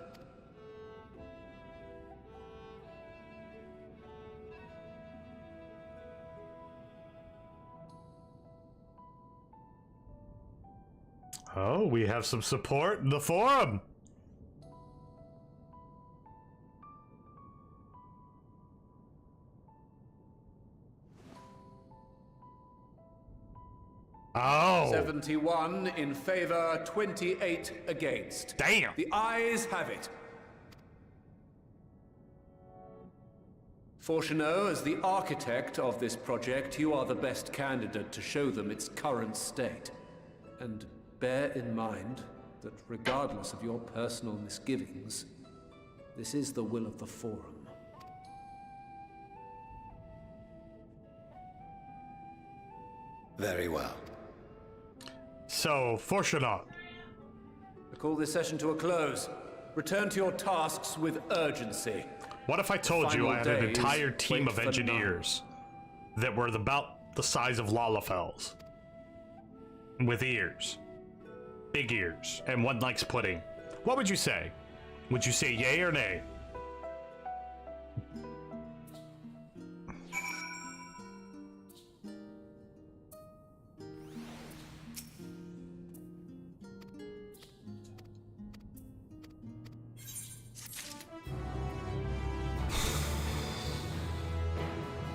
Oh, we have some support in the forum. Oh. 71 in favor, 28 against. Damn. The ayes have it. Fortuneau, as the architect of this project, you are the best candidate to show them its current state. And bear in mind that regardless of your personal misgivings, this is the will of the Forum. Very well. So, Fortunato. I call this session to a close. Return to your tasks with urgency. What if I told you I had an entire team of engineers that were about the size of Lalafells? With ears. Big ears. And one likes pudding. What would you say? Would you say yay or nay?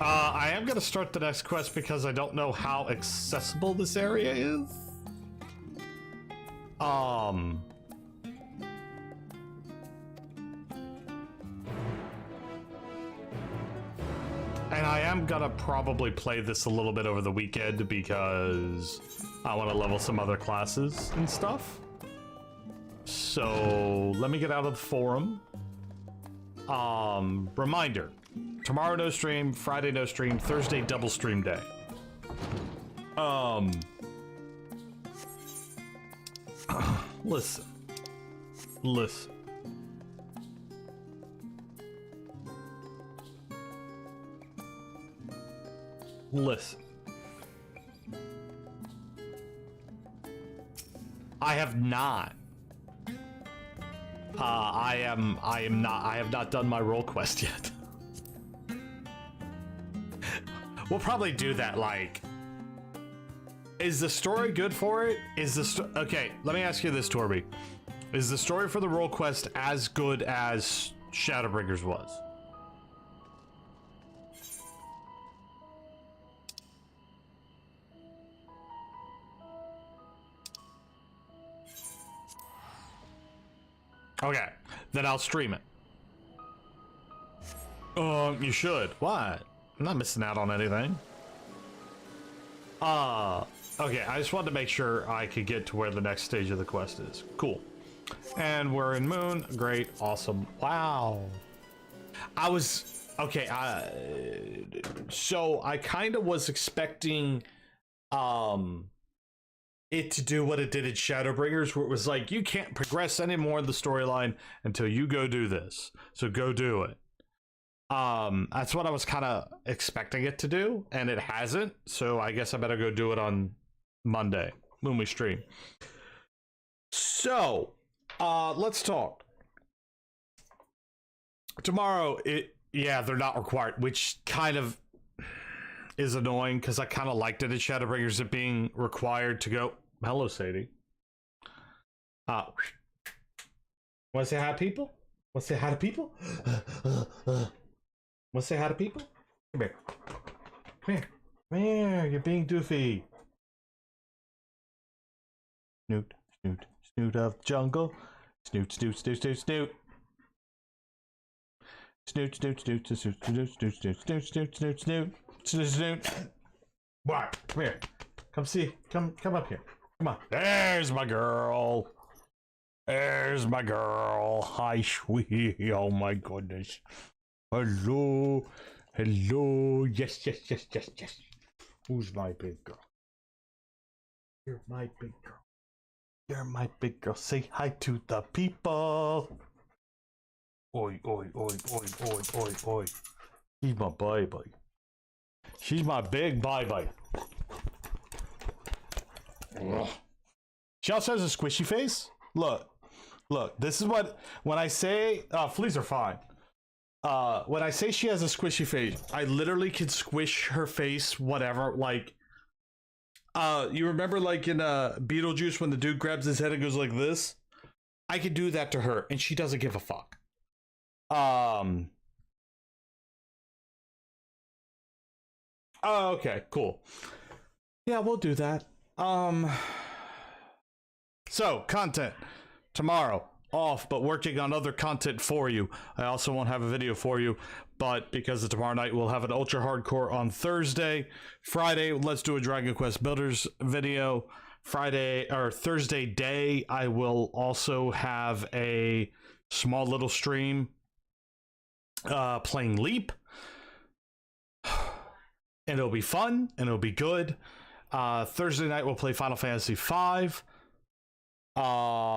I am gonna start the next quest because I don't know how accessible this area is. And I am gonna probably play this a little bit over the weekend because I want to level some other classes and stuff. So let me get out of the forum. Reminder. Tomorrow no stream, Friday no stream, Thursday double stream day. Listen. Listen. Listen. I have not. I have not done my role quest yet. We'll probably do that, like, Is the story good for it? Is the okay? Let me ask you this, Torby: is the story for the role quest as good as Shadowbringers was? Okay, then I'll stream it. You should. What? I'm not missing out on anything. Okay, I just wanted to make sure I could get to where the next stage of the quest is. Cool. And we're in Moon. Great. Awesome. Wow. I was... Okay, so I kind of was expecting it to do what it did in Shadowbringers, where it was like, you can't progress anymore in the storyline until you go do this. So go do it. That's what I was kind of expecting it to do, and it hasn't. So I guess I better go do it on Monday when we stream. So, let's talk. Tomorrow, yeah, they're not required, which kind of is annoying because I kind of liked it in Shadowbringers, it being required to go. Hello, Sadie. Want to say hi to people? Want to say hi to people? Want to say hi to people? Come here. Come here. Come here. You're being doofy. Snoot, snoot, snoot of the jungle. Snoot, snoot, snoot, snoot, snoot. Snoot, snoot, snoot, snoot, snoot, snoot, snoot, snoot, snoot, snoot, snoot, snoot, snoot. What? Come here. Come see. Come up here. Come on. There's my girl. There's my girl. Hi, sweetie. Oh my goodness. Hello. Hello. Yes, yes, yes, yes, yes. Who's my big girl? You're my big girl. You're my big girl. Say hi to the people. Oi, oi, oi, oi, oi, oi, oi. She's my baby. She's my big baby. She also has a squishy face. Look, this is what, when I say, fleas are fine. When I say she has a squishy face, I literally can squish her face, whatever, like, you remember like in Beetlejuice when the dude grabs his head and goes like this? I could do that to her, and she doesn't give a fuck. Oh, okay, cool. Yeah, we'll do that. So, content. Tomorrow, off, but working on other content for you. I also won't have a video for you, but because of tomorrow night, we'll have an ultra hardcore on Thursday. Friday, let's do a Dragon Quest Builders video. Friday, or Thursday day, I will also have a small little stream playing Leap. And it'll be fun, and it'll be good. Thursday night, we'll play Final Fantasy V.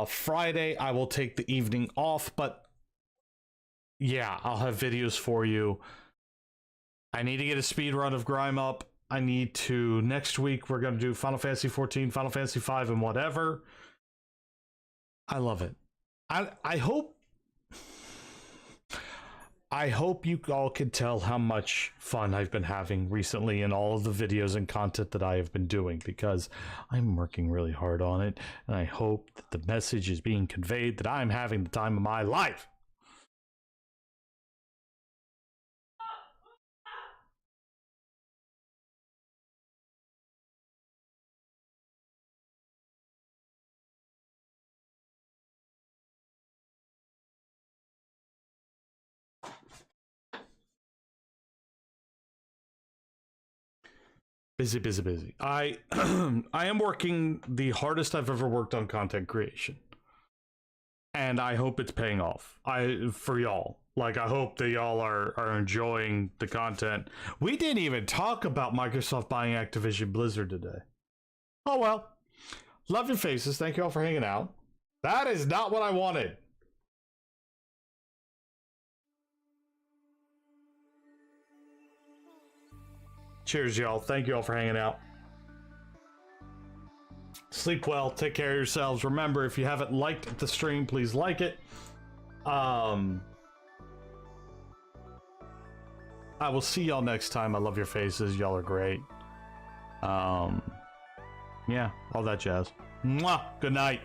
Friday, I will take the evening off, but yeah, I'll have videos for you. I need to get a speed run of Grime up. I need to, next week, we're going to do Final Fantasy XIV, Final Fantasy V, and whatever. I love it. I hope you all can tell how much fun I've been having recently in all of the videos and content that I have been doing, because I'm working really hard on it, and I hope that the message is being conveyed that I'm having the time of my life. Busy. I am working the hardest I've ever worked on content creation, and I hope it's paying off. For y'all, like, I hope that y'all are enjoying the content. We didn't even talk about Microsoft buying Activision Blizzard today. Oh well, love your faces. Thank you all for hanging out. That is not what I wanted. Cheers, y'all. Thank you all for hanging out. Sleep well. Take care of yourselves. Remember, if you haven't liked the stream, please like it. I will see y'all next time. I love your faces. Y'all are great. Yeah, all that jazz. Mwah! Good night.